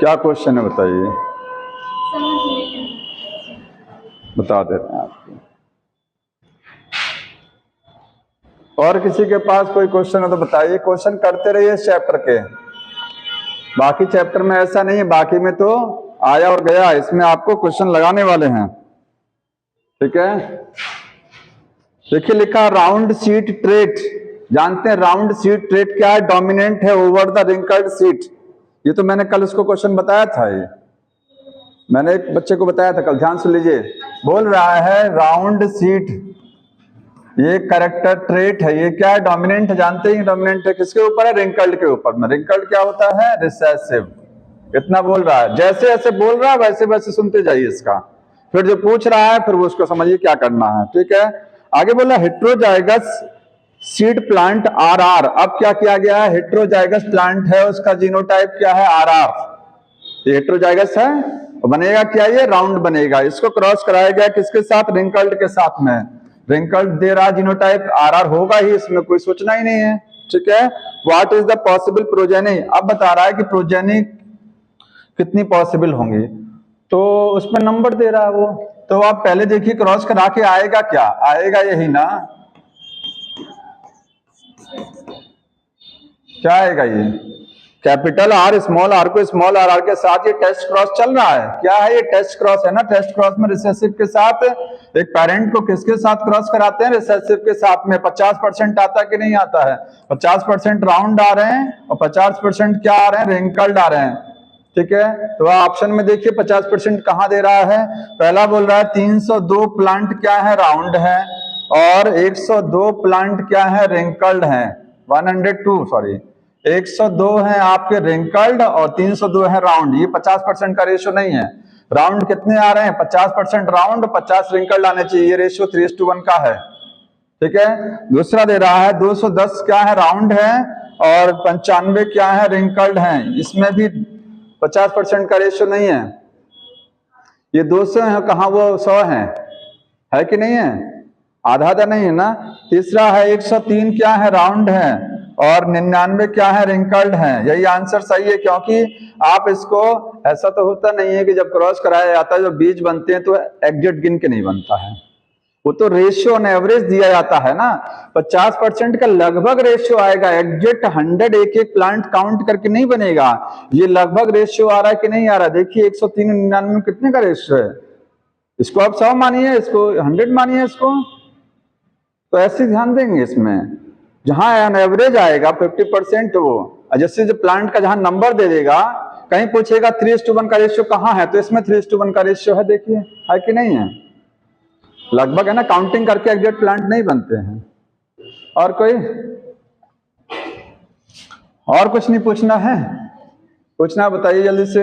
क्या क्वेश्चन है बताइए, बता देते हैं आपको। और किसी के पास कोई क्वेश्चन हो तो बताइए, क्वेश्चन करते रहिए इस चैप्टर के। बाकी चैप्टर में ऐसा नहीं है, बाकी में तो आया और गया, इसमें आपको क्वेश्चन लगाने वाले हैं। ठीक है, देखिए लिखा राउंड सीट ट्रेट। जानते हैं राउंड सीट ट्रेट क्या है? डोमिनेंट है ओवर द रिंकल्ड सीट। ये तो मैंने कल उसको क्वेश्चन बताया था, ये मैंने एक बच्चे को बताया था कल, ध्यान से लीजिए। बोल रहा है राउंड सीट ये कैरेक्टर ट्रेट है, ये क्या है? डोमिनेंट है। जानते हैं डोमिनेंट है किसके ऊपर है? रिंकल्ड के ऊपर में। रिंकल्ड क्या होता है? रिसेसिव। इतना बोल रहा है, जैसे जैसे बोल रहा है वैसे वैसे सुनते जाइए इसका, फिर जो पूछ रहा है फिर वो उसको समझिए क्या करना है। ठीक है, आगे बोला हेट्रोजाइगस सीड प्लांट आरआर। अब क्या किया गया है? हेट्रोजाइगस प्लांट है, उसका जीनोटाइप क्या है? आरआर। ये हेट्रोजाइगस है, बनेगा क्या? ये राउंड बनेगा। इसको क्रॉस कराया गया किसके साथ? रिंकल्ड के साथ में। रिंकल्ड दे रहा जीनोटाइप आरआर, होगा ही, इसमें कोई सोचना ही नहीं है। ठीक है, what is the possible progeny? अब बता रहा है कि प्रोजेनी कितनी पॉसिबल होंगी, तो उसमें नंबर दे रहा है वो। तो आप पहले देखिए क्रॉस करा के आएगा क्या? आएगा यही ना, क्या आएगा? ये कैपिटल आर स्मॉल आर को स्मॉल आर के साथ ये टेस्ट क्रॉस चल रहा है। क्या है ये? टेस्ट क्रॉस है ना। टेस्ट क्रॉस में रिसेसिव के साथ, एक पेरेंट को किसके साथ क्रॉस कराते हैं? रिसेसिव के साथ में। 50% आता कि नहीं आता है? 50% राउंड आ रहे हैं और 50% क्या आ रहे हैं? रिंकल्ड आ रहे हैं। ठीक है, तो ऑप्शन में देखिए 50% कहां दे रहा है? पहला बोल रहा है 302 प्लांट क्या है? राउंड है, और 102 प्लांट क्या है? रिंकल्ड है। 102 सॉरी 102 है आपके रिंकल्ड और 302 है राउंड। ये 50% का रेशियो नहीं है। राउंड कितने आ रहे हैं? 50% राउंड, 50 रिंकल्ड आने चाहिए। ये रेशियो 3:1 का है। ठीक है, दूसरा दे रहा है 210 क्या है? राउंड है, और 95 क्या है? रिंकल्ड है। इसमें भी 50% का रेशियो नहीं है। ये 200 है, कहा वो 100 है कि नहीं है? आधा आधा नहीं है ना। तीसरा है 103 क्या है? राउंड है, और 99 क्या है? रिंकल्ड है। यही आंसर सही है, क्योंकि आप इसको, ऐसा तो होता नहीं है कि जब क्रॉस कराया जाता है जो बीज बनते हैं तो एग्जैक्ट गिन के नहीं बनता है, वो तो रेशियो ऑन एवरेज दिया जाता है ना। 50% का लगभग रेशियो आएगा, एग्जैक्ट 100 एक एक प्लांट काउंट करके नहीं बनेगा। ये लगभग रेशियो आ रहा है कि नहीं आ रहा? देखिए 103 और 99 में कितने का रेशियो है? इसको आप 100 मानिए, इसको 100 मानिए, इसको तो ऐसे ध्यान देंगे इसमें। जहां ऑन एवरेज आएगा 50% वो, जैसे जो प्लांट का जहां नंबर दे देगा, कहीं पूछेगा 3:1 का रेशियो कहां है, तो इसमें 3:1 का रेशियो है। देखिए है कि नहीं है? लगभग है ना, काउंटिंग करके एग्जैक्ट प्लांट नहीं बनते हैं। और कोई, और कुछ नहीं पूछना है? पूछना बताइए जल्दी से।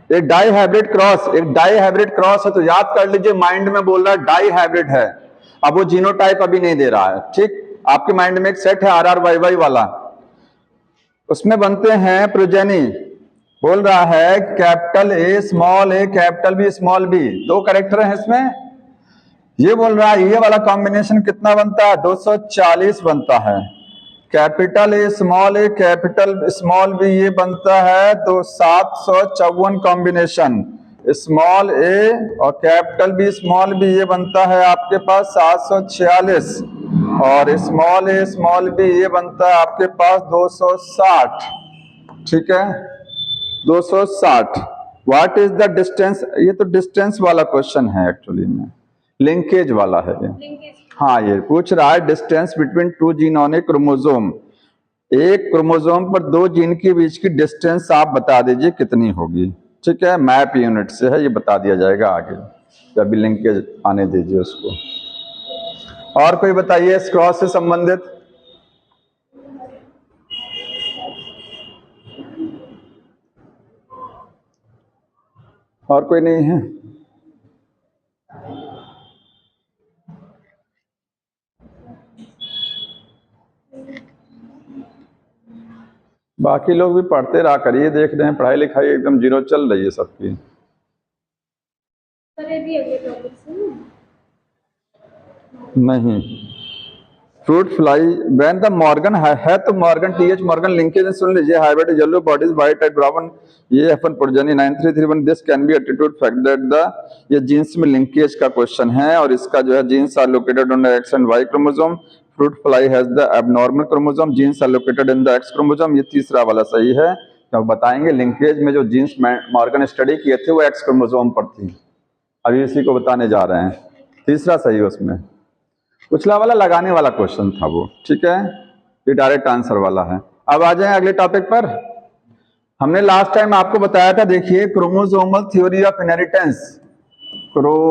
एक डाई हाइब्रिड क्रॉस, एक डाई हाइब्रिड क्रॉस है तो याद कर लीजिए, माइंड में बोल रहा है डाई हाइब्रिड है। अब वो जीनोटाइप अभी नहीं दे रहा है। ठीक, आपके माइंड में एक सेट है RRYY वाला, उसमें बनते हैं प्रोजेनी। बोल रहा है capital A small a capital B small b, दो कैरेक्टर हैं इसमें। ये बोल रहा है ये वाला कॉम्बिनेशन कितना बनता है? 240 बनता है। Capital A capital small b ये बनता है तो 754 कॉम्बिनेशन। स्मॉल a और कैपिटल B स्मॉल b ये बनता है आपके पास 746, और स्मॉल b ये बनता है आपके पास 260। ठीक है, 260। What is the distance? ये तो डिस्टेंस वाला क्वेश्चन है एक्चुअली में, लिंकेज वाला है ये। हाँ, ये पूछ रहा है distance between two gene on A chromosome. एक क्रोमोसोम पर दो जीन के बीच की डिस्टेंस आप बता दीजिए कितनी होगी। ठीक है, मैप यूनिट से है, ये बता दिया जाएगा आगे, जब लिंकेज आने दीजिए उसको। और कोई बताइए इस क्रॉस से संबंधित? और कोई नहीं है? बाकी लोग भी पढ़ते रहा करिए, देख रहे हैं पढ़ाई लिखाई एकदम जीरो चल रही है सबकी। नहीं, fruit fly when the Morgan है तो मॉर्गन टीएच मॉर्गन लिंकेज सुन लीजिए, hybrid yellow bodies white at brown, ये अपन progeny 9331, this can be attitude fact that the, ये जीन्स में लिंकेज का क्वेश्चन है और इसका जो है genes are located on the X and Y chromosome, fruit fly has the abnormal chromosome, genes are located in the X chromosome, ये तीसरा वाला सही है। तो बताएंगे लिंकेज में जो जीन्स मॉर्गन स्टडी किए थे वो एक्स क्रोमोसोम पर थी, अभी इसी को बताने जा रहे हैं, तीसरा सही उसमें, पिछला वाला लगाने वाला क्वेश्चन था वो, ठीक है, ये डायरेक्ट आंसर वाला है। अब आ जाए अगले टॉपिक पर। हमने लास्ट टाइम आपको बताया था, देखिए chromosomal theory of inheritance, chromosomal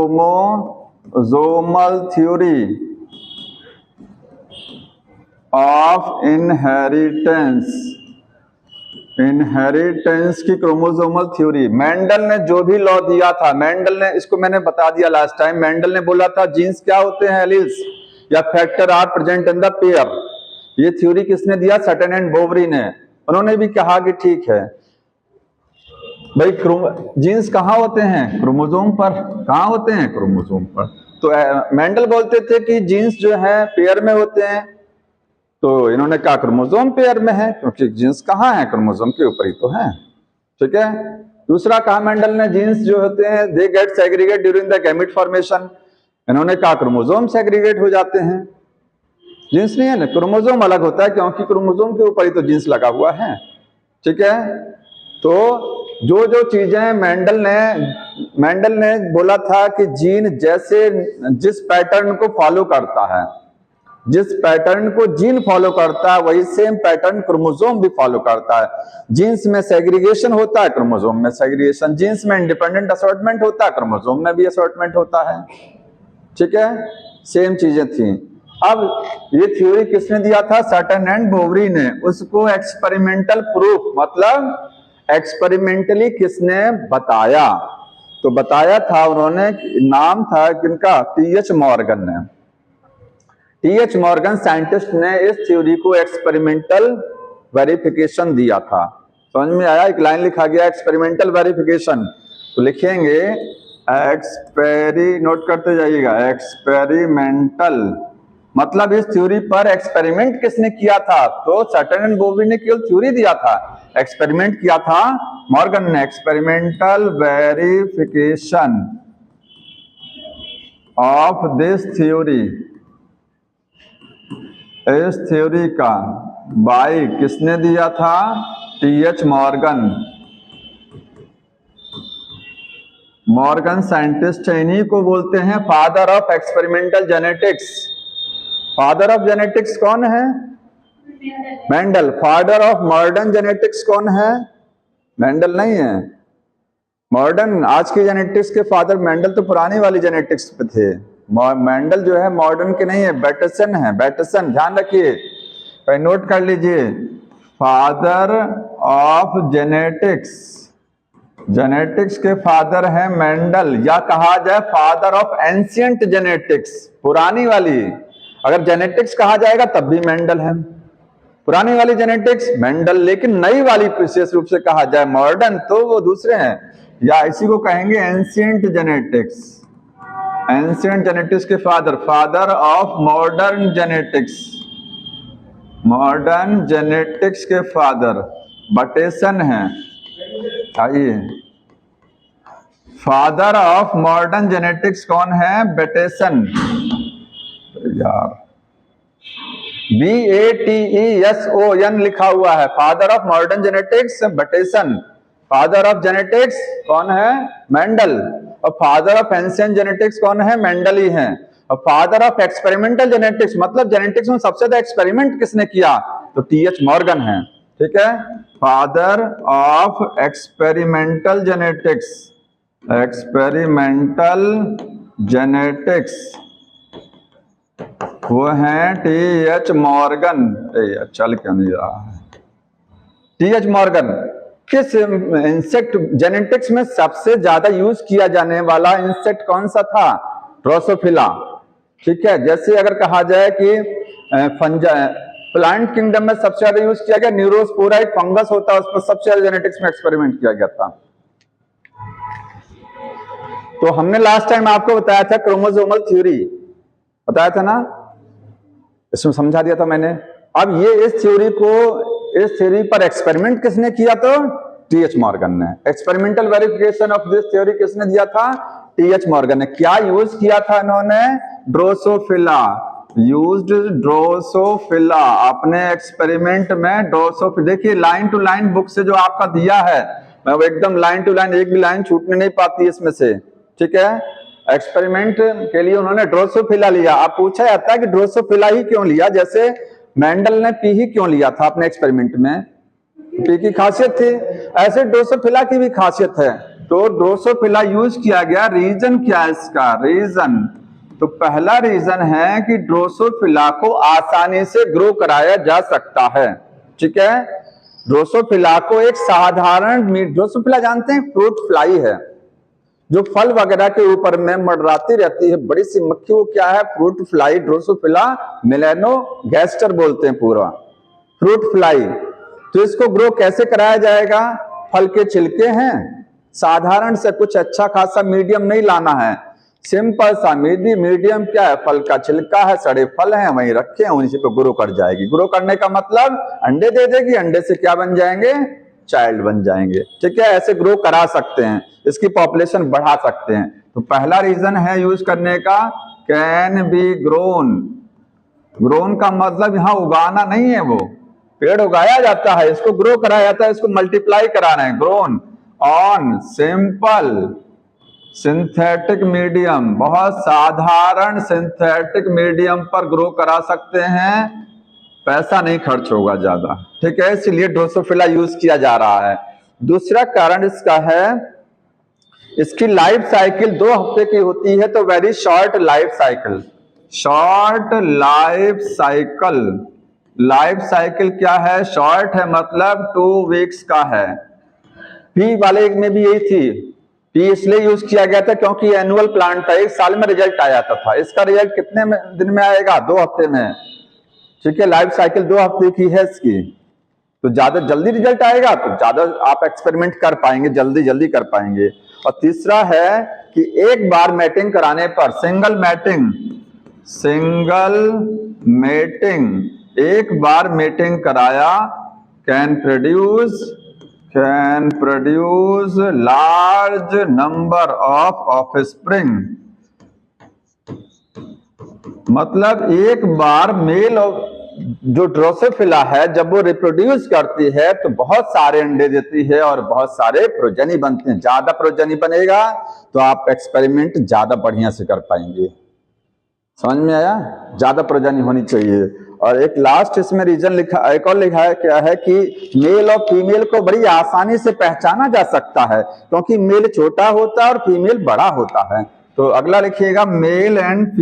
theory of inheritance, inheritance की क्रोमोसोमल थ्योरी, मेंडल ने जो भी लॉ दिया था, मेंडल ने, इसको मैंने बता दिया लास्ट टाइम, मेंडल ने बोला था जीन्स क्या होते हैं, एलील्स या factor are present in the pair, ये थ्योरी किसने दिया, सटन एंड बोवरी ने, उन्होंने भी कहा कि ठीक है भाई जीन्स कहाँ होते हैं, क्रोमोसोम पर, कहाँ होते हैं, क्रोमोसोम पर। तो मेंडल बोलते थे कि जीन्स जो है पेयर में होते हैं, तो इन्होंने कहा क्रोमोसोम पेयर में है, क्योंकि जीन्स कहाँ है, क्रोमोसोम के ऊपर ही तो है, ठीक है। दूसरा कहा मेंडल ने, जीन्स जो होते हैं they get segregate during the gamete formation, इन्होंने कहा क्रोमोसोम सेग्रीगेट हो जाते हैं, जीन्स नहीं है ना, क्रोमोसोम अलग होता है, क्योंकि क्रोमोसोम के ऊपर ही तो जीन्स लगा हुआ है, ठीक है। तो जो जो चीजें मेंडल ने बोला था कि जीन जैसे जिस पैटर्न को फॉलो करता है, जिस पैटर्न को जीन फॉलो करता है वही सेम पैटर्न क्रोमोसोम भी फॉलो करता है। जीन्स में सेग्रीगेशन होता है, क्रोमोसोम में सेग्रीगेशन, जीन्स में इंडिपेंडेंट असॉर्टमेंट होता है, क्रोमोसोम में भी असॉर्टमेंट होता है, ठीक है, सेम चीजें थी। अब ये थ्योरी किसने दिया था, सटन एंड बोवरी ने, उसको एक्सपेरिमेंटल प्रूफ, मतलब एक्सपेरिमेंटली किसने बताया, तो बताया था उन्होंने, नाम था किनका, टीएच मॉर्गन ने, टीएच मॉर्गन साइंटिस्ट ने इस थ्योरी को एक्सपेरिमेंटल वेरिफिकेशन दिया था। समझ में आया, एक लाइन लिखा गया एक्सपेरिमेंटल वेरिफिकेशन, तो लिखेंगे नोट करते जाइएगा, एक्सपेरिमेंटल मतलब इस थ्योरी पर एक्सपेरिमेंट किसने किया था, तो सटन एंड बोवरी ने केवल थ्योरी दिया था, एक्सपेरिमेंट किया था मॉर्गन ने, experimental verification of this theory, इस थ्योरी का बाय किसने दिया था, टीएच मॉर्गन, मॉर्गन साइंटिस्ट है, इन्हीं को बोलते हैं father of experimental genetics. Father of genetics कौन है, Mendel. Father of modern genetics कौन है, मेंडल नहीं है। मॉडर्न आज की जेनेटिक्स के फादर मेंडल तो पुरानी वाली जेनेटिक्स पे थे, मेंडल जो है मॉडर्न के नहीं है, बैटसन है, बैटसन, ध्यान रखिए, नोट कर लीजिए, फादर ऑफ जेनेटिक्स, जेनेटिक्स के फादर है मेंडल, या कहा जाए फादर ऑफ एंशिएंट जेनेटिक्स, पुरानी वाली, अगर जेनेटिक्स कहा जाएगा तब भी मेंडल है, पुरानी वाली जेनेटिक्स मेंडल, लेकिन नई वाली विशेष रूप से कहा जाए मॉडर्न तो वो दूसरे हैं, या इसी को कहेंगे एंशिएंट जेनेटिक्स, एंशिएंट जेनेटिक्स के father, father of modern genetics, modern genetics के फादर बटेसन है, आइए, फादर ऑफ मॉडर्न जेनेटिक्स कौन है, बटेसन, यार BATESON लिखा हुआ है, father of modern genetics Bateson, father of genetics कौन है, मेंडल, और फादर ऑफ एंशिएंट जेनेटिक्स कौन है, मेंडल ही है, और फादर ऑफ एक्सपेरिमेंटल जेनेटिक्स मतलब जेनेटिक्स में सबसे ज्यादा एक्सपेरिमेंट किसने किया, तो टीएच मॉर्गन है, ठीक है। Father of experimental genetics, experimental genetics वो है टीएच मॉर्गन, चल क्यों नहीं रहा है, टीएच मॉर्गन। किस इंसेक्ट जेनेटिक्स में सबसे ज्यादा यूज किया जाने वाला इंसेक्ट कौन सा था, ड्रोसोफिला, ठीक है। जैसे अगर कहा जाए कि प्लांट किंगडम में सबसे ज्यादा यूज किया गया न्यूरोस्पोरा, एक फंगस होता है, उस पर सबसे ज्यादा जेनेटिक्स में एक्सपेरिमेंट किया गया था। तो हमने लास्ट टाइम आपको बताया था क्रोमोसोमल थ्योरी, बताया था ना, इसमें समझा दिया था मैंने। अब ये इस थ्योरी पर एक्सपेरिमेंट किसने किया? तो टीएच मॉर्गन ने। Experimental verification of this theory किसने दिया था? टीएच मॉर्गन ने। क्या यूज किया था इन्होंने? ड्रोसोफिला। यूज्ड ड्रोसोफिला अपने एक्सपेरिमेंट में। ड्रोसोफिला देखिए लाइन टू लाइन बुक से जो आपका दिया है, मैं वो एकदम लाइन टू लाइन, एक भी लाइन छूटने नहीं पाती इसमें से, ठीक है। एक्सपेरिमेंट के लिए उन्होंने ड्रोसोफिला लिया। अब पूछा जाता है कि ड्रोसोफिला ही क्यों लिया? जैसे मेंडल ने पी ही क्यों लिया था अपने एक्सपेरिमेंट में? पी की खासियत थी, ऐसे ड्रोसोफिला की भी खासियत है, तो ड्रोसोफिला यूज किया गया। रीजन क्या है इसका? रीजन तो पहला रीजन है कि ड्रोसोफिला को आसानी से ग्रो कराया जा सकता है, ठीक है। ड्रोसोफिला को एक साधारण ड्रोसोफिला जानते हैं फ्रूट फ्लाई है, जो फल वगैरह के ऊपर में मंडराती रहती है, बड़ी सी मक्खी। वो क्या है? फ्रूट फ्लाई, ड्रोसोफिला मेलेनोगैस्टर बोलते हैं पूरा, फ्रूट फ्लाई। तो इसको ग्रो कैसे कराया जाएगा? फल के छिलके हैं, साधारण से कुछ अच्छा खासा मीडियम नहीं लाना है, सिंपल सा मीडियम क्या है? फल का छिलका है, सड़े फल हैं, वहीं रखे हैं, उन्हीं पे ग्रो कर जाएगी। ग्रो करने का मतलब अंडे दे देगी, अंडे से क्या बन जाएंगे? चाइल्ड बन जाएंगे, ठीक है। ऐसे ग्रो करा सकते हैं, इसकी पॉपुलेशन बढ़ा सकते हैं। तो पहला रीजन है यूज करने का, कैन बी ग्रोन। ग्रोन का मतलब यहां उगाना नहीं है, वो पेड़ उगाया जाता है, इसको ग्रो कराया जाता है, इसको मल्टीप्लाई कराना है। Grown on simple synthetic medium, बहुत साधारण सिंथेटिक मीडियम पर ग्रो करा सकते हैं, पैसा नहीं खर्च होगा ज्यादा, ठीक है। इसलिए ड्रोसोफिला यूज किया जा रहा है। दूसरा कारण इसका है, इसकी लाइफ साइकिल 2 हफ्ते की होती है, तो very short life cycle. Short life cycle, life cycle क्या है? शॉर्ट है, मतलब 2 वीक्स का है। पी वाले में भी यही थी। पी इसलिए यूज किया गया था क्योंकि एनुअल प्लांट था, 1 साल में रिजल्ट आ जाता था। इसका रिजल्ट कितने दिन में आएगा? 2 हफ्ते में, ठीक है। लाइफ साइकिल 2 हफ्ते की है इसकी, तो ज्यादा जल्दी रिजल्ट आएगा, तो ज्यादा आप एक्सपेरिमेंट कर पाएंगे, जल्दी कर पाएंगे। और तीसरा है कि एक बार मैटिंग कराने पर, सिंगल मेटिंग, एक बार मेटिंग कराया, can produce large number of offspring. मतलब एक बार मेल जो ड्रोसोफिला है जब वो रिप्रोड्यूस करती है तो बहुत सारे अंडे देती है और बहुत सारे प्रोजनी बनते हैं। ज्यादा प्रोजनी बनेगा तो आप एक्सपेरिमेंट ज्यादा बढ़िया से कर पाएंगे। समझ में आया? ज्यादा प्रोजनी होनी चाहिए। और एक लास्ट इसमें रीजन लिखा, एक और लिखा है, क्या है कि मेल और फीमेल को बड़ी आसानी से पहचाना जा सकता है, क्योंकि मेल छोटा होता है और फीमेल बड़ा होता है। तो अगला लिखिएगा, mail and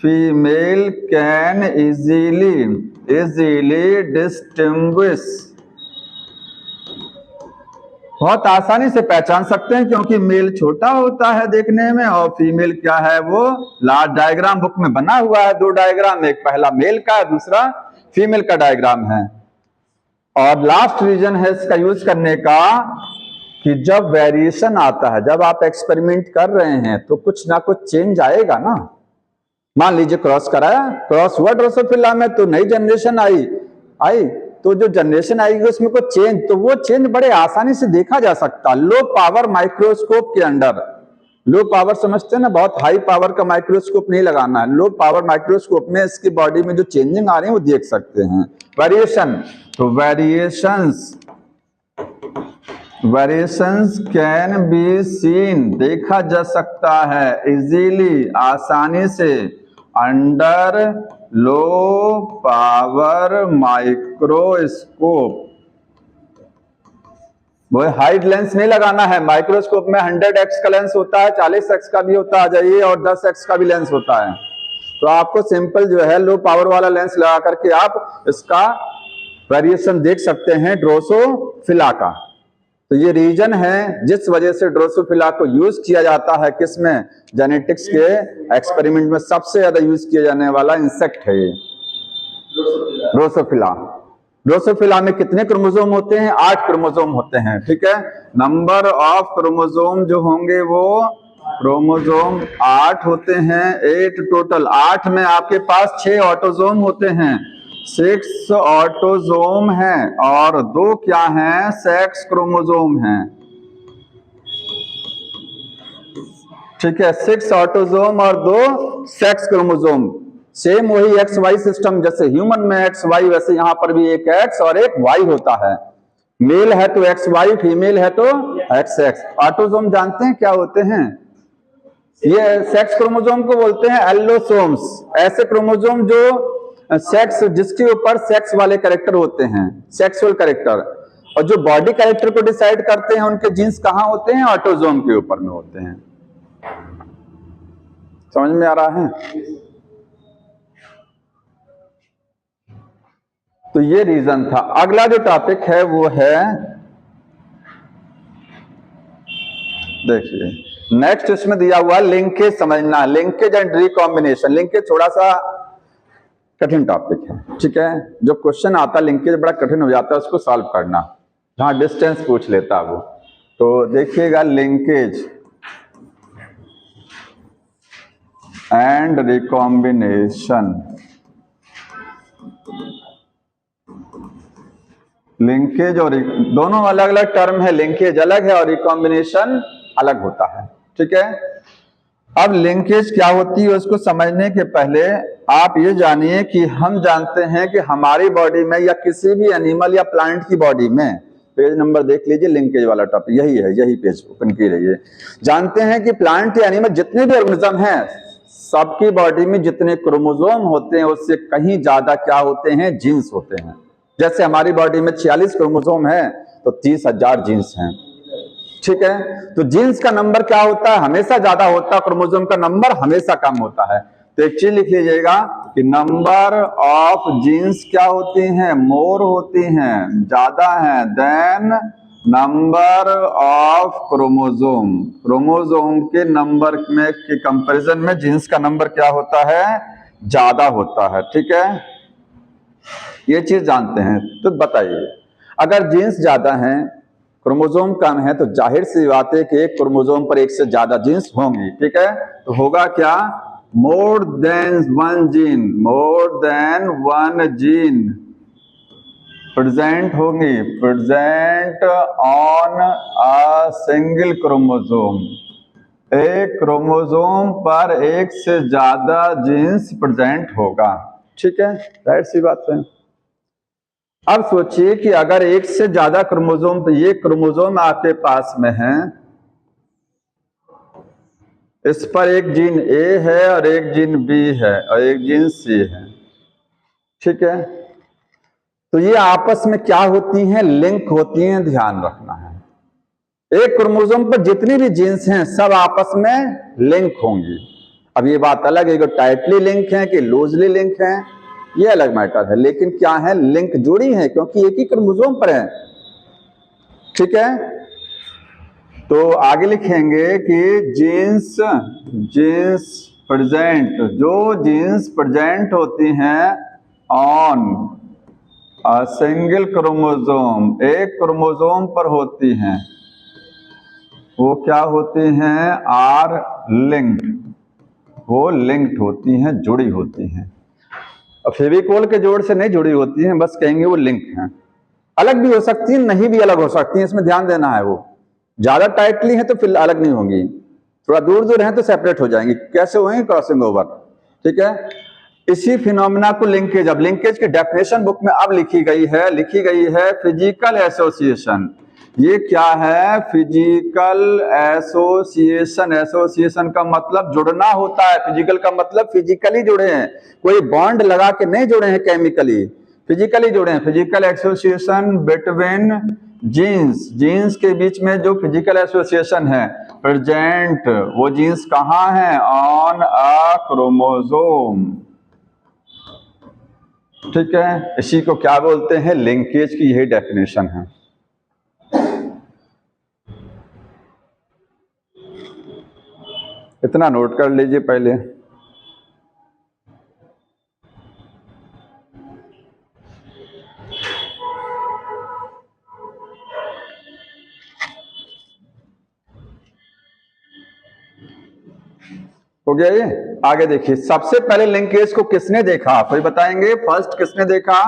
female can easily distinguish, बहुत आसानी से पहचान सकते हैं, क्योंकि मेल छोटा होता है देखने में और फीमेल क्या है? वो लार्ज। डायग्राम बुक में बना हुआ है 2 डायग्राम, एक पहला मेल का है, दूसरा फीमेल का डायग्राम है। और लास्ट रीजन है इसका यूज करने का कि जब वेरिएशन आता है, जब आप एक्सपेरिमेंट कर रहे हैं तो कुछ ना कुछ चेंज आएगा ना। मान लीजिए क्रॉस कराया, क्रॉस हुआ ड्रोसोफिला में, तो नई जनरेशन आई, तो जो जनरेशन आएगी उसमें कोई चेंज, तो वो चेंज बड़े आसानी से देखा जा सकता। लो पावर माइक्रोस्कोप के अंडर, लो पावर समझते हैं ना, बहुत हाई पावर का माइक्रोस्कोप नहीं लगाना है, लो पावर माइक्रोस्कोप में इसकी बॉडी में जो चेंजिंग आ रही है वो देख सकते हैं। वेरिएशन, तो वेरिएशंस कैन बी सीन, देखा जा सकता है, इजीली, आसानी से, अंडर लो पावर माइक्रोस्कोप। वो हाइड लेंस नहीं लगाना है, माइक्रोस्कोप में 100x का लेंस होता है, 40x का भी होता है और 10x का भी लेंस होता है। तो आपको सिंपल जो है लो पावर वाला लेंस लगा करके आप इसका वेरिएशन देख सकते हैं ड्रोसोफिला का। तो ये रीजन है जिस वजह से ड्रोसोफिला को यूज किया जाता है, किसमें? जेनेटिक्स के एक्सपेरिमेंट में सबसे ज्यादा यूज किया जाने वाला इंसेक्ट है ये ड्रोसोफिला। ड्रोसोफिला में कितने क्रोमोसोम होते हैं? 8 क्रोमोसोम होते हैं, ठीक है। नंबर ऑफ क्रोमोसोम जो होंगे वो क्रोमोसोम 8 होते हैं, 8 टोटल। 8 में आपके पास 6 ऑटोसोम होते हैं, 6 ऑटोसोम हैं, और 2 क्या हैं, सेक्स क्रोमोसोम हैं। ठीक है, 6 ऑटोसोम और 2 सेक्स क्रोमोसोम। सेम वही एक्स वाई सिस्टम, जैसे ह्यूमन में एक्स वाई, वैसे यहां पर भी एक एक्स और एक वाई होता है। मेल है तो एक्स वाई, फीमेल है तो एक्स एक्स। ऑटोसोम जानते हैं क्या होते हैं? ये सेक्स क्रोमोसोम को बोलते हैं एल्लोसोम्स। ऐसे क्रोमोसोम जो सेक्स, जिसके ऊपर सेक्स वाले कैरेक्टर होते हैं, सेक्सुअल कैरेक्टर, और जो बॉडी कैरेक्टर को डिसाइड करते हैं, उनके जीन्स कहां होते हैं? ऑटोसोम के ऊपर में होते हैं। समझ में आ रहा है? तो ये रीजन था। अगला जो टॉपिक है वो है, देखिए नेक्स्ट इसमें दिया हुआ लिंकेज समझना, लिंकेज एंड रिकॉम्बिनेशन। लिंकेज थोड़ा सा कठिन टॉपिक है, ठीक है। जो क्वेश्चन आता है लिंकेज बड़ा कठिन हो जाता है उसको सॉल्व करना, जहां डिस्टेंस पूछ लेता है वो। तो देखिएगा, लिंकेज एंड रिकॉम्बिनेशन। लिंकेज और दोनों अलग अलग टर्म है, लिंकेज अलग है और रिकॉम्बिनेशन अलग होता है, ठीक है। अब लिंकेज क्या होती है उसको समझने के पहले आप ये जानिए कि हम जानते हैं कि हमारी बॉडी में या किसी भी एनिमल या प्लांट की बॉडी में, पेज नंबर देख लीजिए, लिंकेज वाला टॉपिक यही है, यही पेज ओपन की रहिए। जानते हैं कि प्लांट या एनिमल जितने भी ऑर्गेनिज्म हैं, सबकी बॉडी में जितने क्रोमोसोम होते हैं उससे कहीं ज्यादा क्या होते हैं? जीन्स होते हैं। जैसे हमारी बॉडी में 46 क्रोमोसोम है तो 30,000 जीन्स हैं, ठीक है। तो जीन्स का नंबर क्या होता है? हमेशा ज्यादा होता है, क्रोमोसोम का नंबर हमेशा कम होता है। तो एक चीज लिख लीजिएगा कि नंबर ऑफ जीन्स क्या होती हैं? मोर होती हैं, ज्यादा हैं, then number of chromosome. Chromosome के नंबर में के कंपैरिजन में जीन्स का नंबर क्या होता है? ज्यादा होता है, ठीक है। ये चीज जानते हैं। तो बताइए, अगर जीन्स ज्यादा हैं, क्रोमोसोम कम है, तो जाहिर सी बात है कि एक क्रोमोसोम पर एक से ज्यादा जीन्स होंगी, ठीक है। तो होगा क्या? More than one gene, more than one gene present होंगी, present on a single chromosome. एक क्रोमोसोम पर एक से ज्यादा जीन्स प्रेजेंट होगा, ठीक है, जाहिर सी बात है। अब सोचिए कि अगर एक से ज्यादा क्रोमोसोम, तो ये क्रोमोसोम आपके पास में है, इस पर एक जीन ए है और एक जीन बी है और एक जीन सी है, ठीक है। तो ये आपस में क्या होती हैं? लिंक होती हैं, ध्यान रखना है। एक क्रोमोसोम पर जितनी भी जीन्स हैं सब आपस में लिंक होंगी। अब ये बात अलग है कि टाइटली लिंक है कि लूजली लिंक है, ये अलग मैटर है, लेकिन क्या है? लिंक जुड़ी है क्योंकि एक ही क्रोमोसोम पर है, ठीक है। तो आगे लिखेंगे कि जीन्स जीन्स प्रेजेंट, जो जीन्स प्रेजेंट होती हैं ऑन सिंगल क्रोमोसोम, एक क्रोमोसोम पर होती हैं, वो क्या होती हैं? आर लिंक्ड, वो लिंक्ड होती हैं, जुड़ी होती हैं। अब फेविकोल के जोड़ से नहीं जुड़ी होती हैं, बस कहेंगे वो लिंक हैं। अलग भी हो सकती हैं, नहीं भी अलग हो सकती हैं, इसमें ध्यान देना है। वो ज्यादा टाइटली है तो फिर अलग नहीं होंगी, थोड़ा दूर दूर है तो सेपरेट हो जाएंगी। कैसे होंगे? क्रॉसिंग ओवर, ठीक है। इसी फिनोमेना को लिंकेज, अब लिंकेज की डेफिनेशन बुक में अब लिखी गई है फिजिकल एसोसिएशन। ये क्या है? Physical association. एसोसिएशन का मतलब जुड़ना होता है, फिजिकल का मतलब फिजिकली जुड़े हैं, कोई बॉन्ड लगा के नहीं जुड़े हैं केमिकली, फिजिकली जुड़े हैं। Physical association between genes, genes के बीच में जो फिजिकल एसोसिएशन है प्रेजेंट, वो जीन्स कहाँ है? ऑन अ क्रोमोसोम, ठीक है। इसी को क्या बोलते हैं? लिंकेज की यही डेफिनेशन है। इतना नोट कर लीजिए पहले। हो गया ये। आगे देखिए, सबसे पहले लिंकेज को किसने देखा, कोई बताएंगे? फर्स्ट किसने देखा?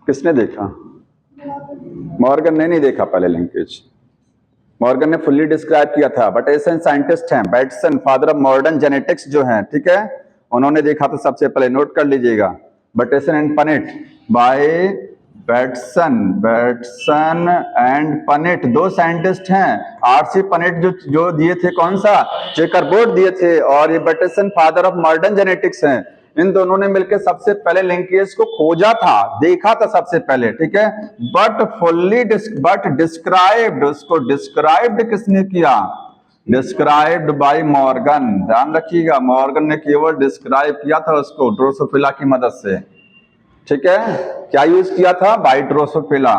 किसने देखा? मॉर्गन ने नहीं देखा पहले लिंकेज। मॉर्गन ने फुल्ली डिस्क्राइब किया था। बटेसन साइंटिस्ट हैं, Bateson father of modern genetics जो हैं, ठीक है, उन्होंने देखा था सबसे पहले, नोट कर लीजिएगा। Bateson and Punnett, by Bateson and Punnett, दो साइंटिस्ट हैं। आरसी पनेट जो दिए थे, कौन सा, चेकरबोर्ड दिए थे, और ये बटेसन फादर ऑफ मॉडर्न जेनेटिक्स हैं। इन दोनों ने मिलकर सबसे पहले लिंकेज को खोजा था, देखा था सबसे पहले, ठीक है। बट डिस्क्राइब्ड, उसको डिस्क्राइब्ड किसने किया? Described bye Morgan. ध्यान रखिएगा, मॉर्गन ने केवल डिस्क्राइब किया था उसको ड्रोसोफिला की मदद से, ठीक है। क्या यूज किया था? बाय ड्रोसोफिला,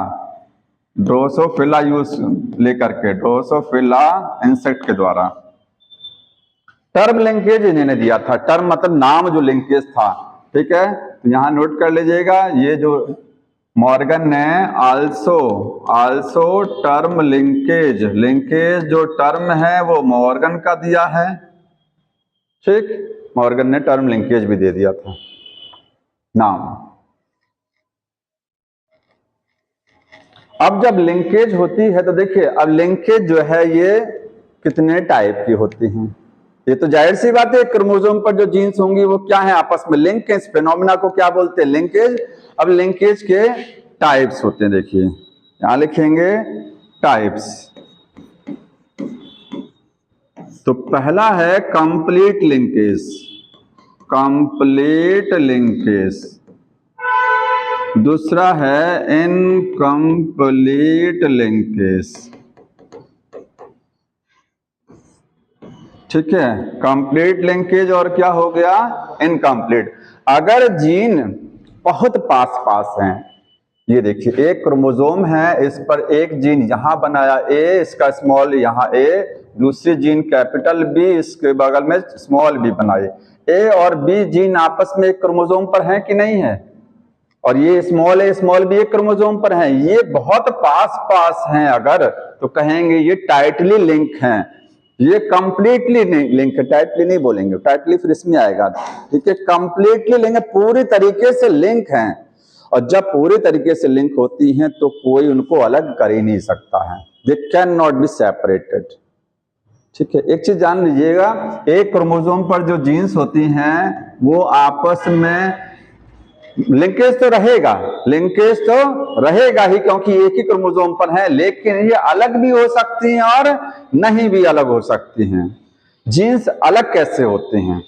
ड्रोसोफिला यूज लेकर के, ड्रोसोफिला इंसेक्ट के द्वारा। टर्म लिंकेज इन्होंने दिया था, टर्म मतलब नाम जो लिंकेज था, ठीक है। तो यहां नोट कर लीजिएगा, ये जो मॉर्गन ने आल्सो टर्म लिंकेज, लिंकेज जो टर्म है वो मॉर्गन का दिया है, ठीक। मॉर्गन ने टर्म लिंकेज भी दे दिया था नाम। अब जब लिंकेज होती है तो देखिए, अब लिंकेज जो है ये कितने टाइप की होती हैं? ये तो जाहिर सी बात है, क्रोमोसोम पर जो जीन्स होंगी वो क्या है, आपस में लिंक है। इस फिनोमिना को क्या बोलते हैं? लिंकेज। अब लिंकेज के टाइप्स होते हैं, देखिए यहां लिखेंगे टाइप्स। तो पहला है कंप्लीट लिंकेज, कंप्लीट लिंकेज। दूसरा है इनकम्प्लीट लिंकेज, ठीक है। कंप्लीट लिंकेज और क्या हो गया? इनकम्प्लीट। अगर जीन बहुत पास पास हैं, ये देखिए एक क्रोमोसोम है, इस पर एक जीन यहां बनाया ए, इसका स्मॉल यहां ए, दूसरी जीन कैपिटल बी, इसके बगल में स्मॉल बी बनाए। ए और बी जीन आपस में एक क्रोमोसोम पर हैं कि नहीं है? और ये स्मॉल ए स्मॉल बी एक क्रोमोसोम पर हैं, ये बहुत पास पास हैं अगर, तो कहेंगे ये टाइटली लिंक हैं। ये कंप्लीटली लिंक है, टाइटली नहीं बोलेंगे, टाइटली फिर इसमें आएगा, ठीक है। कंप्लीटली लिंक है, पूरी तरीके से लिंक हैं। और जब पूरी तरीके से लिंक होती हैं तो कोई उनको अलग कर ही नहीं सकता है, they can not be separated, ठीक है। एक चीज जान लीजिएगा, एक क्रोमोसोम पर जो जीन्स होती हैं वो आपस में लिंकेज तो रहेगा, लिंकेज तो रहेगा ही, क्योंकि एक ही क्रोमोसोम पर है, लेकिन ये अलग भी हो सकती हैं और नहीं भी अलग हो सकती हैं। जीन्स अलग कैसे होते हैं?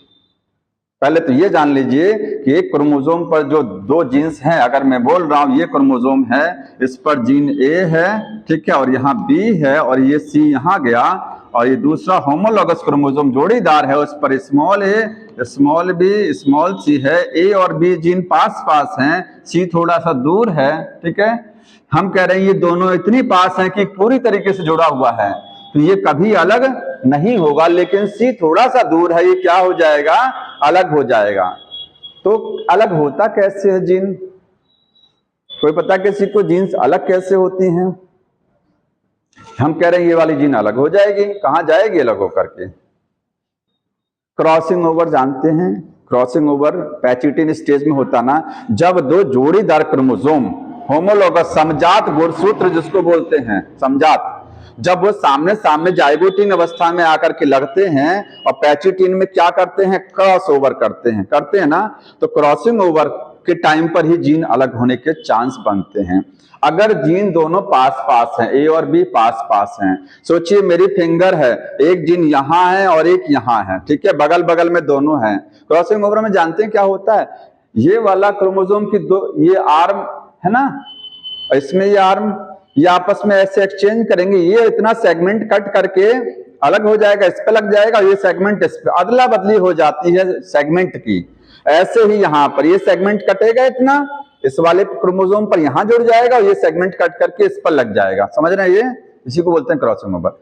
पहले तो ये जान लीजिए कि एक क्रोमोसोम पर जो दो जीन्स हैं, अगर मैं बोल रहा हूं ये क्रोमोसोम है, इस पर जीन ए है, ठीक है, और यहाँ बी है, और ये सी यहाँ गया, और ये दूसरा होमोलॉगस क्रोमोसोम जोड़ीदार है, उस पर स्मॉल ए स्मॉल बी स्मॉल सी है। ए और बी जीन पास पास हैं, सी थोड़ा सा दूर है, ठीक है। हम कह रहे हैं ये दोनों इतनी पास हैं कि पूरी तरीके से जुड़ा हुआ है, तो ये कभी अलग नहीं होगा। लेकिन सी थोड़ा सा दूर है, ये क्या हो जाएगा? अलग हो जाएगा। तो अलग होता कैसे है जीन? कोई पता किसी को जीन्स अलग कैसे होती हैं? हम कह रहे हैं ये वाली जीन अलग हो जाएगी, कहां जाएगी अलग होकर के? क्रॉसिंग ओवर जानते हैं? क्रॉसिंग ओवर पैचिटिन स्टेज में होता ना, जब दो जोड़ीदार क्रोमोसोम होमोलॉगस समजात गुणसूत्र जिसको बोलते हैं, समजात, जब वो सामने सामने जाइगोटिन अवस्था में आकर के लगते हैं और पैचिटिन में क्या करते हैं? क्रॉस ओवर करते हैं ना। तो क्रॉसिंग ओवर के टाइम पर ही जीन अलग होने के चांस बनते हैं। अगर जीन दोनों पास पास हैं, ए और बी पास पास हैं, सोचिए मेरी फिंगर है, एक जीन यहां है और एक यहां है, ठीक है, बगल बगल में दोनों हैं। क्रॉसिंग ओवर में जानते हैं क्या होता है? ये वाला क्रोमोसोम की दो, ये आर्म है ना, इसमें ये आर्म, ये आपस में ऐसे एक्सचेंज करेंगे, ये इतना सेगमेंट कट करके अलग हो जाएगा, इस पे लग जाएगा, ये सेगमेंट इस पे, अदला बदली हो जाती है सेगमेंट की। ऐसे ही यहां पर ये सेगमेंट कटेगा इतना, इस वाले क्रोमोसोम पर यहां जुड़ जाएगा, और ये सेगमेंट कट करके इस पर लग जाएगा। समझ रहे हैं? ये इसी को बोलते हैं क्रॉसिंग ओवर।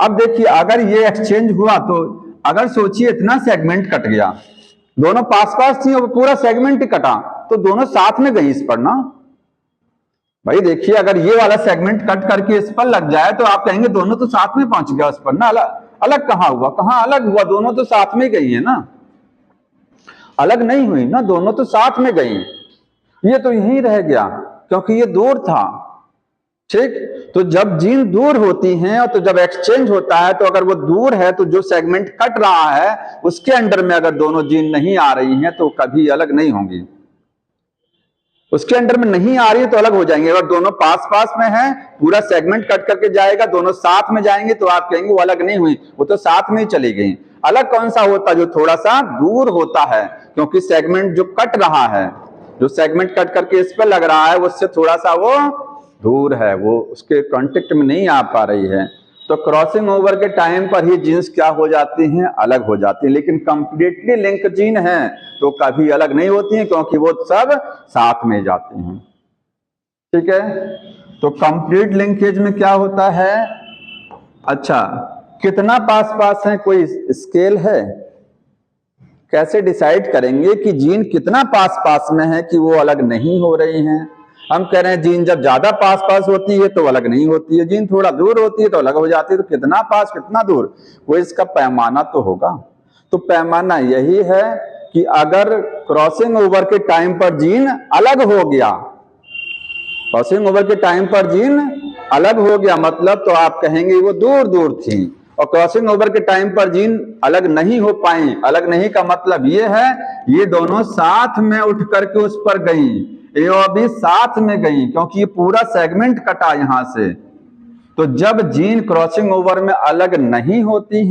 अब देखिए अगर ये एक्सचेंज हुआ तो अगर सोचिए इतना सेगमेंट कट गया, दोनों पास पास थी और पूरा सेगमेंट ही कटा, तो दोनों साथ में गई इस पर ना, भाई देखिए, अगर ये वाला सेगमेंट कट करके इस पर लग जाए तो आप कहेंगे दोनों तो साथ में पहुंच गया उस पर ना, अलग अलग कहाँ हुआ, कहाँ अलग हुआ, दोनों तो साथ में गई है ना, अलग नहीं हुई ना, दोनों तो साथ में गई। ये तो यहीं रह गया क्योंकि ये दूर था। ठीक, तो जब जीन दूर होती हैं और तो जब एक्सचेंज होता है तो अगर वो दूर है तो जो सेगमेंट कट रहा है उसके अंडर में अगर दोनों जीन नहीं आ रही हैं तो कभी अलग नहीं होंगी। उसके अंडर में नहीं आ रही है तो अलग हो जाएंगे। अगर दोनों पास पास में है, पूरा सेगमेंट कट करके जाएगा, दोनों साथ में जाएंगे तो आप कहेंगे वो अलग नहीं हुई, वो तो साथ में ही चली गई। अलग कौन सा होता है? जो थोड़ा सा दूर होता है, क्योंकि सेगमेंट जो कट रहा है, जो सेगमेंट कट करके इस पर लग रहा है उससे थोड़ा सा वो दूर है, वो उसके कांटेक्ट में नहीं आ पा रही है। तो क्रॉसिंग ओवर के टाइम पर ही जीन्स क्या हो जाती हैं? अलग हो जाती हैं। लेकिन कंप्लीटली लिंक जीन है तो कभी अलग नहीं होती हैं क्योंकि वो सब साथ में जाती हैं। ठीक है, तो कंप्लीट लिंकेज में क्या होता है? अच्छा, कितना पास पास है? कोई स्केल है? कैसे डिसाइड करेंगे कि जीन कितना पास पास में है कि वो अलग नहीं हो रही हैं? हम कह रहे हैं जीन जब ज्यादा पास पास होती है तो अलग नहीं होती है, जीन थोड़ा दूर होती है तो अलग हो जाती है। तो कितना पास कितना दूर, वो इसका पैमाना तो होगा। तो पैमाना यही है कि अगर क्रॉसिंग ओवर के टाइम पर जीन अलग हो गया, क्रॉसिंग ओवर के टाइम पर जीन अलग हो गया मतलब तो आप कहेंगे वो दूर दूर थी। और क्रॉसिंग ओवर के टाइम पर जीन अलग नहीं हो पाई, अलग नहीं का मतलब ये है ये दोनों साथ में उठ करके उस पर गई, ये भी साथ में गई क्योंकि ये पूरा सेगमेंट कटा यहां से। तो जब जीन क्रॉसिंग ओवर में अलग नहीं होती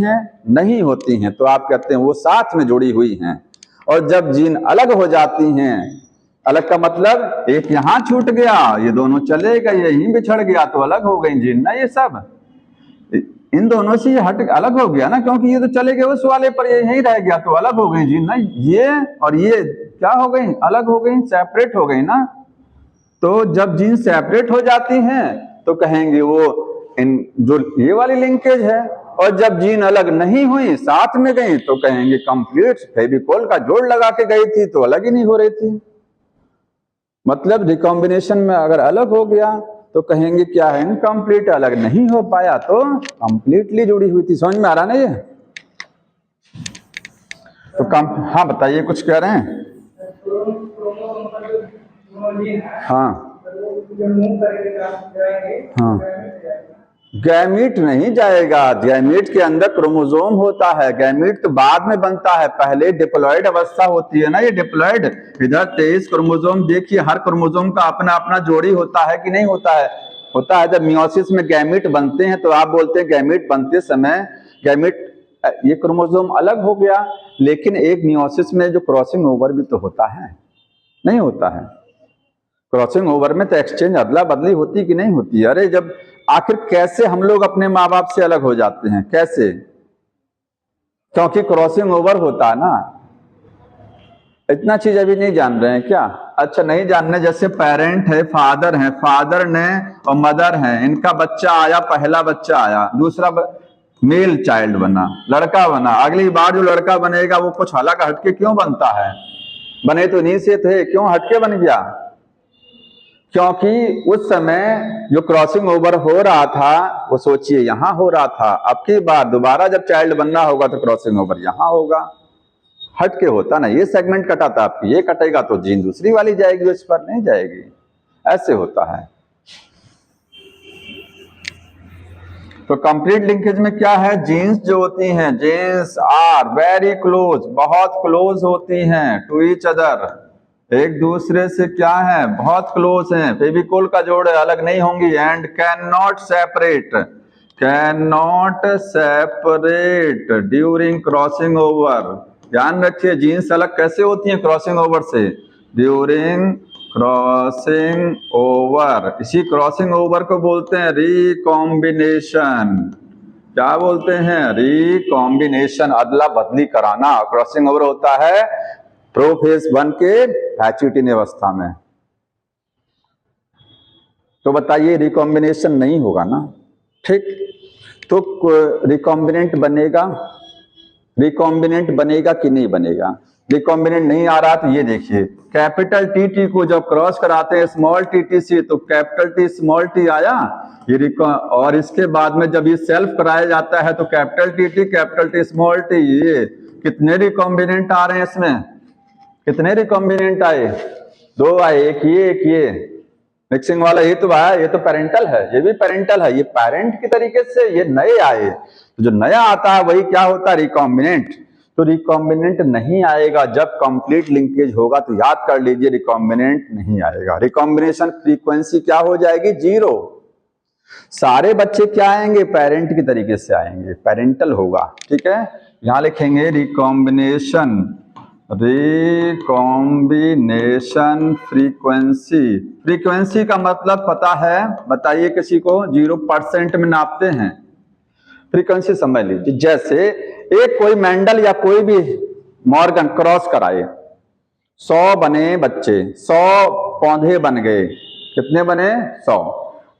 हैं तो आप कहते हैं वो साथ में जुड़ी हुई हैं। और जब जीन अलग हो जाती हैं, अलग का मतलब एक यहां छूट गया, ये दोनों चले गए, यहीं बिछड़ गया तो अलग हो गई जीन ना। ये सब इन दोनों से ये हट अलग हो गया ना, क्योंकि ये तो चले गए उस वाले पर, ये यहीं रह गया तो अलग हो गई जीन ना। ये और ये क्या हो गई? अलग हो गई, सेपरेट हो गई ना। तो जब जीन सेपरेट हो जाती हैं तो कहेंगे वो इन जो ये वाली लिंकेज है। और जब जीन अलग नहीं हुई, साथ में गई, तो कहेंगे कंप्लीट फेविकोल का जोड़ लगा के गई थी तो अलग ही नहीं हो रही थी। मतलब रिकॉम्बिनेशन में अगर अलग हो गया तो कहेंगे क्या है? इनकम्प्लीट, अलग नहीं हो पाया तो कंप्लीटली जुड़ी हुई थी। समझ में आ रहा ना ये? तो हाँ बताइए, कुछ कह रहे हैं? हाँ हाँ, गैमीट नहीं जाएगा। गैमीट के अंदर क्रोमोसोम होता है, गैमीट तो बाद में बनता है, पहले डिप्लॉयड अवस्था होती है ना। ये डिप्लॉयड, इधर 23 क्रोमोसोम देखिए, हर क्रोमोसोम का अपना अपना जोड़ी होता है कि नहीं होता है? होता है। जब मियोसिस में गैमीट बनते हैं तो आप बोलते हैं गैमीट बनते समय गैमीट ये क्रोमोसोम अलग हो गया, लेकिन एक मियोसिस में जो क्रॉसिंग ओवर भी तो होता है, नहीं होता है? क्रॉसिंग ओवर में तो एक्सचेंज, अदला बदली होती कि नहीं होती? अरे जब आखिर कैसे हम लोग अपने माँ बाप से अलग हो जाते हैं? कैसे? क्योंकि क्रॉसिंग ओवर होता है ना। इतना चीज अभी नहीं जान रहे हैं क्या? अच्छा, नहीं जान रहे। जैसे पेरेंट है, फादर ने और मदर है, इनका बच्चा आया, पहला बच्चा आया, दूसरा मेल चाइल्ड बना, लड़का बना। अगली बार जो लड़का बनेगा वो कुछ अलग हटके क्यों बनता है? बने तो नहीं से थे, क्यों हटके बन गया? क्योंकि उस समय जो क्रॉसिंग ओवर हो रहा था वो सोचिए यहां हो रहा था, अब की बार दोबारा जब चाइल्ड बनना होगा तो क्रॉसिंग ओवर यहां होगा, हट के होता ना। ये सेगमेंट कटा था, आपकी ये कटेगा तो जीन दूसरी वाली जाएगी, इस पर नहीं जाएगी। ऐसे होता है। तो कंप्लीट लिंकेज में क्या है? जीन्स जो होती हैं, जीन्स आर वेरी क्लोज, बहुत क्लोज होती हैं टू ईच अदर, एक दूसरे से क्या है? बहुत क्लोज हैं। फेविकोल का जोड़ अलग नहीं होंगी। And can not separate during crossing over. ध्यान रखिए, जीन्स अलग कैसे होती हैं क्रॉसिंग ओवर से? During crossing over. इसी क्रॉसिंग ओवर को बोलते हैं रिकॉम्बिनेशन। क्या बोलते हैं? रिकॉम्बिनेशन, अदला बदली कराना। क्रॉसिंग ओवर होता है प्रोफेज 1 के हैचुटिन अवस्था में। तो बताइए रिकॉम्बिनेशन नहीं होगा ना? ठीक, तो रिकॉम्बिनेंट बनेगा कि नहीं बनेगा? रिकॉम्बिनेंट नहीं आ रहा तो ये देखिए कैपिटल टी टी को जब क्रॉस कराते हैं स्मॉल टी टी से तो कैपिटल टी स्मॉल टी आया, ये और इसके बाद में जब ये सेल्फ कराया जाता है तो कैपिटल टी स्मॉल टी, ये कितने रिकॉम्बिनेंट आ रहे हैं इसमें, कितने रिकॉम्बिनेंट आए, 2 आए, एक ये मिक्सिंग वाला ये तो आया, ये तो पेरेंटल है, ये भी पेरेंटल है, ये पेरेंट की तरीके से ये नए आए, तो जो नया आता है वही क्या होता है रिकॉम्बिनेंट। तो रिकॉम्बिनेंट नहीं आएगा जब कंप्लीट लिंकेज होगा, तो याद कर लीजिए रिकॉम्बिनेंट नहीं आएगा। रिकॉम्बिनेशन फ्रीक्वेंसी क्या हो जाएगी 0। सारे बच्चे क्या आएंगे पेरेंट की तरीके से आएंगे, पेरेंटल होगा, ठीक है। यहां लिखेंगे रिकॉम्बिनेशन फ्रीक्वेंसी। फ्रीक्वेंसी का मतलब पता है, बताइए किसी को, 0% में नापते हैं फ्रीक्वेंसी, समझ लीजिए। जैसे एक कोई मेंडल या कोई भी मॉर्गन क्रॉस कराए, 100 बने बच्चे, 100 पौधे बन गए, कितने बने 100,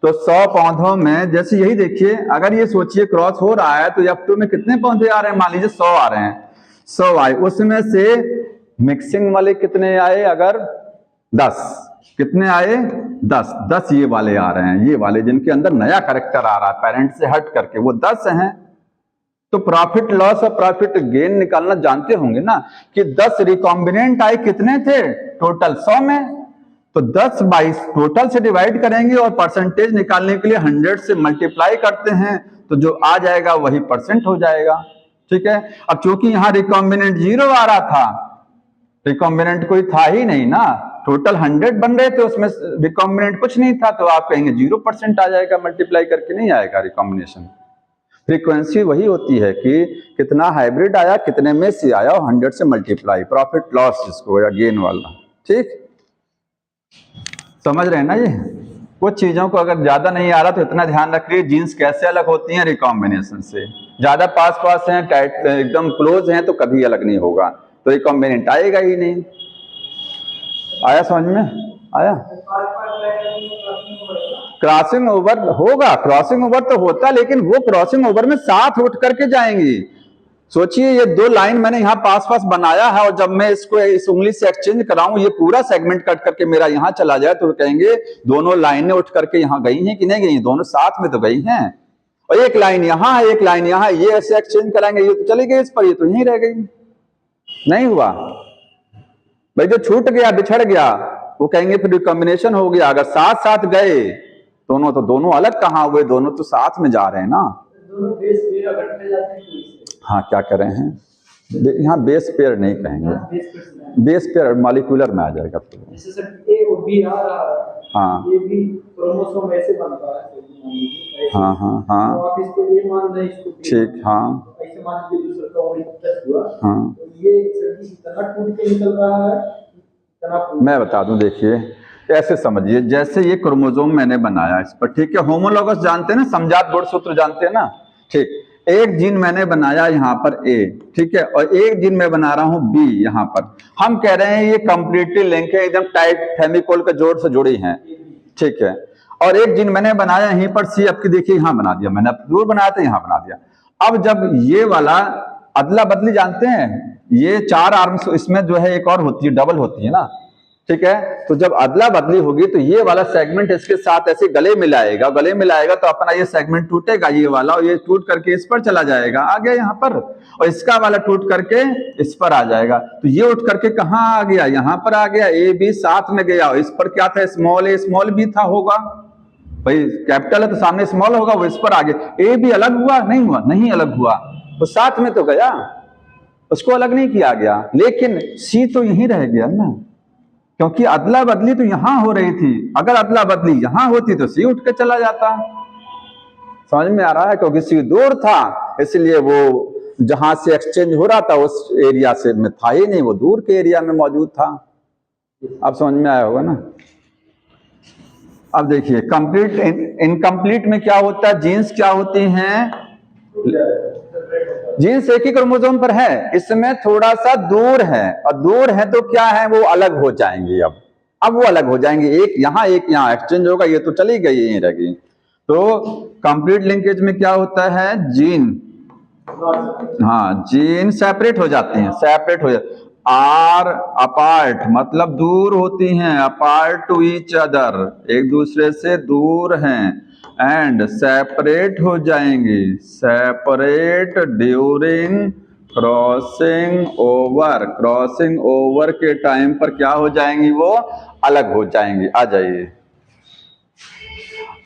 तो 100 पौधों में जैसे यही देखिए, अगर ये सोचिए क्रॉस हो रहा है तो F2 में कितने पौधे आ रहे हैं, मान लीजिए 100 आ रहे हैं, 100 आए, उसमें से मिक्सिंग वाले कितने आए, अगर 10, कितने आए 10 ये वाले आ रहे हैं, ये वाले जिनके अंदर नया कैरेक्टर आ रहा है पेरेंट से हट करके, वो 10 हैं। तो प्रॉफिट लॉस और प्रॉफिट गेन निकालना जानते होंगे ना, कि 10 रिकॉम्बिनेंट आए, कितने थे टोटल 100 में, तो 10 बाई टोटल से डिवाइड करेंगे और परसेंटेज निकालने के लिए 100 से मल्टीप्लाई करते हैं, तो जो आ जाएगा वही % हो जाएगा, ठीक है। अब चूंकि यहाँ रिकॉम्बिनेंट 0 आ रहा था, रिकॉम्बिनेंट कोई था ही नहीं ना, टोटल 100 बन रहे थे, उसमें रिकॉम्बिनेंट कुछ नहीं था, तो आप कहेंगे 0% आ जाएगा, मल्टीप्लाई करके नहीं आएगा रिकॉम्बिनेशन। फ्रीक्वेंसी वही होती है कि कितना हाइब्रिड आया, कितने में से आया, और 100 से मल्टीप्लाई, प्रॉफिट लॉस जिसको या गेन वाला, ठीक समझ रहे हैं ना। ये कुछ चीजों को अगर ज्यादा नहीं आ रहा तो इतना ध्यान रखिए, जीन्स कैसे अलग होती हैं रिकॉम्बिनेशन से, ज्यादा पास हैं, टाइट एकदम क्लोज हैं तो कभी अलग नहीं होगा, तो रिकॉम्बिनेंट आएगा ही नहीं। आया समझ में, आया। क्रॉसिंग ओवर होगा, क्रॉसिंग ओवर तो होता, लेकिन वो क्रॉसिंग ओवर में साथ उठ करके जाएंगी। सोचिए ये 2 लाइन मैंने यहाँ पास बनाया है, और जब मैं इसको इस उंगली से एक्सचेंज कराऊं, ये पूरा सेगमेंट कट करके मेरा यहाँ चला जाए, तो कहेंगे दोनों लाइनें उठ करके यहाँ गई हैं कि नहीं गई, दोनों साथ में तो गई हैं, और एक लाइन यहाँ है, एक लाइन यहाँ है, ये ऐसे एक्सचेंज कराएंगे, ये तो चली गई इस पर, ये तो यहीं रह गई, नहीं हुआ भाई, जो छूट गया बिछड़ गया वो कहेंगे फिर रिकॉम्बिनेशन हो गया। अगर साथ साथ गए दोनों, तो दोनों अलग कहाँ हुए, दोनों तो साथ में जा रहे हैं ना। हाँ क्या कर रहे हैं, यहाँ बेस पेयर नहीं कहेंगे, बेस पेयर मॉलिक्यूलर में आ जाएगा। हाँ हाँ ठीक, हाँ हाँ मैं बता दूं, देखिए ऐसे समझिए, जैसे ये क्रोमोसोम मैंने बनाया इस पर, ठीक है, होमोलॉगस जानते हैं ना, समजात गुणसूत्र जानते हैं ना, ठीक, एक जीन मैंने बनाया यहाँ पर A, ठीक है, और एक जीन मैं बना रहा हूँ B यहाँ पर, हम कह रहे हैं ये कंप्लीटली लिंक है, एकदम टाइट फेविकोल के जोड़ से जुड़ी हैं, ठीक है, और एक जीन मैंने बनाया यहीं पर C, आपकी देखिए यहाँ बना दिया मैंने, अब दूर बनाया था यहाँ बना दिया। अब जब ये वाला अदला बदली जानते हैं, ये 4 आर्म्स, इसमें जो है एक और होती है, डबल होती है ना, ठीक है, तो जब अदला बदली होगी तो ये वाला सेगमेंट इसके साथ ऐसे गले मिलाएगा, गले मिलाएगा तो अपना ये सेगमेंट टूटेगा, ये वाला, और ये टूट करके इस पर चला जाएगा, आ गया यहाँ पर, और इसका वाला टूट करके इस पर आ जाएगा, तो ये उठ करके कहाँ आ गया, यहाँ पर आ गया, A B साथ में गया, और इस पर क्या था, स्मॉल A स्मॉल B था, होगा भाई, कैपिटल है तो सामने स्मॉल होगा, वो इस पर आ गया। A B अलग हुआ नहीं, हुआ नहीं अलग हुआ, वो साथ में तो गया, उसको अलग नहीं किया गया, लेकिन C तो यहीं रह गया ना, क्योंकि अदला बदली तो यहां हो रही थी, अगर अदला बदली यहां होती तो C उठ के चला जाता। समझ में आ रहा है, क्योंकि C दूर था, इसलिए वो जहां से एक्सचेंज हो रहा था उस एरिया से में था ही नहीं, वो दूर के एरिया में मौजूद था। अब समझ में आया होगा ना। अब देखिए कंप्लीट इनकम्प्लीट में क्या होता है, जीन्स क्या होती हैं, जीन्स एक ही क्रोमोसोम पर है, इसमें थोड़ा सा दूर है, और दूर है तो क्या है, वो अलग हो जाएंगे, अब वो अलग हो जाएंगे, एक यहाँ एक्सचेंज होगा, ये तो चली गई यहीं रह गई। तो कंप्लीट लिंकेज में क्या होता है, जीन, हाँ जीन सेपरेट हो जाते हैं, सेपरेट हो जाते, आर अपार्ट मतलब दूर होती हैं, अपार्ट टू ईच अदर एक दूसरे से दूर हैं, एंड सेपरेट हो जाएंगी, सेपरेट ड्यूरिंग क्रॉसिंग ओवर के टाइम पर क्या हो जाएंगी, वो अलग हो जाएंगी। आ जाइए,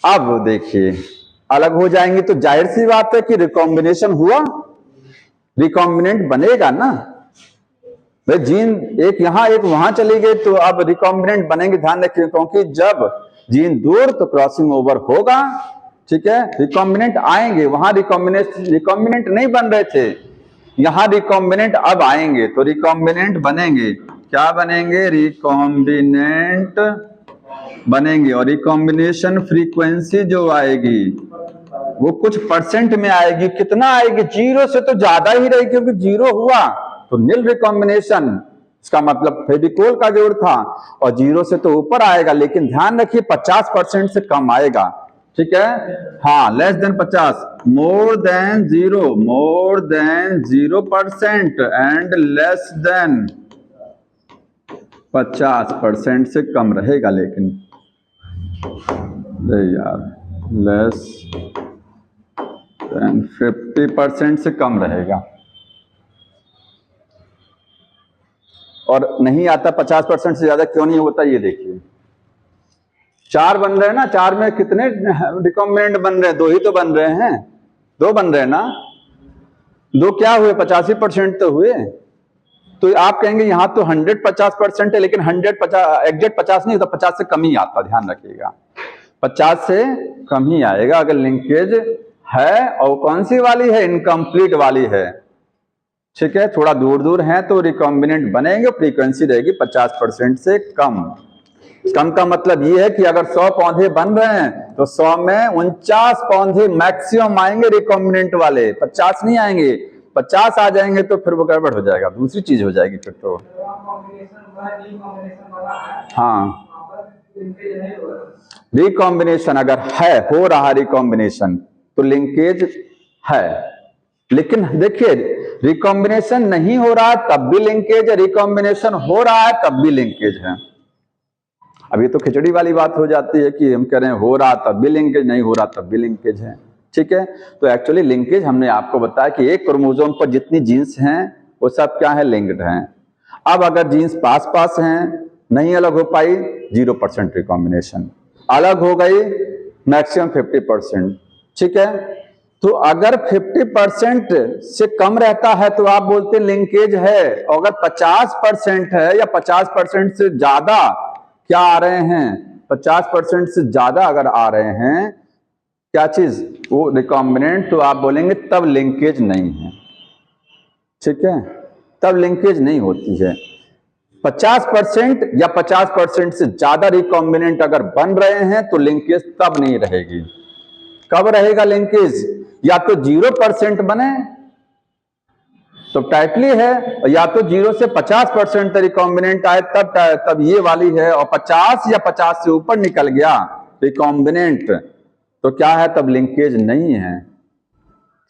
अब देखिए अलग हो जाएंगी तो जाहिर सी बात है कि रिकॉम्बिनेशन हुआ, रिकॉम्बिनेंट बनेगा ना भाई। जीन एक यहां एक वहां चली गई तो अब रिकॉम्बिनेंट बनेंगे, ध्यान रखिए, क्योंकि जब जीन दूर तो क्रॉसिंग ओवर होगा, ठीक है। रिकॉम्बिनेंट आएंगे, वहां रिकॉम्बिनेंट नहीं बन रहे थे, यहां रिकॉम्बिनेंट अब आएंगे तो रिकॉम्बिनेंट बनेंगे। क्या बनेंगे? रिकॉम्बिनेंट बनेंगे। और रिकॉम्बिनेशन फ्रीक्वेंसी जो आएगी वो कुछ परसेंट में आएगी। कितना आएगी? 0 से तो ज्यादा ही रहेगी, क्योंकि 0 हुआ तो नील रिकॉम्बिनेशन, इसका मतलब फेविकोल का जोड़ था, और 0 से तो ऊपर आएगा, लेकिन ध्यान रखिए 50% से कम आएगा, ठीक है। हाँ, less than 50, more than 0% and less than 50% से कम रहेगा, लेकिन यार लेस देन 50% से कम रहेगा। और नहीं आता 50% से ज्यादा क्यों नहीं होता, ये देखिए 4 बन रहे हैं ना, 4 में कितने रिकॉम्बिनेंट बन रहे हैं? 2 ही तो बन रहे हैं, 2 बन रहे हैं ना, 2 क्या हुए? 85% तो हुए। तो आप कहेंगे यहां तो 150% है, लेकिन 150 एग्जैक्ट 50 नहीं होता, 50 से कम ही आता, ध्यान रखिएगा 50 से कम ही आएगा अगर लिंकेज है। और कौन सी वाली है? इनकम्प्लीट वाली है, ठीक है। थोड़ा दूर दूर है तो रिकॉम्बिनेंट बनेंगे, फ्रीक्वेंसी रहेगी 50% से कम। कम का मतलब ये है कि अगर 100 पौधे बन रहे हैं तो 100 में 49 पौधे मैक्सिमम आएंगे रिकॉम्बिनेंट वाले, 50 नहीं आएंगे। 50 आ जाएंगे तो फिर वो गड़बड़ हो जाएगा, दूसरी चीज हो जाएगी फिर तो। हाँ, रिकॉम्बिनेशन अगर है, हो रहा रिकॉम्बिनेशन तो लिंकेज है। लेकिन देखिए रिकॉम्बिनेशन नहीं हो रहा है तब भी लिंकेज है, रिकॉम्बिनेशन हो रहा है तब भी लिंकेज है। अब ये तो खिचड़ी वाली बात हो जाती है कि हम कह रहे हैं हो रहा तब भी लिंकेज, नहीं हो रहा तब भी लिंकेज है, ठीक है। तो एक्चुअली लिंकेज हमने आपको बताया कि एक क्रोमोसोम पर जितनी जीन्स हैं वो सब क्या है? लिंक्ड हैं। अब अगर जीन्स पास पास हैं, नहीं अलग हो पाई, 0% रिकॉम्बिनेशन, अलग हो गई मैक्सिमम 50%, ठीक है। तो अगर 50% से कम रहता है तो आप बोलते हैं लिंकेज है, और अगर 50% है या 50% से ज्यादा क्या आ रहे हैं, 50% से ज्यादा अगर आ रहे हैं क्या चीज? वो रिकॉम्बिनेंट, तो आप बोलेंगे तब लिंकेज नहीं है, ठीक है, तब लिंकेज नहीं होती है। 50% या 50% से ज्यादा रिकॉम्बिनेंट अगर बन रहे हैं तो लिंकेज तब नहीं रहेगी। कब रहेगा लिंकेज? या तो 0% बने तो टाइटली है, या तो 0 से 50% रिकॉम्बिनेंट आए तब ये वाली है, और 50 या 50 से ऊपर निकल गया रिकॉम्बिनेंट तो क्या है? तब लिंकेज नहीं है।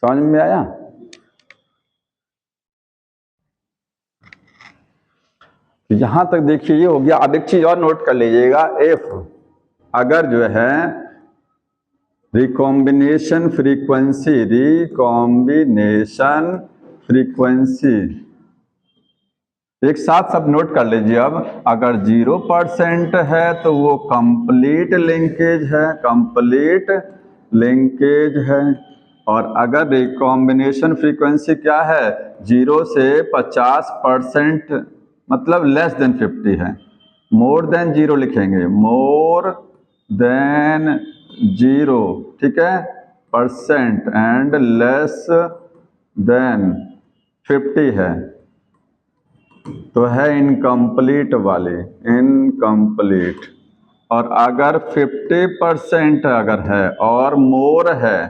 समझ में आया? यहां तक देखिए ये हो गया। अब एक चीज और नोट कर लीजिएगा, एफ अगर जो है रिकॉम्बिनेशन फ्रीक्वेंसी एक साथ सब नोट कर लीजिए। अब अगर 0% है तो वो कंप्लीट लिंकेज है, और अगर रिकॉम्बिनेशन फ्रीक्वेंसी क्या है? 0 से 50%, मतलब लेस देन 50 है। मोर देन 0 लिखेंगे, मोर देन 0, ठीक है, परसेंट, एंड लेस देन 50 है तो है इनकम्प्लीट वाली, इनकम्प्लीट। और अगर 50% अगर है और मोर है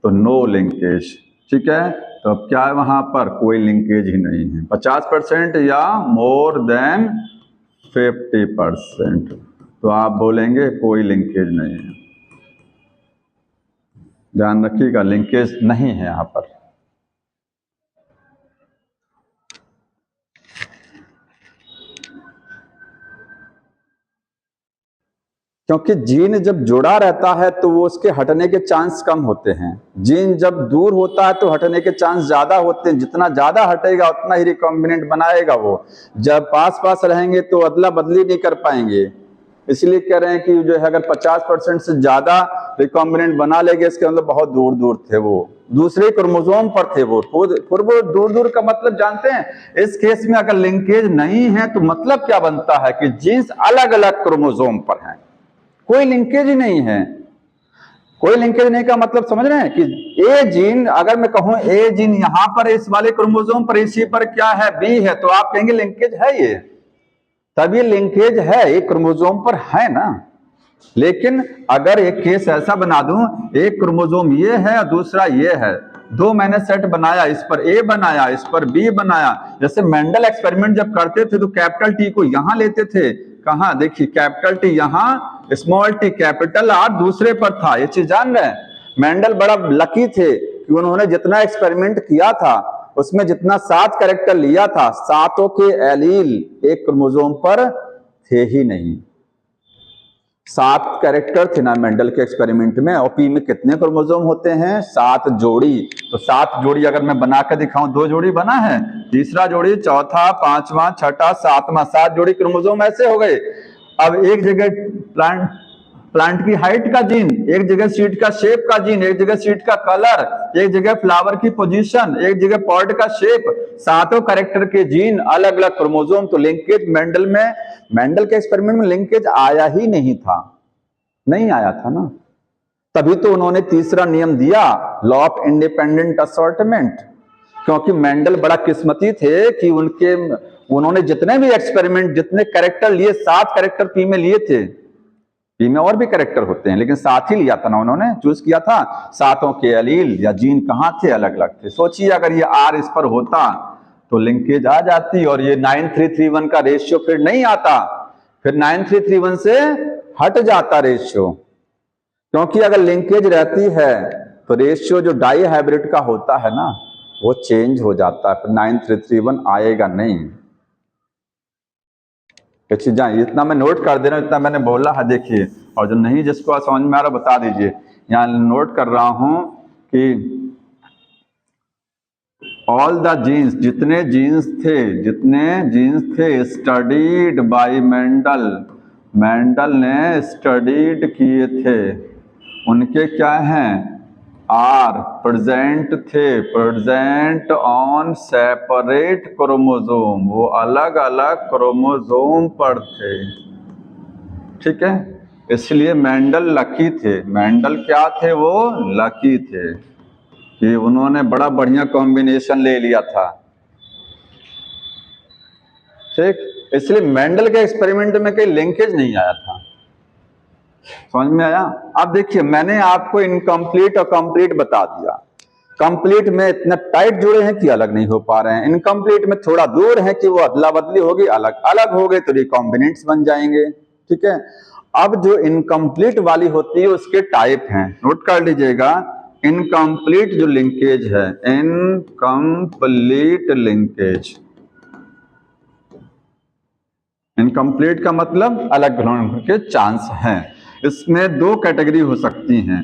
तो नो लिंकेज, ठीक है। तो अब क्या है? वहां पर कोई लिंकेज ही नहीं है। 50% या मोर देन 50% तो आप बोलेंगे कोई लिंकेज नहीं है। ध्यान रखिएगा लिंकेज नहीं है यहां पर। क्योंकि जीन जब जुड़ा रहता है तो वो उसके हटने के चांस कम होते हैं, जीन जब दूर होता है तो हटने के चांस ज्यादा होते हैं। जितना ज्यादा हटेगा उतना ही रिकॉम्बिनेंट बनाएगा वो। जब पास पास रहेंगे तो अदला बदली नहीं कर पाएंगे। इसलिए कह रहे हैं कि जो है अगर 50% से ज्यादा रिकॉम्बिनेंट बना लेंगे, इसके मतलब बहुत दूर दूर थे, वो दूसरे क्रोमोसोम पर थे वो। फिर वो दूर दूर का मतलब जानते हैं? इस केस में अगर लिंकेज नहीं है तो मतलब क्या बनता है कि जीन्स अलग अलग क्रोमोसोम पर हैं, कोई लिंकेज ही नहीं है। कोई लिंकेज नहीं का मतलब समझ रहे हैं कि ए जीन, अगर मैं कहूं ए जीन यहां पर इस वाले क्रोमोसोम पर, इसी पर क्या है, बी है, तो आप कहेंगे लिंकेज है ये, तब ये लिंकेज है, एक क्रोमोसोम पर है ना। लेकिन अगर एक केस ऐसा बना दूं, एक क्रोमोसोम ये है और दूसरा ये है, दो मैंने सेट बनाया, इस पर ए बनाया, इस पर बी बनाया। जैसे मेंडल एक्सपेरिमेंट जब करते थे तो कैपिटल टी को यहां लेते थे, कहां, देखिए कैपिटल टी यहां, स्मॉल टी कैपिटल आर दूसरे पर था। ये चीज जान रहे हैं? मेंडल बड़ा लकी थे कि उन्होंने जितना एक्सपेरिमेंट किया था उसमें जितना 7 कैरेक्टर लिया था, सातों के एलील एक क्रोमोसोम पर थे ही नहीं। 7 कैरेक्टर थे ना मेंडल के एक्सपेरिमेंट में। और पी में कितने क्रोमोसोम होते हैं? 7 जोड़ी। तो 7 जोड़ी अगर मैं बना कर दिखाऊं, 2 जोड़ी बना है, तीसरा जोड़ी, चौथा, पांचवा, छठा, सातवां, 7 जोड़ी क्रोमोसोम ऐसे हो गए। अब एक जगह प्लांट की हाइट का जीन, एक जगह सीड का शेप का जीन, एक जगह सीड का कलर, एक जगह फ्लावर की पोजीशन, एक जगह पॉट का शेप, सातों कैरेक्टर के जीन, अलग अलग क्रोमोसोम। तो लिंकेज मेंडल के एक्सपेरिमेंट में लिंकेज आया ही नहीं था, नहीं आया था ना। तभी तो उन्होंने तीसरा नियम दिया, लॉ ऑफ इंडिपेंडेंट असॉर्टमेंट। क्योंकि मेंडल बड़ा किस्मती थे कि उन्होंने जितने भी एक्सपेरिमेंट, जितने कैरेक्टर लिए, 7 कैरेक्टर पी में लिए थे। पी में और भी कैरेक्टर होते हैं लेकिन 7 ही लिया था ना, उन्होंने चूज किया था। सातों के एलील या जीन कहां थे? अलग अलग थे। सोचिए अगर ये आर इस पर होता तो लिंकेज आ जाती और ये 9331 का रेशियो फिर नहीं आता, फिर 9331 से हट जाता रेशियो। क्योंकि अगर लिंकेज रहती है तो रेशियो जो डाई हाइब्रिड का होता है ना, वो चेंज हो जाता है, फिर 9331 आएगा नहीं। चीजें इतना मैं नोट कर दे रहा हूं, इतना मैंने बोला है, देखिए। और जो नहीं जिसको समझ में आ रहा बता दीजिए। यहां नोट कर रहा हूं कि ऑल द जीन्स, जितने जीन्स थे स्टडीड बाय मेंडल ने स्टडीड किए थे, उनके क्या हैं? Are present on separate chromosome, वो अलग अलग क्रोमोसोम पर थे। ठीक है, इसलिए मेंडल लकी थे। मेंडल क्या थे? वो लकी थे कि उन्होंने बड़ा बढ़िया कॉम्बिनेशन ले लिया था। ठीक, इसलिए मेंडल के एक्सपेरिमेंट में कोई लिंकेज नहीं आया था। समझ में आया? अब देखिए, मैंने आपको इनकम्प्लीट और कंप्लीट बता दिया। कंप्लीट में इतना टाइट जुड़े हैं कि अलग नहीं हो पा रहे हैं, इनकम्प्लीट में थोड़ा दूर है कि वो अदला बदली होगी, अलग अलग हो गए तो रिकॉम्बिनेंट्स बन जाएंगे। ठीक है, अब जो इनकम्प्लीट वाली होती है उसके टाइप हैं, नोट कर लीजिएगा। इनकम्प्लीट जो लिंकेज है, इनकम्प्लीट लिंकेज, इनकम्प्लीट का मतलब अलग होने के चांस हैं। इसमें 2 कैटेगरी हो सकती हैं।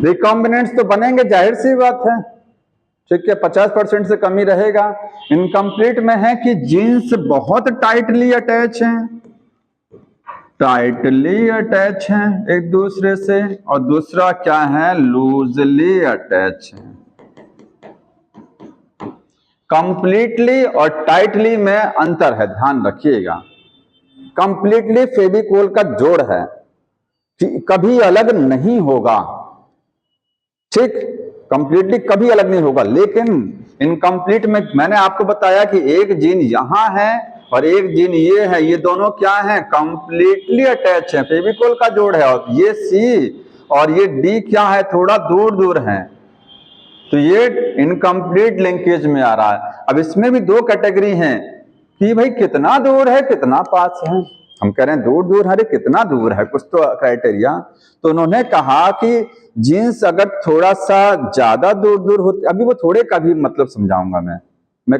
रिकॉम्बिनेंट्स तो बनेंगे, जाहिर सी बात है। ठीक है, 50% से कम ही रहेगा। इनकम्प्लीट में है कि जीन्स बहुत टाइटली अटैच हैं एक दूसरे से, और दूसरा क्या है? लूजली अटैच है। कंप्लीटली और टाइटली में अंतर है, ध्यान रखिएगा। कंप्लीटली फेविकोल का जोड़ है कि कभी अलग नहीं होगा। ठीक, कंप्लीटली कभी अलग नहीं होगा। लेकिन इनकम्प्लीट में मैंने आपको बताया कि एक जीन यहां है और एक जीन ये है, ये दोनों क्या है? कंप्लीटली अटैच है, फेविकोल का जोड़ है। और ये सी और ये डी क्या है? थोड़ा दूर दूर है, तो ये इनकम्प्लीट लिंकेज में आ रहा है। अब इसमें भी 2 कैटेगरी हैं कि भाई कितना दूर है, कितना पास है। हम कह रहे हैं दूर दूर है, कितना दूर है, कुछ तो क्राइटेरिया। तो उन्होंने कहा कि जीन्स अगर थोड़ा सा ज्यादा दूर दूर होते, अभी वो थोड़े का भी मतलब समझाऊंगा मैं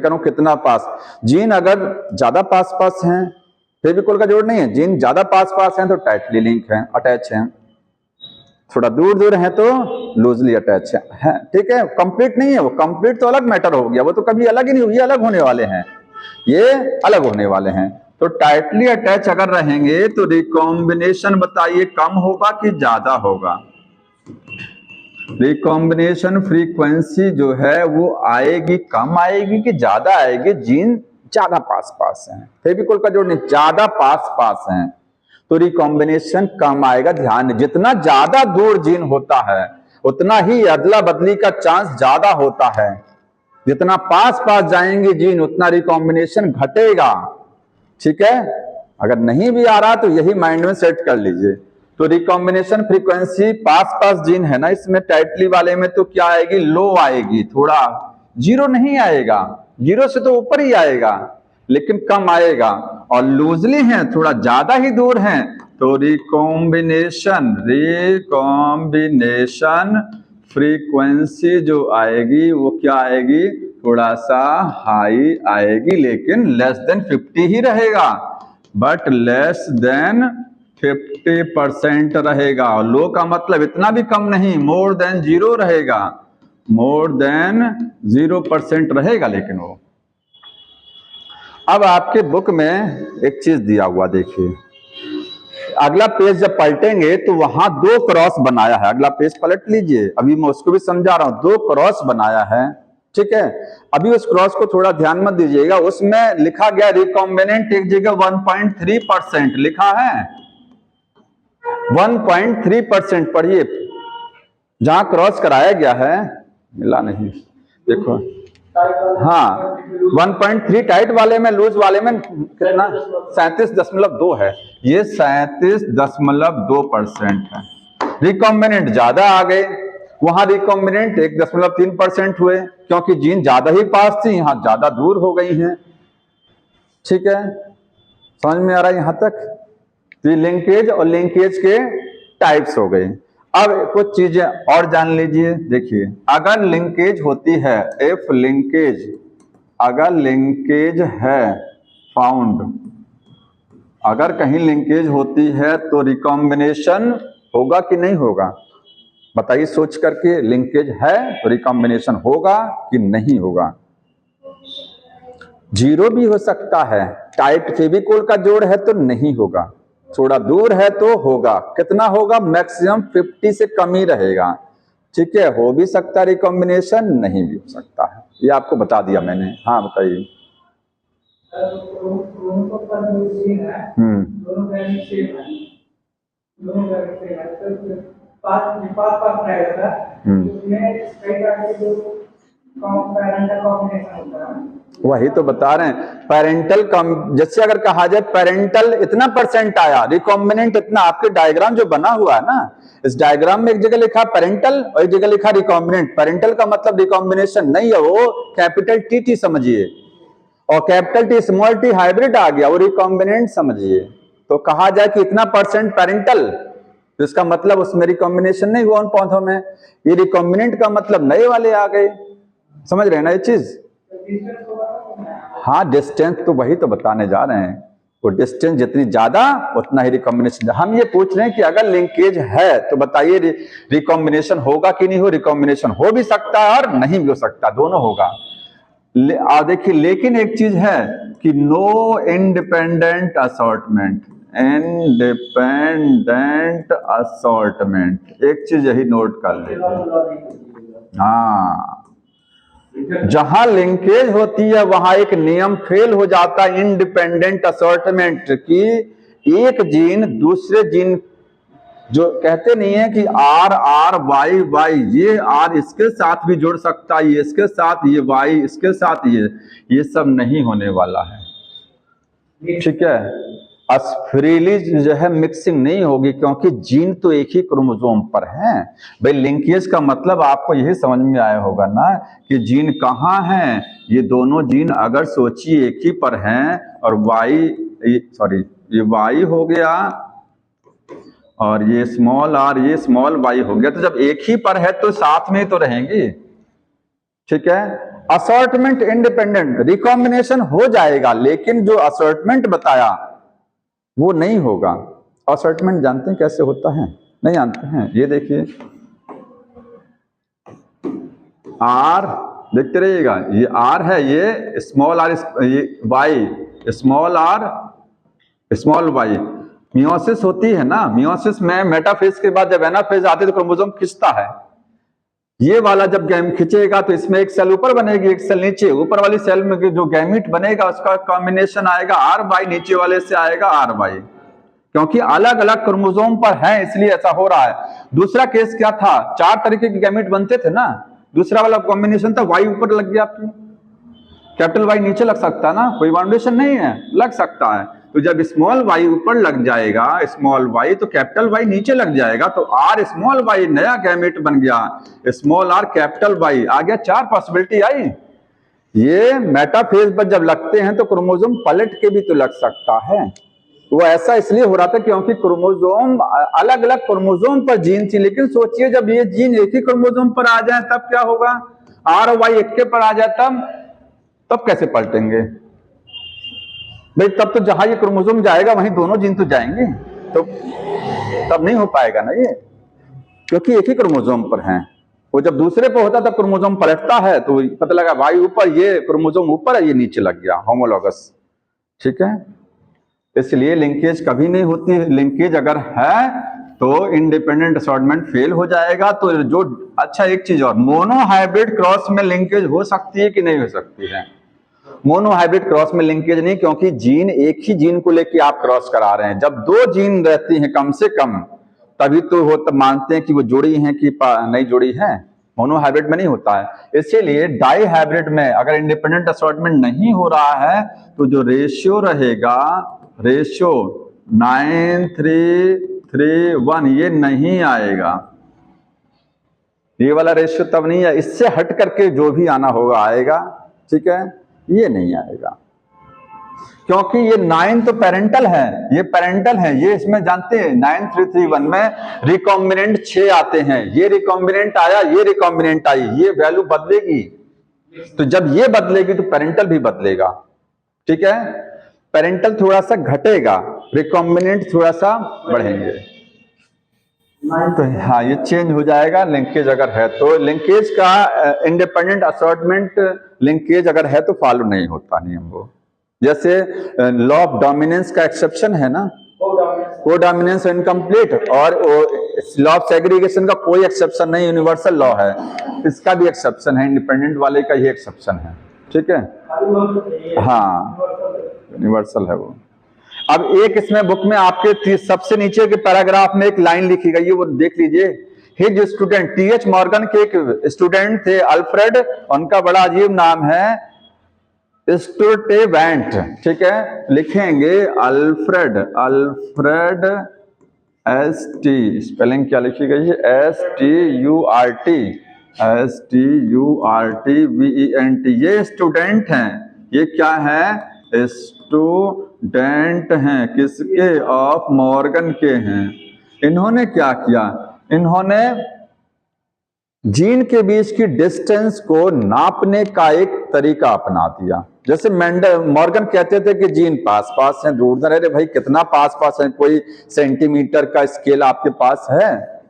कह रहा हूं कितना पास। जीन अगर ज्यादा पास पास हैं फेविकोल का जोड़ नहीं है, जीन ज्यादा पास पास हैं तो टाइटली लिंक है, अटैच है, थोड़ा दूर दूर है तो लूजली अटैच है, ठीक है। कंप्लीट नहीं है वो, कंप्लीट तो अलग मैटर हो गया, वो तो कभी अलग ही नहीं हुई, अलग होने वाले हैं, ये अलग होने वाले हैं। तो टाइटली अटैच अगर रहेंगे तो रिकॉम्बिनेशन बताइए कम होगा कि ज्यादा होगा? रिकॉम्बिनेशन फ्रीक्वेंसी जो है वो आएगी, कम आएगी कि ज्यादा आएगी? जीन ज्यादा पास पास है, फेविकोल का जोड़ नहीं, ज्यादा पास पास है तो रिकॉम्बिनेशन कम आएगा। ध्यान, जितना ज्यादा दूर जीन होता है उतना ही अदला बदली का चांस ज्यादा होता है, जितना पास पास जाएंगे जीन उतना रिकॉम्बिनेशन घटेगा, ठीक है। अगर नहीं भी आ रहा तो यही माइंड में सेट कर लीजिए। तो रिकॉम्बिनेशन फ्रीक्वेंसी पास पास जीन है ना, इसमें टाइटली वाले में तो क्या आएगी? लो आएगी, थोड़ा, जीरो नहीं आएगा, जीरो से तो ऊपर ही आएगा लेकिन कम आएगा। और लूजली है, थोड़ा ज्यादा ही दूर है तो रिकॉम्बिनेशन फ्रीक्वेंसी जो आएगी वो क्या आएगी? थोड़ा सा हाई आएगी, लेकिन लेस देन 50 ही रहेगा, बट लेस देन 50% रहेगा। लो का मतलब इतना भी कम नहीं, मोर देन जीरो रहेगा, मोर देन 0% रहेगा। लेकिन वो अब आपके बुक में एक चीज दिया हुआ देखिए, अगला पेज जब पलटेंगे तो वहां 2 क्रॉस बनाया है, अगला पेज पलट लीजिए, अभी मैं उसको भी समझा रहा हूं, 2 क्रॉस बनाया है, ठीक है। अभी उस क्रॉस को थोड़ा ध्यान मत दीजिएगा, उसमें लिखा गया रिकॉम्बिनेंट एक जगह 1.3% लिखा है, 1.3% पढ़िए, जहां क्रॉस कराया गया है, मिला नहीं, देखो, हाँ 1.3 टाइट वाले में, लूज वाले में कितना? 37.2 है, ये 37.2% है। रिकॉम्बिनेंट ज्यादा आ गए, वहां रिकॉम्बिनेंट 1.3% हुए क्योंकि जीन ज्यादा ही पास थी, यहां ज्यादा दूर हो गई हैं, ठीक है। समझ में आ रहा है यहां तक? तो लिंकेज और लिंकेज के टाइप्स हो गए। अब कुछ चीजें और जान लीजिए, देखिए, अगर लिंकेज होती है, इफ लिंकेज, अगर लिंकेज है फाउंड, अगर कहीं लिंकेज होती है तो रिकॉम्बिनेशन होगा कि नहीं होगा? बताइए सोच करके, लिंकेज है तो रिकॉम्बिनेशन होगा कि नहीं होगा? जीरो भी हो सकता है, टाइट फेविकोल का जोड़ है तो नहीं होगा, थोड़ा दूर है तो होगा, कितना होगा? मैक्सिमम 50 से कम ही रहेगा, ठीक है। हो भी सकता है रिकॉम्बिनेशन, नहीं भी हो सकता है, ये आपको बता दिया मैंने। हाँ बताइए। वही तो बता रहे हैं, पेरेंटल जैसे अगर कहा जाए पेरेंटल इतना परसेंट आया, रिकॉम्बिनेंट इतना, आपके डायग्राम जो बना हुआ है ना, इस डायग्राम में एक जगह लिखा पेरेंटल और एक जगह लिखा रिकॉम्बिनेंट। पेरेंटल का मतलब रिकॉम्बिनेशन नहीं है, वो कैपिटल टी समझिए, और capital T small T hybrid आ गया, वो रिकॉम्बिनेंट समझिए। तो कहा जाए कि इतना परसेंट पेरेंटल, तो इसका मतलब उसमें रिकॉम्बिनेशन नहीं हुआ उन पौधों में, ये रिकॉम्बिनेंट का मतलब नए वाले आ गए। समझ रहे हैं ना ये चीज? हाँ, डिस्टेंस तो वही तो बताने जा रहे हैं, वो डिस्टेंस जितनी ज्यादा उतना ही रिकॉम्बिनेशन। हम ये पूछ रहे हैं कि अगर लिंकेज है तो बताइए रिकॉम्बिनेशन होगा कि नहीं हो? रिकॉम्बिनेशन हो भी सकता है और नहीं भी हो सकता, दोनों होगा। देखिए, लेकिन एक चीज है कि no independent assortment, independent assortment, एक चीज यही नोट कर लीजिए। हाँ, जहां लिंकेज होती है वहां एक नियम फेल हो जाता है, इंडिपेंडेंट असॉर्टमेंट की, एक जीन दूसरे जीन, जो कहते नहीं है कि आर आर वाई वाई, ये आर इसके साथ भी जुड़ सकता है, ये इसके साथ, ये वाई इसके साथ, ये सब नहीं होने वाला है, ठीक है। फ्रीली जो है मिक्सिंग नहीं होगी क्योंकि जीन तो एक ही क्रोमोसोम पर है। भाई लिंकेज का मतलब आपको यही समझ में आया होगा ना कि जीन कहाँ है, ये दोनों जीन अगर सोचिए एक ही पर हैं और ये वाई हो गया और ये स्मॉल आर, ये स्मॉल वाई हो गया, तो जब एक ही पर है तो साथ में तो रहेंगी, ठीक है। असॉर्टमेंट इंडिपेंडेंट, रिकॉम्बिनेशन हो जाएगा, लेकिन जो असॉर्टमेंट बताया वो नहीं होगा। असॉर्टमेंट जानते हैं कैसे होता है? नहीं जानते हैं? ये देखिए आर, देखते रहिएगा, ये आर है, ये स्मॉल आर, ये Y, small R small Y. Meiosis होती है ना, मियोसिस में मेटाफेज के बाद जब एनाफेज आते तो क्रोमोसोम खिंचता है। ये वाला जब गैम खिंचेगा तो इसमें एक सेल ऊपर बनेगी, एक सेल नीचे। ऊपर वाली सेल में जो गैमीट बनेगा उसका कॉम्बिनेशन आएगा आर वाई, नीचे वाले से आएगा आर वाई, क्योंकि अलग अलग क्रोमोसोम पर है इसलिए ऐसा हो रहा है। दूसरा केस क्या था, 4 तरीके के गैमीट बनते थे ना, दूसरा वाला कॉम्बिनेशन था वाई ऊपर लग गया, आपकी कैपिटल वाई नीचे लग सकता है ना, कोई बाउंडेशन नहीं है, लग सकता है। तो जब स्मॉल वाई ऊपर लग जाएगा, स्मॉल वाई, तो कैपिटल वाई नीचे लग जाएगा, तो आर स्मॉल वाई नया गैमेट बन गया, स्मॉल आर कैपिटल वाई आ गया। 4 पॉसिबिलिटी आई। ये मेटाफेज पर जब लगते हैं तो क्रोमोसोम पलट के भी तो लग सकता है। वो ऐसा इसलिए हो रहा था क्योंकि क्रोमोसोम अलग अलग क्रोमोसोम पर जीन थी, लेकिन सोचिए जब ये जीन एक ही क्रोमोसोम पर आ जाए तब क्या होगा, आर और वाई एक के पर आ जाए तब कैसे पलटेंगे भाई? तब तो जहां ये क्रोमोसोम जाएगा वहीं दोनों जीन तो जाएंगे, तो तब नहीं हो पाएगा ना ये, क्योंकि एक ही क्रोमोसोम पर हैं। वो जब दूसरे पर होता तब क्रोमोसोम पलटता है, तो पता लगा वाई ऊपर, ये क्रोमोसोम ऊपर है, ये नीचे लग गया, होमोलॉगस। ठीक है, इसलिए लिंकेज कभी नहीं होती। लिंकेज अगर है तो इंडिपेंडेंट असॉर्टमेंट फेल हो जाएगा। तो जो अच्छा, एक चीज और, मोनोहाइब्रिड क्रॉस में लिंकेज हो सकती है कि नहीं हो सकती है? मोनोहाइब्रिड क्रॉस में लिंकेज नहीं, क्योंकि जीन एक ही जीन को लेके आप क्रॉस करा रहे हैं। जब 2 जीन रहती हैं कम से कम तभी तो हो, तब मानते हैं कि वो जुड़ी हैं कि नहीं जुड़ी हैं। मोनोहाइब्रिड में नहीं होता है। इसीलिए डाई हाइब्रिड में अगर इंडिपेंडेंट असॉर्टमेंट नहीं हो रहा है तो जो रेशियो रहेगा, रेशियो 9:3:1, ये नहीं आएगा। ये वाला रेशियो तब नहीं है, इससे हट करके जो भी आना होगा आएगा। ठीक है, ये नहीं आएगा क्योंकि ये 9 तो पेरेंटल है, ये पेरेंटल है। ये इसमें जानते हैं 9:3:1 में रिकॉम्बिनेंट 6 आते हैं। ये रिकॉम्बिनेंट आया, ये रिकॉम्बिनेंट आई, ये वैल्यू बदलेगी। तो जब ये बदलेगी तो पेरेंटल भी बदलेगा। ठीक है, पेरेंटल थोड़ा सा घटेगा, रिकॉम्बिनेंट थोड़ा सा बढ़ेंगे। तो हाँ, ये चेंज हो जाएगा लिंकेज अगर है तो। लिंकेज का इंडिपेंडेंट असॉर्टमेंट लिंकेज अगर है तो फॉलो नहीं होता नियम वो। जैसे लॉ ऑफ डोमिनेंस का एक्सेप्शन है ना, को डोमिनेंस इनकम्प्लीट, और लॉ ऑफ सेग्रीगेशन का कोई एक्सेप्शन नहीं, यूनिवर्सल लॉ है। इसका भी एक्सेप्शन है, इंडिपेंडेंट वाले का ही एक्सेप्शन है। ठीक है, हाँ, यूनिवर्सल है वो। अब एक इसमें बुक में आपके सबसे नीचे के पैराग्राफ में एक लाइन लिखी गई है, वो देख लीजिए। हिज स्टूडेंट, टीएच मॉर्गन के एक स्टूडेंट थे अल्फ्रेड, उनका बड़ा अजीब नाम है स्टुर्टेवेंट। ठीक है, लिखेंगे अल्फ्रेड, अल्फ्रेड ST, स्पेलिंग क्या लिखी गई है, STURT, STURTVENT। ये स्टूडेंट हैं, ये क्या है, स्टूडेंट हैं, किसके, ऑफ मॉर्गन के हैं। इन्होंने क्या किया, इन्होंने जीन के बीच की डिस्टेंस को नापने का एक तरीका अपना दिया। जैसे मॉर्गन कहते थे कि जीन पास पास हैं, दूर दूर। अरे भाई कितना पास पास है, कोई सेंटीमीटर का स्केल आपके पास है?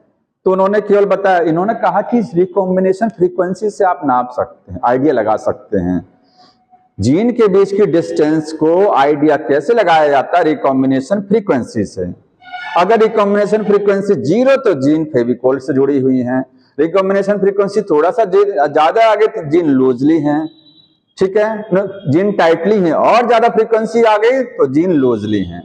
तो उन्होंने केवल बताया, इन्होंने कहा कि रिकॉम्बिनेशन फ्रीक्वेंसी से आप नाप सकते हैं, आइडिया लगा सकते हैं। जीन के बीच की डिस्टेंस को आइडिया कैसे लगाया जाता है, रिकॉम्बिनेशन फ्रीक्वेंसी से। अगर रिकॉम्बिनेशन फ्रीक्वेंसी 0 तो जीन फेविकोल से जुड़ी हुई है, रिकॉम्बिनेशन फ्रीक्वेंसी थोड़ा सा ज्यादा आगे तो जीन लूजली है। ठीक है, जीन टाइटली है, और ज्यादा फ्रीक्वेंसी आ गई तो जीन लूजली है।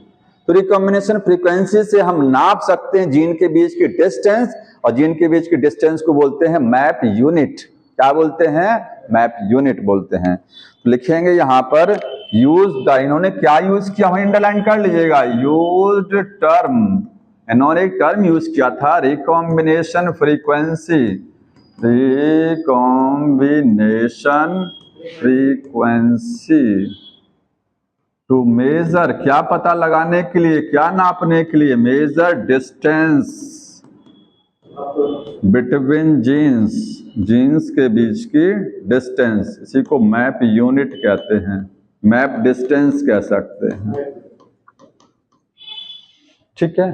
तो रिकॉम्बिनेशन फ्रीक्वेंसी से हम नाप सकते हैं जीन के बीच की डिस्टेंस, और जीन के बीच की डिस्टेंस को बोलते हैं मैप यूनिट। क्या बोलते हैं, मैप यूनिट बोलते हैं। तो लिखेंगे यहां पर यूज द, इन्होंने क्या यूज किया, वहीं अंडरलाइन कर लीजिएगा, यूज्ड टर्म, इन्होंने एक टर्म यूज किया था, recombination frequency, recombination frequency to measure, क्या पता लगाने के लिए, क्या नापने के लिए, measure distance between genes, genes के बीच की डिस्टेंस। इसी को मैप यूनिट कहते हैं, मैप डिस्टेंस कह सकते हैं। ठीक है।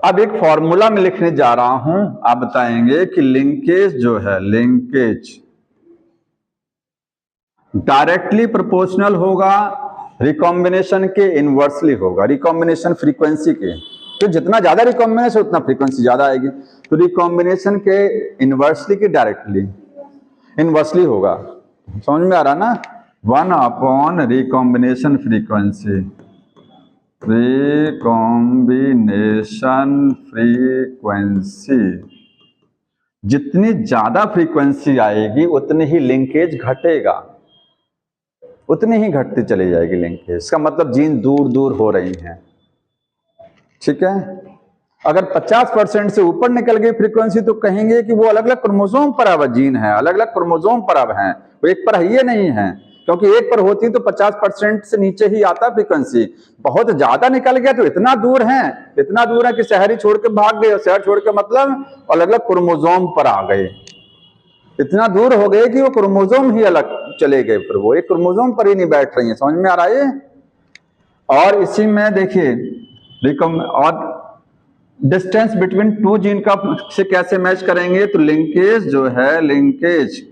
अब एक फॉर्मूला में लिखने जा रहा हूं, आप बताएंगे कि लिंकेज जो है, लिंकेज डायरेक्टली प्रोपोर्शनल होगा रिकॉम्बिनेशन के इनवर्सली होगा, रिकॉम्बिनेशन फ्रीक्वेंसी के। तो जितना ज्यादा रिकॉम्बिनेशन उतना फ्रीक्वेंसी ज्यादा आएगी। तो रिकॉम्बिनेशन के इनवर्सली की डायरेक्टली इनवर्सली होगा। समझ में आ रहा ना? 1 upon recombination frequency, recombination frequency. जितनी ज्यादा फ्रीक्वेंसी आएगी उतनी ही लिंकेज घटेगा, उतनी ही घटती चली जाएगी लिंकेज। इसका मतलब जीन दूर दूर हो रही हैं। ठीक है। अगर 50% से ऊपर निकल गई फ्रीक्वेंसी तो कहेंगे कि वो अलग अलग क्रोमोसोम पर अब जीन है, अलग अलग क्रोमोसोम पर अब हैं, वो एक पर है नहीं है। क्योंकि एक पर होती तो 50% से नीचे ही आता फ्रीक्वेंसी। बहुत ज्यादा निकल गया तो इतना दूर है कि शहर ही छोड़ के भाग गए, और शहर छोड़ के मतलब अलग अलग क्रोमोसोम पर आ गए। इतना दूर हो गए कि वो क्रोमोसोम ही अलग चले गए, पर वो एक क्रोमोसोम पर ही नहीं बैठ रही है। समझ में आ रहा है? और इसी में देखिए और डिस्टेंस बिटवीन टू जीन का से कैसे मैच करेंगे? तो लिंकेज जो है, लिंकेज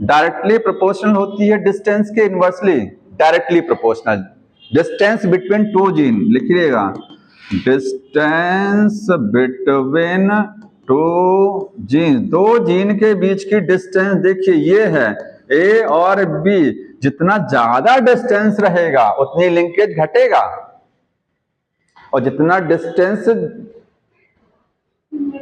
डायरेक्टली प्रोपोर्शनल होती है डिस्टेंस के inversely, directly proportional. Distance between two gene लिखिएगा, डिस्टेंस बिटवीन टू जीन, दो जीन के बीच की डिस्टेंस देखिए ये है ए और बी। जितना ज्यादा डिस्टेंस रहेगा उतनी लिंकेज घटेगा, और जितना डिस्टेंस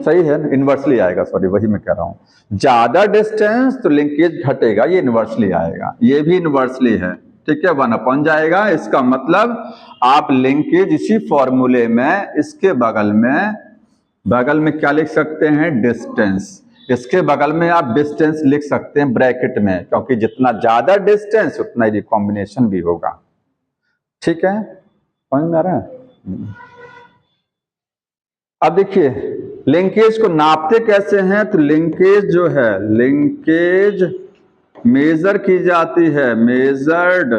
सही है, इनवर्सली आएगा, सॉरी वही मैं कह रहा हूं। ज्यादा डिस्टेंस तो लिंकेज घटेगा, ये इनवर्सली आएगा, ये भी इनवर्सली है। ठीक है, 1 अपॉन जाएगा। इसका मतलब आप लिंकेज इसी फॉर्मूले में इसके बगल में क्या लिख सकते हैं? डिस्टेंस। इसके बगल में आप डिस्टेंस लिख सकते हैं ब्रैकेट में, क्योंकि जितना ज्यादा डिस्टेंस उतना ही रिकॉम्बिनेशन भी होगा। ठीक है, समझ में आ रहा है? अब देखिए लिंकेज को नापते कैसे हैं? तो लिंकेज जो है, लिंकेज मेजर की जाती है, मेजर्ड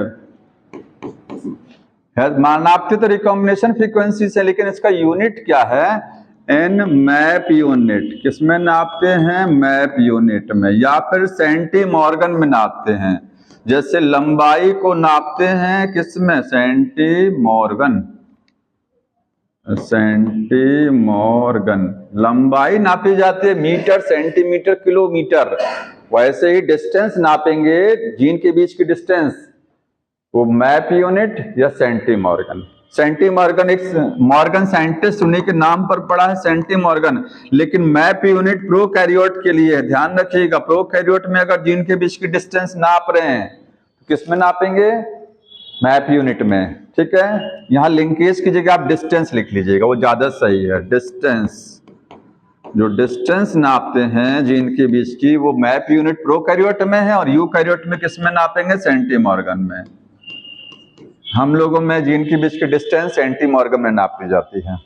है। नापते तो रिकॉम्बिनेशन फ्रीक्वेंसी से, लेकिन इसका यूनिट क्या है? An map unit. किसमें नापते हैं? मैप यूनिट में, या फिर सेंटीमॉर्गन में नापते हैं। जैसे लंबाई को नापते हैं किसमें? सेंटीमॉर्गन, सेंटीमॉर्गन। लंबाई नापी जाती है मीटर, सेंटीमीटर, किलोमीटर। वैसे ही डिस्टेंस नापेंगे, जीन के बीच की डिस्टेंस, वो मैप यूनिट या सेंटीमॉर्गन। सेंटीमॉर्गन एक मॉर्गन साइंटिस्ट उन्हीं के नाम पर पड़ा है, सेंटीमॉर्गन। लेकिन मैप यूनिट प्रोकैरियोट के लिए है, ध्यान रखिएगा। प्रोकैरियोट में अगर जीन के बीच की डिस्टेंस नाप रहे हैं तो किसमें नापेंगे? मैप यूनिट में। ठीक है, यहां लिंकेज की जगह आप डिस्टेंस लिख लीजिएगा, वो ज्यादा सही है। डिस्टेंस, जो डिस्टेंस नापते हैं जीन के बीच की, वो मैप यूनिट प्रोकैरियोट में है, और यूकैरियोट में किसमें नापेंगे? सेंटीमॉर्गन में। हम लोगों में जीन के बीच की डिस्टेंस सेंटीमॉर्गन में नापी जाती है।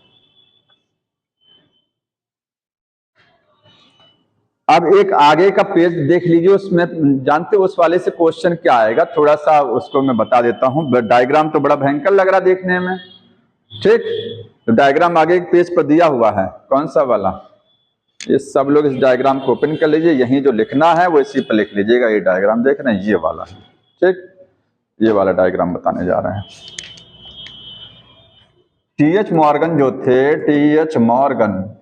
अब एक आगे का पेज देख लीजिए, उसमें जानते हो उस वाले से क्वेश्चन क्या आएगा? थोड़ा सा उसको मैं बता देता हूं। डायग्राम तो बड़ा भयंकर लग रहा देखने में। ठीक, तो डायग्राम आगे एक पेज पर दिया हुआ है। कौन सा वाला? ये सब लोग इस डायग्राम को ओपन कर लीजिए, यहीं जो लिखना है वो इसी पर लिख लीजिएगा। ये डायग्राम देख रहे हैं, ये वाला है। ठीक, ये वाला डायग्राम बताने जा रहे हैं। टीएच मॉर्गन जो थे, टीएच मॉर्गन,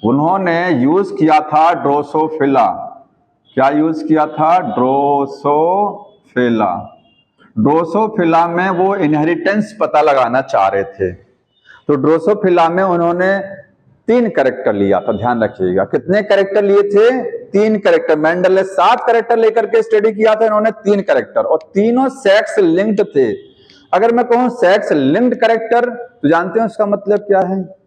उन्होंने यूज किया था ड्रोसोफिला। क्या यूज किया था? ड्रोसोफिला। ड्रोसोफिला में वो इनहेरिटेंस पता लगाना चाह रहे थे। तो ड्रोसोफिला में उन्होंने 3 कैरेक्टर लिया था, ध्यान रखिएगा। कितने कैरेक्टर लिए थे? 3 कैरेक्टर। मेंडल ने 7 कैरेक्टर लेकर के स्टडी किया था, इन्होंने 3 कैरेक्टर, और तीनों सेक्स लिंक्ड थे। अगर मैं कहूं सेक्स लिंक्ड कैरेक्टर, तो जानते हैं उसका मतलब क्या है?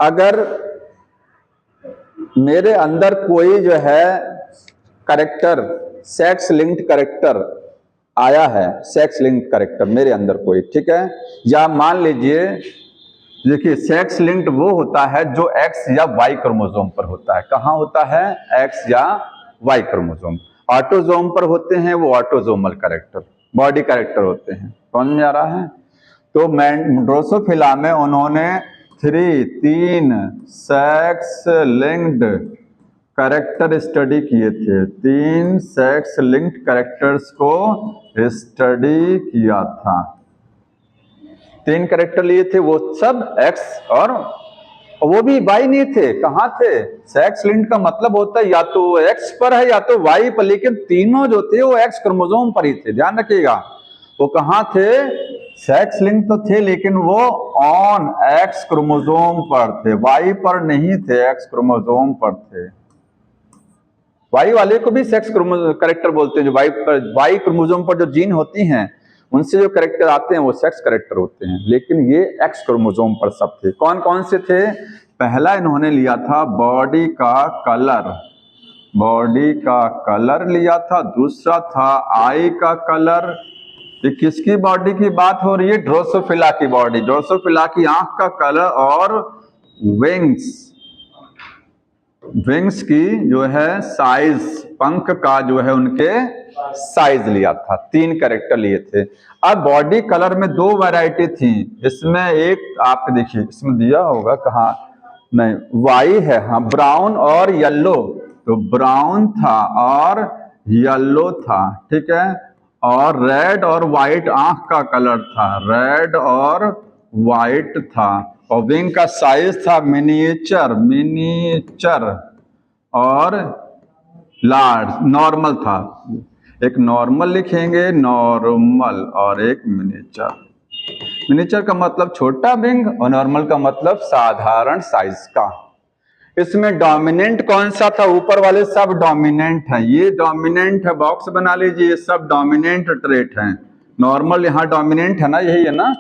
अगर मेरे अंदर कोई जो है कैरेक्टर, सेक्स लिंक्ड कैरेक्टर आया है, सेक्स लिंक्ड कैरेक्टर मेरे अंदर कोई, ठीक है, या मान लीजिए, देखिए सेक्स लिंक्ड वो होता है जो एक्स या वाई क्रोमोसोम पर होता है। कहां होता है? एक्स या वाई क्रोमोसोम। ऑटोसोम पर होते हैं वो ऑटोसोमल कैरेक्टर, बॉडी कैरेक्टर होते हैं। समझ में आ रहा है? तो ड्रोसोफिला में उन्होंने तीन सेक्स लिंक्ड कैरेक्टर स्टडी किए थे, 3 सेक्स लिंक्ड कैरेक्टर्स को स्टडी किया था। 3 कैरेक्टर लिए थे, वो सब एक्स और वो भी वाई नहीं थे। कहाँ थे? सेक्स लिंक्ड का मतलब होता है या तो एक्स पर है या तो वाई पर, लेकिन तीनों जो थे वो एक्स क्रोमोसोम पर ही थे। ध्यान रखिएगा, वो कहाँ थे? सेक्स लिंक तो थे लेकिन वो ऑन एक्स क्रोमोसोम पर थे, वाई पर नहीं थे, एक्स क्रोमोसोम पर थे। वाई वाले को भी सेक्स कैरेक्टर बोलते हैं, जो वाई क्रोमोसोम पर जो जीन होती हैं उनसे जो कैरेक्टर आते हैं वो सेक्स कैरेक्टर होते हैं, लेकिन ये एक्स क्रोमोसोम पर सब थे। कौन कौन से थे? पहला इन्होंने लिया था बॉडी का कलर, बॉडी का कलर लिया था। दूसरा था आई का कलर। ये किसकी बॉडी की बात हो रही है? ड्रोसोफिला की बॉडी, ड्रोसोफिला की आंख का कलर और विंग्स की जो है साइज, पंख का जो है उनके साइज लिया था। 3 कैरेक्टर लिए थे। अब बॉडी कलर में 2 वैरायटी थी। इसमें एक आप देखिए, इसमें दिया होगा कहाँ, नहीं वाई है, हाँ ब्राउन और येलो। तो ब्राउन था और येलो था, ठीक है। और रेड और व्हाइट आंख का कलर था, रेड और व्हाइट था। और विंग का साइज था मिनिएचर और लार्ज, नॉर्मल था। एक नॉर्मल लिखेंगे, नॉर्मल, और एक मिनिएचर। मिनिएचर का मतलब छोटा विंग और नॉर्मल का मतलब साधारण साइज का। इसमें डोमिनेंट कौन सा था? ऊपर वाले सब डोमिनेंट हैं, ये डोमिनेंट है, बॉक्स बना लीजिए, ये सब डोमिनेंट ट्रेट हैं। नॉर्मल यहाँ डोमिनेंट है ना, यही है ना,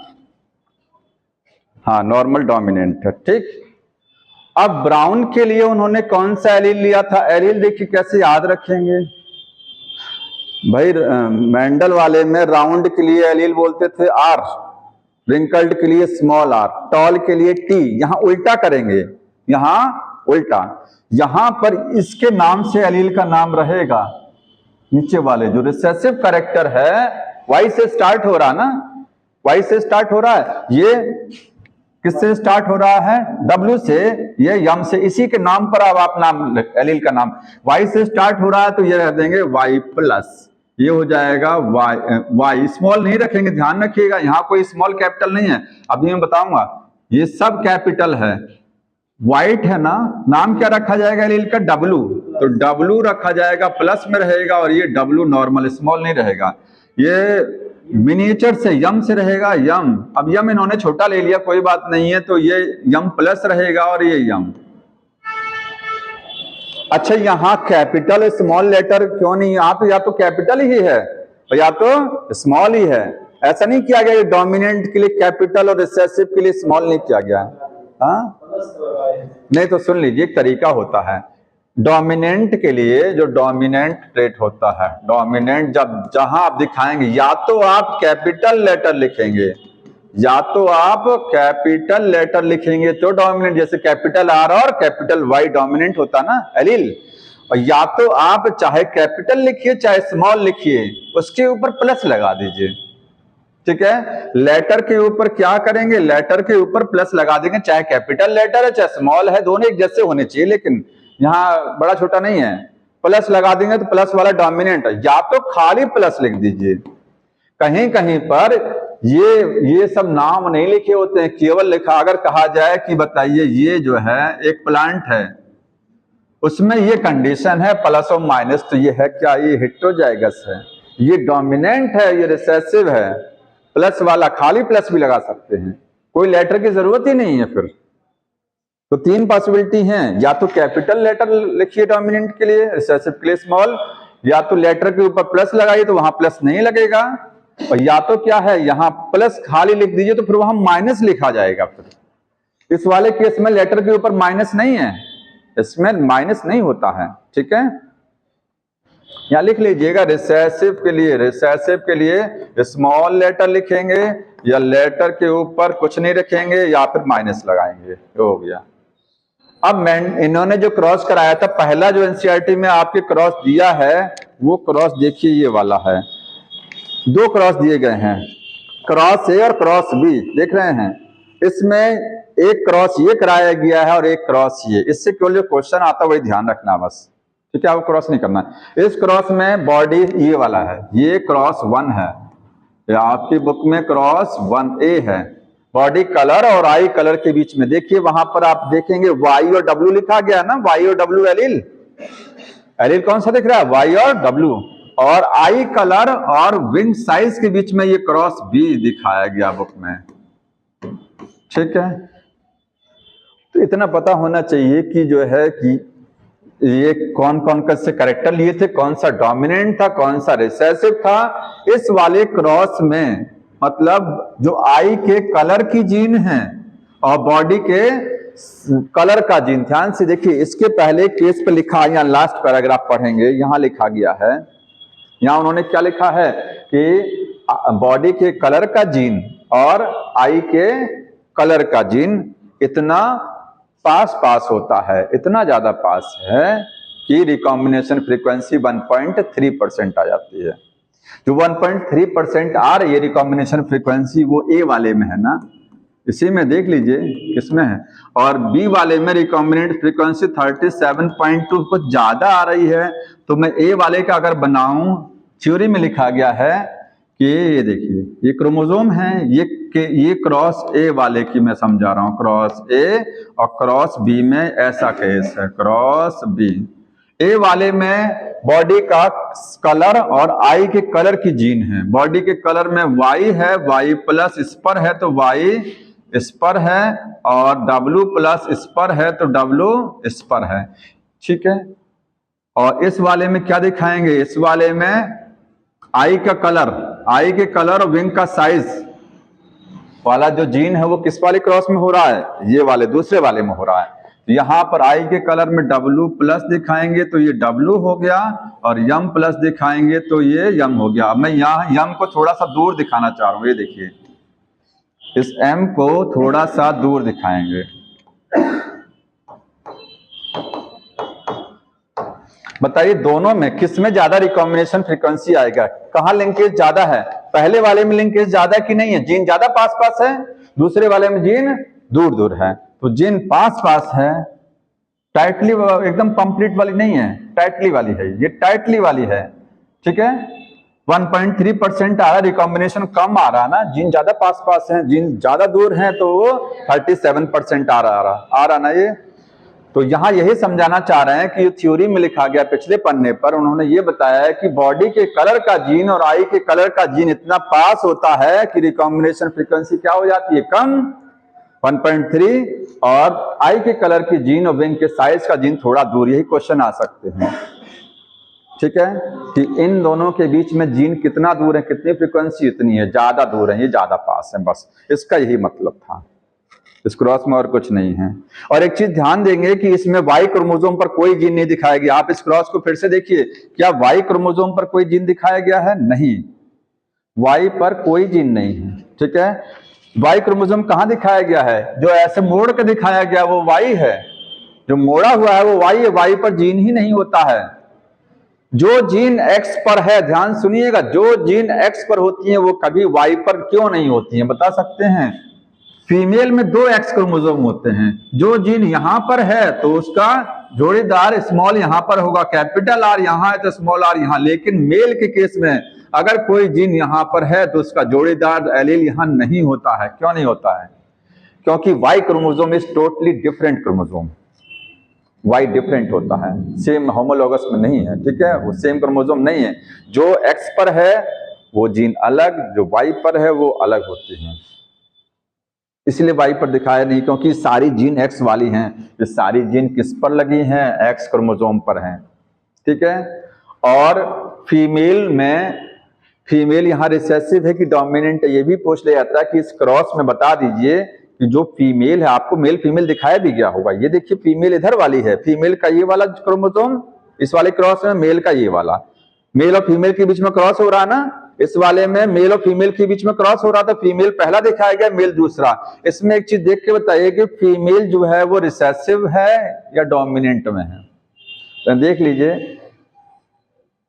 हाँ नॉर्मल डोमिनेंट है, ठीक। अब ब्राउन के लिए उन्होंने कौन सा एलील लिया था? एलील देखिए कैसे याद रखेंगे भाई। मेंडल वाले में राउंड के लिए एलील बोलते थे आर, रिंकल्ड के लिए स्मॉल आर, टॉल के लिए टी। यहां उल्टा करेंगे, यहां उल्टा, यहां पर इसके नाम से एलील का नाम रहेगा। नीचे वाले जो रिसेसिव कैरेक्टर है, वाई से स्टार्ट हो रहा ना, वाई से स्टार्ट हो रहा है, ये किससे स्टार्ट हो रहा है? डब्ल्यू से, ये यम से। इसी के नाम पर अब आप नाम, एलील का नाम वाई से स्टार्ट हो रहा है तो ये रख देंगे वाई प्लस, ये हो जाएगा वाई। स्मॉल नहीं रखेंगे, ध्यान रखिएगा, यहां कोई स्मॉल कैपिटल नहीं है, अभी मैं बताऊंगा। ये सब कैपिटल है। व्हाइट है ना, नाम क्या रखा जाएगा एलील का? डब्लू, तो डब्लू रखा जाएगा, प्लस में रहेगा, और ये डब्लू नॉर्मल, स्मॉल नहीं रहेगा। ये मिनिएचर से यम से रहेगा, यम। अब यम इन्होंने छोटा ले लिया, कोई बात नहीं है, तो ये यम प्लस रहेगा और ये यम। अच्छा, यहां कैपिटल स्मॉल लेटर क्यों नहीं? यहां तो या तो कैपिटल ही है और या तो स्मॉल ही है। ऐसा नहीं किया गया डोमिनेंट के लिए कैपिटल और रिसेसिव के लिए स्मॉल नहीं किया गया, हाँ नहीं। तो सुन लीजिए, एक तरीका होता है डोमिनेंट के लिए, जो डोमिनेंट ट्रेट होता है, डोमिनेंट जहां आप दिखाएंगे, या तो आप कैपिटल लेटर लिखेंगे, या तो आप कैपिटल लेटर लिखेंगे तो डोमिनेंट, जैसे कैपिटल आर और कैपिटल वाई डोमिनेंट होता ना एलील। और या तो आप चाहे कैपिटल लिखिए चाहे स्मॉल लिखिए, उसके ऊपर प्लस लगा दीजिए, ठीक है। लेटर के ऊपर क्या करेंगे? लेटर के ऊपर प्लस लगा देंगे, चाहे कैपिटल लेटर है चाहे स्मॉल है, दोनों एक जैसे होने चाहिए, लेकिन यहाँ बड़ा छोटा नहीं है। प्लस लगा देंगे तो प्लस वाला डोमिनेंट है, या तो खाली प्लस लिख दीजिए। कहीं कहीं पर ये सब नाम नहीं लिखे होते हैं, केवल लिखा, अगर कहा जाए कि बताइए ये जो है एक प्लांट है, उसमें ये कंडीशन है प्लस और माइनस, तो ये है क्या? ये हेटेरोजाइगस है, ये डोमिनेंट है, ये रिसेसिव है। प्लस वाला खाली प्लस भी लगा सकते हैं, कोई लेटर की जरूरत ही नहीं है फिर। तो 3 पॉसिबिलिटी हैं, या तो कैपिटल लेटर लिखिए डोमिनेंट के लिए, रिसेसिव के लिए स्मॉल, या तो लेटर के ऊपर प्लस लगाइए तो वहां प्लस नहीं लगेगा, और या तो क्या है, यहां प्लस खाली लिख दीजिए तो फिर वहां माइनस लिखा जाएगा। फिर इस वाले केस में लेटर के ऊपर माइनस नहीं है, इसमें माइनस नहीं होता है, ठीक है। यहां लिख लीजिएगा, रिसेसिव के लिए स्मॉल लेटर लिखेंगे, या लेटर के ऊपर कुछ नहीं रखेंगे, या फिर माइनस लगाएंगे, हो गया। अब इन्होंने जो क्रॉस कराया था, पहला जो एनसीईआरटी में आपके क्रॉस दिया है, वो क्रॉस देखिए ये वाला है। 2 क्रॉस दिए गए हैं, क्रॉस ए और क्रॉस बी देख रहे हैं, इसमें एक क्रॉस ये कराया गया है और एक क्रॉस ये, इससे केवल जो क्वेश्चन आता है वही ध्यान रखना बस, ठीक है, वो क्रॉस नहीं करना। इस क्रॉस में बॉडी ये वाला है, ये क्रॉस 1 है, आपकी बुक में क्रॉस 1A है। बॉडी कलर और आई कलर के बीच में देखिए, वहां पर आप देखेंगे वाई और डब्ल्यू लिखा गया ना, वाई और डब्ल्यू एलील, एलील कौन सा दिख रहा है, वाई और डब्ल्यू, और आई कलर और विंग साइज के बीच में ये क्रॉस बी दिखाया गया बुक में, ठीक है। तो इतना पता होना चाहिए कि जो है कि ये कौन कौन से कैरेक्टर लिए थे, कौन सा डोमिनेंट था, कौन सा रिसेसिव था। इस वाले क्रॉस में मतलब जो आई के कलर की जीन है और बॉडी के कलर का जीन, ध्यान से देखिए, इसके पहले केस पे लिखा, यहाँ लास्ट पैराग्राफ पढ़ेंगे, यहाँ लिखा गया है, यहाँ उन्होंने क्या लिखा है कि बॉडी के कलर का जीन और आई के कलर का जीन इतना पास होता है, इतना ज्यादा पास है कि रिकॉम्बिनेशन फ्रीक्वेंसी 1.3% आ जाती है। जो 1.3% आ रही है रिकॉम्बिनेशन फ्रीक्वेंसी, वो ए वाले में है ना, इसी में देख लीजिए किसमें है, और बी वाले में रिकॉम्बिनेंट फ्रीक्वेंसी 37.2, कुछ ज्यादा आ रही है। तो मैं ए वाले का अगर बनाऊं, थ्योरी में लिखा गया है कि ये देखिए, ये क्रोमोसोम है, ये क्रॉस ए वाले की मैं समझा रहा हूं, क्रॉस ए, और क्रॉस बी में ऐसा केस है, क्रॉस बी। ए वाले में बॉडी का कलर और आई के कलर की जीन है, बॉडी के कलर में वाई है, वाई प्लस इस पर है तो वाई इस पर है, और डब्लू प्लस इस पर है तो डब्लू इस पर है, ठीक है। और इस वाले में क्या दिखाएंगे, इस वाले में आई का कलर, आई के कलर और विंग का साइज वाला जो जीन है वो किस वाले क्रॉस में हो रहा है, ये वाले दूसरे वाले में हो रहा है। यहां पर आई के कलर में डब्लू प्लस दिखाएंगे तो ये डब्लू हो गया, और यम प्लस दिखाएंगे तो ये यम हो गया। मैं यहाँ यम को थोड़ा सा दूर दिखाना चाह रहा हूं, ये देखिए, इस एम को थोड़ा सा दूर दिखाएंगे। बताइए दोनों में किस में ज्यादा रिकॉम्बिनेशन फ्रीक्वेंसी आएगा, कहां लिंकेज ज्यादा है, पहले वाले में लिंकेज ज्यादा कि नहीं है, जीन ज्यादा पास है, दूसरे वाले में जीन दूर दूर है। तो जीन पास है, टाइटली एकदम कंप्लीट वाली नहीं है, टाइटली वाली है, ये टाइटली वाली है, ठीक है। 1.3% आ रहा, रिकॉम्बिनेशन कम आ रहा ना, जीन ज्यादा पास है, जीन ज्यादा दूर है तो 37% आ रहा ना ये। तो यहां यही समझाना चाह रहे हैं कि थ्योरी में लिखा गया पिछले पन्ने पर, उन्होंने ये बताया है कि बॉडी के कलर का जीन और आई के कलर का जीन इतना पास होता है कि रिकॉम्बिनेशन फ्रीक्वेंसी क्या हो जाती है, कम 1.3, और आई के कलर की जीन और विंग के साइज का जीन थोड़ा दूर। यही क्वेश्चन आ सकते हैं, ठीक है, कि इन दोनों के बीच में जीन कितना दूर है, कितनी फ्रीक्वेंसी इतनी है, ज्यादा दूर है, ये ज्यादा पास है, बस इसका यही मतलब था, इस क्रॉस में और कुछ नहीं है। और एक चीज ध्यान देंगे कि इसमें वाई क्रोमोसोम पर कोई जीन नहीं दिखाया गया। आप इस क्रॉस को फिर से देखिए, क्या वाई क्रोमोसोम पर कोई जीन दिखाया गया है, नहीं, वाई पर कोई जीन नहीं है, ठीक है। वाई क्रोमोसोम कहां दिखाया गया है, जो ऐसे मोड़ के दिखाया गया वो वाई है, जो मोड़ा हुआ है वो वाई है, वाई पर जीन ही नहीं होता है। जो जीन एक्स पर है, ध्यान सुनिएगा, जो जीन एक्स पर होती है वो कभी वाई पर क्यों नहीं होती है, बता सकते हैं। फीमेल में 2 एक्स क्रोमोसोम होते हैं, जो जीन यहां पर है तो उसका जोड़ीदार स्मॉल यहां पर होगा, कैपिटल आर यहां है तो स्मॉल आर यहां। लेकिन मेल के केस में अगर कोई जीन यहां पर है तो उसका जोड़ीदार एलील यहां नहीं होता है। क्यों नहीं होता है, क्योंकि Y chromosome is totally different chromosome, Y different होता है, सेम होमोलॉगस में नहीं है, ठीक है, वो सेम क्रोमोसोम नहीं है। जो एक्स पर है वो जीन अलग, जो वाई पर है वो अलग होते हैं, इसलिए वाई पर दिखाया नहीं, क्योंकि सारी जीन एक्स वाली हैं। ये सारी जीन किस पर लगी हैं, एक्स क्रोमोसोम पर हैं, ठीक है। और फीमेल में, फीमेल यहाँ रिसेसिव है कि डोमिनेंट है, ये भी पूछ लिया जाता है कि इस क्रॉस में बता दीजिए कि जो फीमेल है, आपको मेल फीमेल दिखाया भी गया होगा, ये देखिए फीमेल इधर वाली है, फीमेल का ये वाला क्रोमोसोम, इस वाले क्रॉस में मेल का ये वाला, मेल और फीमेल के बीच में क्रॉस हो रहा है ना, इस वाले में मेल और फीमेल के बीच में क्रॉस हो रहा था, फीमेल पहला दिखाया गया, मेल दूसरा। इसमें एक चीज देख के बताइए कि फीमेल जो है वो रिसेसिव है या डोमिनेंट में है, तो देख लीजिए,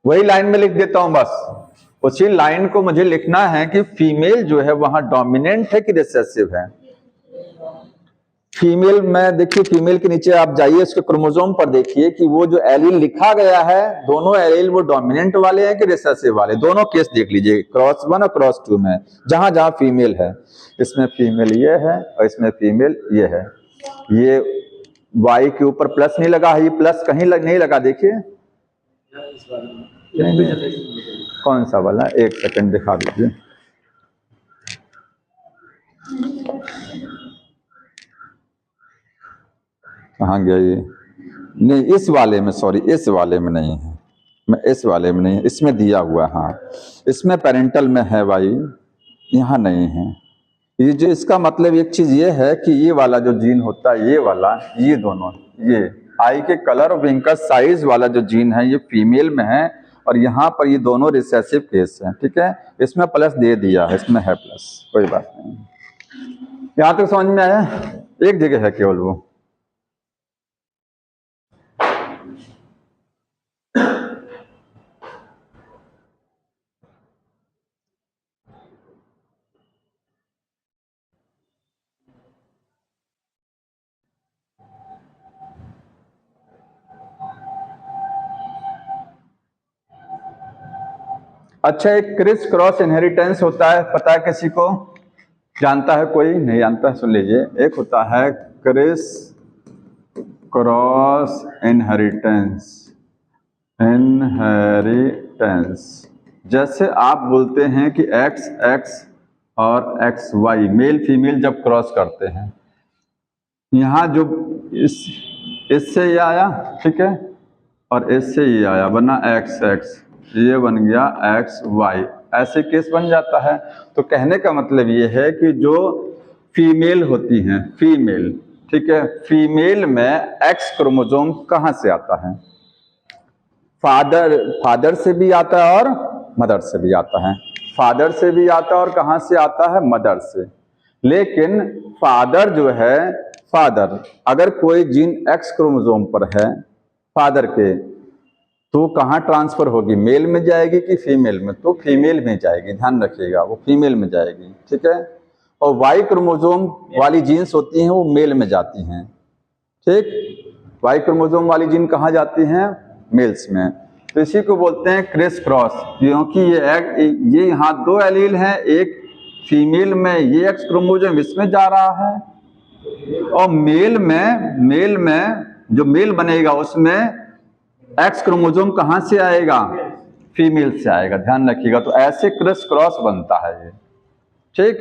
वही लाइन में लिख देता हूं बस, उसी लाइन को मुझे लिखना है कि फीमेल जो है वहां डोमिनेंट है कि रिसेसिव है। फीमेल में देखिए, फीमेल के नीचे आप जाइए, उसके क्रोमोसोम पर देखिए कि वो जो एलील लिखा गया है, दोनों एलील वो डोमिनेंट वाले हैं कि रिसेसिव वाले, दोनों केस देख लीजिए क्रॉस 1 और क्रॉस 2 में, जहां जहां फीमेल है। इसमें फीमेल ये है और इसमें फीमेल ये है। ये वाई के ऊपर प्लस नहीं लगा है, ये प्लस कहीं नहीं लगा, देखिए कौन सा वाला, एक सेकंड दिखा दीजिए। कहाँ गया ये? नहीं, इस वाले में, सॉरी, इस वाले में नहीं है, मैं इस वाले में नहीं है, इसमें दिया हुआ, हाँ इसमें पेरेंटल में है भाई, यहाँ नहीं है। ये जो इसका मतलब एक चीज ये है कि ये वाला जो जीन होता है, ये वाला, ये दोनों, ये आई के कलर और विंग का साइज वाला जो जीन है ये फीमेल में है, और यहाँ पर ये दोनों रिसेसिव केस है, ठीक है। इसमें प्लस दे दिया है, इसमें है प्लस, कोई बात नहीं। यहाँ तक समझ में आया? एक जगह है केवल वो। अच्छा, एक क्रिस क्रॉस इनहेरिटेंस होता है, पता है किसी को? जानता है कोई? नहीं जानता, सुन लीजिए। एक होता है क्रिस क्रॉस इनहेरिटेंस। जैसे आप बोलते हैं कि एक्स एक्स और एक्स वाई, मेल फीमेल जब क्रॉस करते हैं, यहाँ जो इससे ये आया, ठीक है, और इससे ये आया, बना एक्स एक्स, ये बन गया एक्स वाई, ऐसे केस बन जाता है। तो कहने का मतलब ये है कि जो फीमेल होती हैं, फीमेल, ठीक है, फीमेल में एक्स क्रोमोसोम कहाँ से आता है? फादर से भी आता है और मदर से भी आता है। फादर से भी आता है और कहाँ से आता है? मदर से। लेकिन फादर जो है, फादर अगर कोई जीन एक्स क्रोमोसोम पर है फादर के, तो कहाँ ट्रांसफर होगी? मेल में जाएगी कि फीमेल में? तो फीमेल में जाएगी, ध्यान रखिएगा, वो फीमेल में जाएगी, ठीक है। और वाई क्रोमोसोम वाली जीन्स होती हैं वो मेल में जाती हैं, ठीक। वाई क्रोमोसोम वाली जीन कहाँ जाती हैं? मेल्स में। तो इसी को बोलते हैं क्रिस क्रॉस, क्योंकि ये यहाँ दो एलील हैं, एक फीमेल में ये एक्स क्रोमोसोम इसमें जा रहा है, और मेल में जो मेल बनेगा उसमें एक्स क्रोमोसोम कहां से आएगा? फीमेल से आएगा, ध्यान रखिएगा। तो ऐसे क्रिस क्रॉस बनता है ये, ठीक।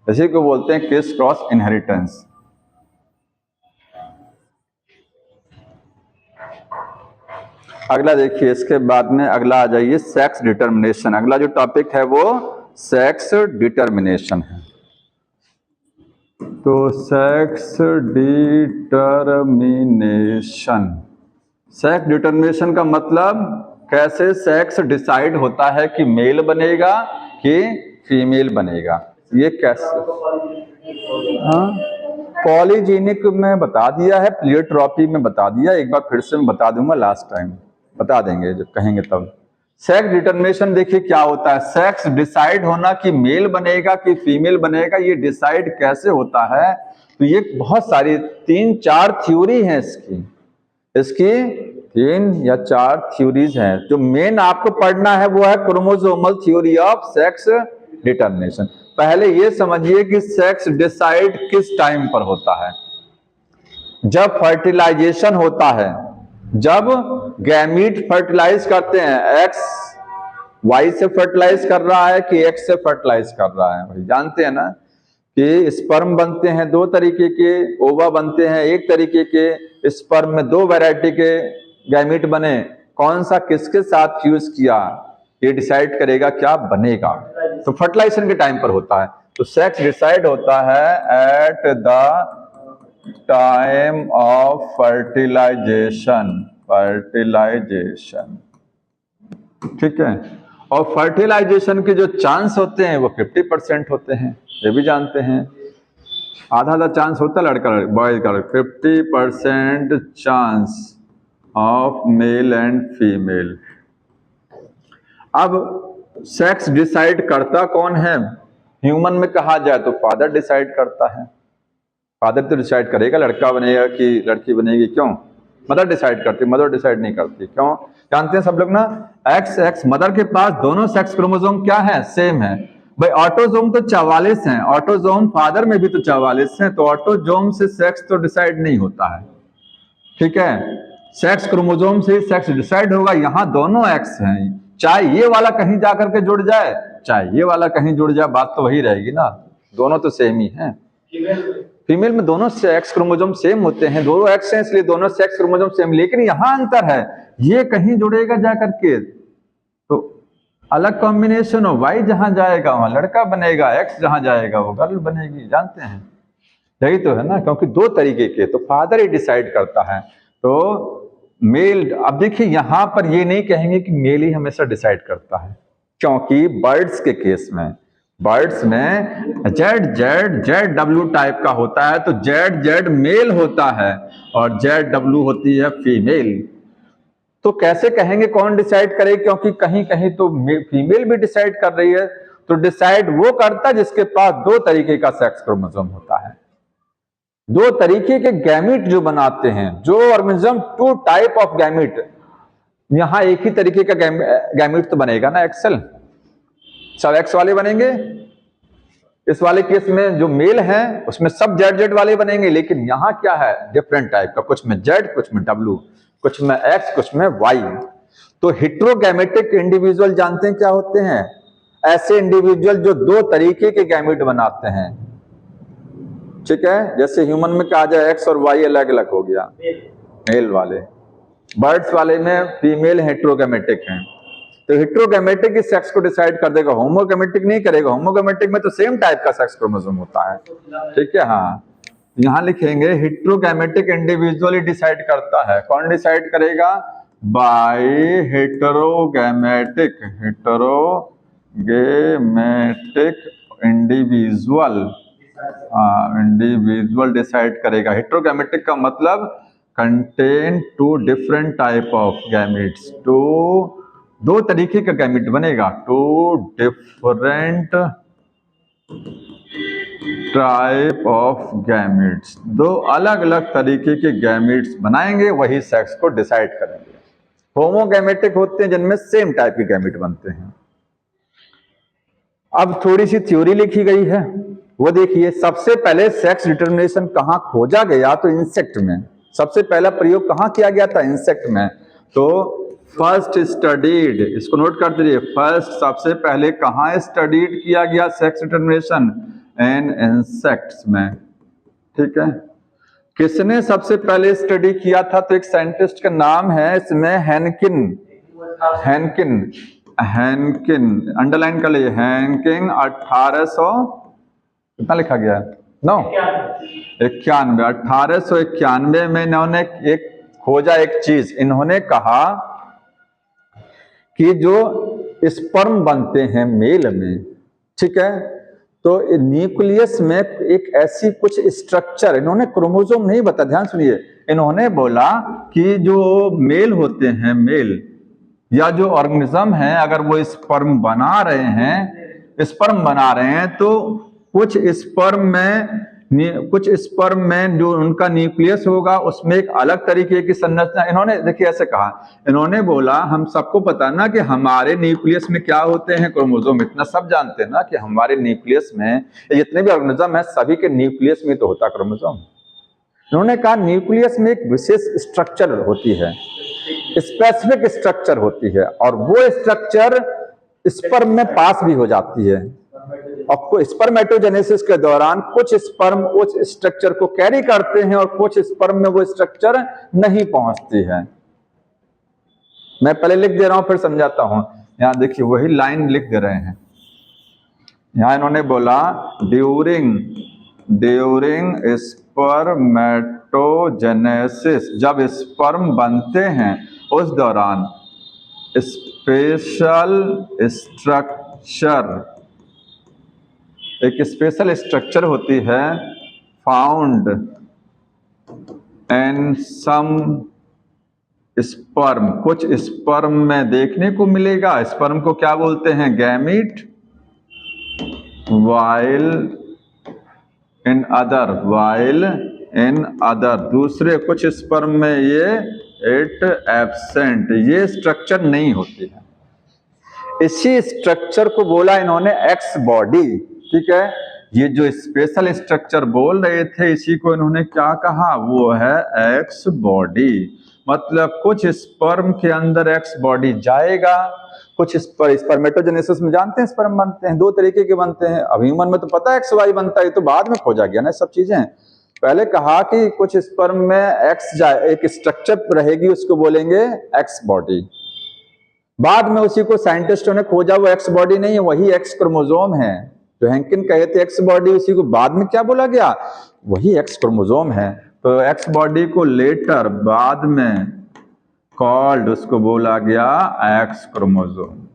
इसी को बोलते हैं क्रिस क्रॉस इनहेरिटेंस। अगला देखिए, इसके बाद में अगला आ जाइए सेक्स डिटर्मिनेशन। अगला जो टॉपिक है वो सेक्स डिटर्मिनेशन है। तो सेक्स डिटर्मिनेशन का मतलब कैसे सेक्स डिसाइड होता है कि मेल बनेगा कि फीमेल बनेगा, ये कैसे? हाँ, पॉलीजेनिक में बता दिया है, प्लियोट्रॉपी में बता दिया, एक बार फिर से मैं बता दूंगा, लास्ट टाइम बता देंगे जब कहेंगे तब। सेक्स डिटर्मिनेशन देखिए क्या होता है। सेक्स डिसाइड होना कि मेल बनेगा कि फीमेल बनेगा, ये डिसाइड कैसे होता है? तो ये बहुत सारी 3-4 थ्योरी हैं इसकी 3 या 4 थ्योरीज हैं। जो मेन आपको पढ़ना है वो है chromosomal theory of sex determination. पहले ये समझिए कि सेक्स डिसाइड किस टाइम पर होता है? जब फर्टिलाइजेशन होता है, जब गैमीट फर्टिलाइज करते हैं, एक्स वाई से फर्टिलाइज कर रहा है कि एक्स से फर्टिलाइज कर रहा है। भाई जानते हैं ना कि स्पर्म बनते हैं 2 तरीके के, ओवा बनते हैं 1 तरीके के। स्पर्म में 2 वैरायटी के गैमीट बने, कौन सा किसके साथ फ्यूज किया ये डिसाइड करेगा क्या बनेगा। तो फर्टिलाइजेशन के टाइम पर होता है। तो सेक्स डिसाइड होता है at the time of fertilisation, ठीक है। और फर्टिलाइजेशन के जो चांस होते हैं वो 50% होते हैं, ये भी जानते हैं। आधा चांस होता है लड़का बॉय का, 50% chance of male and female. अब सेक्स डिसाइड करता कौन है? ह्यूमन में कहा जाए तो फादर डिसाइड करता है। फादर तो डिसाइड करेगा लड़का बनेगा कि लड़की बनेगी, क्यों? मदर डिसाइड करती, मदर डिसाइड नहीं करती। क्यों? जानते हैं सब लोग ना, एक्स एक्स मदर के पास दोनों सेक्स क्रोमोसोम क्या है? सेम है। भाई ऑटोजोम तो 44 हैं, ऑटोजोम फादर में भी तो 44 हैं, तो ऑटोजोम से सेक्स तो डिसाइड नहीं होता है, ठीक है? सेक्स क्रोमोसोम से सेक्स डिसाइड होगा। यहाँ दोनों एक्स हैं, चाहे ये वाला कहीं जाकर के जुड़ जाए चाहे ये वाला कहीं जुड़ जाए, बात तो वही रहेगी ना, दोनों तो सेम ही हैं। फीमेल में दोनों सेक्स क्रोमोसोम सेम होते हैं, दोनों एक्स हैं इसलिए दोनों सेक्स क्रोमोसोम सेम, लेकिन यहां अंतर है, ये कहीं जुड़ेगा जाकर के तो अलग कॉम्बिनेशन हो, वाई जहां जाएगा वहां लड़का बनेगा, एक्स जहां जाएगा वो गर्ल बनेगी। जानते हैं यही तो है ना, क्योंकि दो तरीके के, तो फादर ही डिसाइड करता है। तो मेल, अब देखिए यहां पर ये नहीं कहेंगे कि मेल ही हमेशा डिसाइड करता है, क्योंकि बर्ड्स के केस में, बर्ड्स में Z Z Z W type का होता है, तो जेड जेड मेल होता है और जेड डब्ल्यू होती है फीमेल। तो कैसे कहेंगे कौन डिसाइड करे, क्योंकि कहीं कहीं तो फीमेल भी डिसाइड कर रही है, तो डिसाइड वो करता है जिसके पास दो तरीके का सेक्स क्रोमोसोम होता है, दो तरीके के गैमीट जो बनाते हैं, जो organism two type of gamete, यहां एक ही तरीके का गैमीट तो बनेगा ना, एक्सेल सब एक्स वाले बनेंगे। इस वाले केस में जो मेल है उसमें सब जेड जेड वाले बनेंगे, लेकिन यहां क्या है, डिफरेंट टाइप का, कुछ में जेड कुछ में डब्ल्यू, कुछ में एक्स कुछ में वाई। तो हेट्रोगैमेटिक इंडिविजुअल जानते हैं क्या होते हैं? ऐसे इंडिविजुअल जो दो तरीके के गैमेट बनाते हैं, ठीक है? जैसे ह्यूमन में कहा जाए एक्स और वाई अलग अलग हो गया, मेल वाले। बर्ड्स वाले में फीमेल हेट्रोगैमेटिक हैं, तो हेट्रोगैमेटिक इस सेक्स को डिसाइड कर देगा, होमोगैमेटिक नहीं करेगा। होमोगैमेटिक में तो सेम टाइप का सेक्स क्रोमोसोम होता है, ठीक है? हाँ, यहां लिखेंगे हेट्रोगैमेटिक इंडिविजुअली डिसाइड करता है। कौन डिसाइड करेगा? By heterogametic, heterogametic individual, individual decide करेगा। हेट्रोगैमेटिक का मतलब contain two different type of gametes, two दो तरीके का गैमेट बनेगा, two different type of gametes, दो अलग अलग तरीके के गैमेट्स बनाएंगे, वही सेक्स को डिसाइड करेंगे। होमोगैमेटिक होते हैं जिनमें सेम टाइप के गैमेट बनते हैं। अब थोड़ी सी थ्योरी लिखी गई है, वो देखिए। सबसे पहले सेक्स डिटर्मिनेशन कहां खोजा गया? तो इंसेक्ट में। सबसे पहला प्रयोग कहां किया गया था? इंसेक्ट में। तो फर्स्ट स्टडीड, इसको नोट कर दीजिए, फर्स्ट सबसे पहले कहां स्टडीड किया गया सेक्स डिटर्मिनेशन? इन इंसेक्ट्स में, ठीक है? किसने सबसे पहले स्टडी किया था? तो एक साइंटिस्ट का नाम है इसमें हेनकिन, हेनकिन, हेनकिन, अंडरलाइन कर लीजिए, हेनकिन। 1800 कितना लिखा गया? 91, 1891 में इन्होंने एक खोजा, एक चीज इन्होंने कहा कि जो स्पर्म बनते हैं मेल में, ठीक है, तो न्यूक्लियस में एक ऐसी कुछ स्ट्रक्चर, इन्होंने क्रोमोसोम नहीं बता, ध्यान सुनिए, इन्होंने बोला कि जो मेल होते हैं, मेल या जो ऑर्गेनिज्म है, अगर वो स्पर्म बना रहे हैं तो कुछ स्पर्म में जो उनका न्यूक्लियस होगा उसमें एक अलग तरीके की संरचना, इन्होंने देखिए ऐसे कहा, इन्होंने बोला हम सबको पता ना कि हमारे न्यूक्लियस में क्या होते हैं, क्रोमोसोम, इतना सब जानते हैं ना कि हमारे न्यूक्लियस में जितने भी ऑर्गेनिज्म है सभी के न्यूक्लियस में तो होता क्रोमोसोम। इन्होंने कहा न्यूक्लियस में एक विशेष स्ट्रक्चर होती है, स्पेसिफिक स्ट्रक्चर होती है, और वो स्ट्रक्चर स्पर्म में पास भी हो जाती है, और स्पर्मेटोजेनेसिस के दौरान कुछ स्पर्म उस स्ट्रक्चर को कैरी करते हैं और कुछ स्पर्म में वो स्ट्रक्चर नहीं पहुंचती है। मैं पहले लिख दे रहा हूं फिर समझाता हूं। यहां देखिए वही लाइन लिख दे रहे हैं। यहां इन्होंने बोला ड्यूरिंग स्पर्मेटोजेनेसिस, जब स्पर्म बनते हैं उस दौरान स्पेशल स्ट्रक्चर, एक स्पेशल स्ट्रक्चर होती है, फाउंड इन सम स्पर्म, कुछ स्पर्म में देखने को मिलेगा। स्पर्म को क्या बोलते हैं? गैमीट। वाइल इन अदर दूसरे कुछ स्पर्म में ये इट एब्सेंट, ये स्ट्रक्चर नहीं होती है। इसी स्ट्रक्चर को बोला इन्होंने एक्स बॉडी। ठीक है, ये जो स्पेशल स्ट्रक्चर बोल रहे थे इसी को इन्होंने क्या कहा? वो है एक्स बॉडी। मतलब कुछ स्पर्म के अंदर एक्स बॉडी जाएगा, कुछ स्पर्मेटोजेनेसिस में जानते हैं स्पर्म बनते हैं, दो तरीके के बनते हैं। अब ह्यूमन में तो पता है एक्स वाई बनता है, तो बाद में खोजा गया ना सब चीजें। पहले कहा कि कुछ स्पर्म में एक्स जाए, एक स्ट्रक्चर रहेगी, उसको बोलेंगे एक्स बॉडी। बाद में उसी को साइंटिस्टों ने खोजा, वो एक्स बॉडी नहीं है, वही एक्स क्रोमोजोम है। जो हैंकिन कहे थे एक्स बॉडी, उसी को बाद में क्या बोला गया? वही एक्स क्रोमोजोम है। तो एक्स बॉडी को लेटर बाद में कॉल्ड, उसको बोला गया एक्स क्रोमोजोम।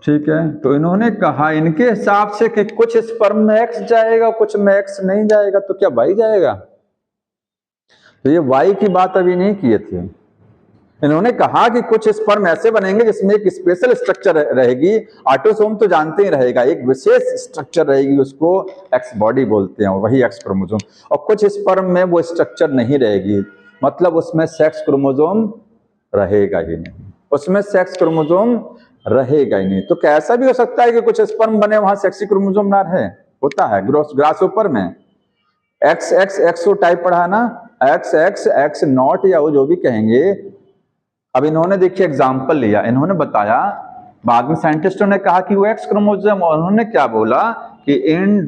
ठीक है, तो इन्होंने कहा इनके हिसाब से कि कुछ स्पर्म में एक्स जाएगा, कुछ में एक्स नहीं जाएगा, तो क्या वाई जाएगा? तो ये वाई की बात अभी नहीं किए थे। इन्होंने कहा कि कुछ स्पर्म ऐसे बनेंगे जिसमें एक स्पेशल स्ट्रक्चर रहेगी। ऑटोसोम तो जानते ही रहेगा, एक विशेष स्ट्रक्चर रहेगी, उसको एक्स बॉडी बोलते हैं, वही एक्स क्रोमोसोम। और कुछ स्पर्म में वो स्ट्रक्चर नहीं रहेगी, मतलब उसमें सेक्स क्रोमोसोम रहेगा ही नहीं, उसमें सेक्स क्रोमोसोम रहेगा ही नहीं। तो कैसा भी हो सकता है कि कुछ स्पर्म बने वहां सेक्सी क्रोमोसोम ना रहे, होता है। ग्रासहोपर में एक्स एक्स एक्सो टाइप पढ़ा ना, एक्स एक्स एक्स नॉट या वो जो भी कहेंगे। अब इन्होंने देखिए एग्जाम्पल लिया, इन्होंने बताया, बाद में साइंटिस्टों ने कहा कि वो एक्स क्रोमोसोम, और उन्होंने क्या बोला कि इन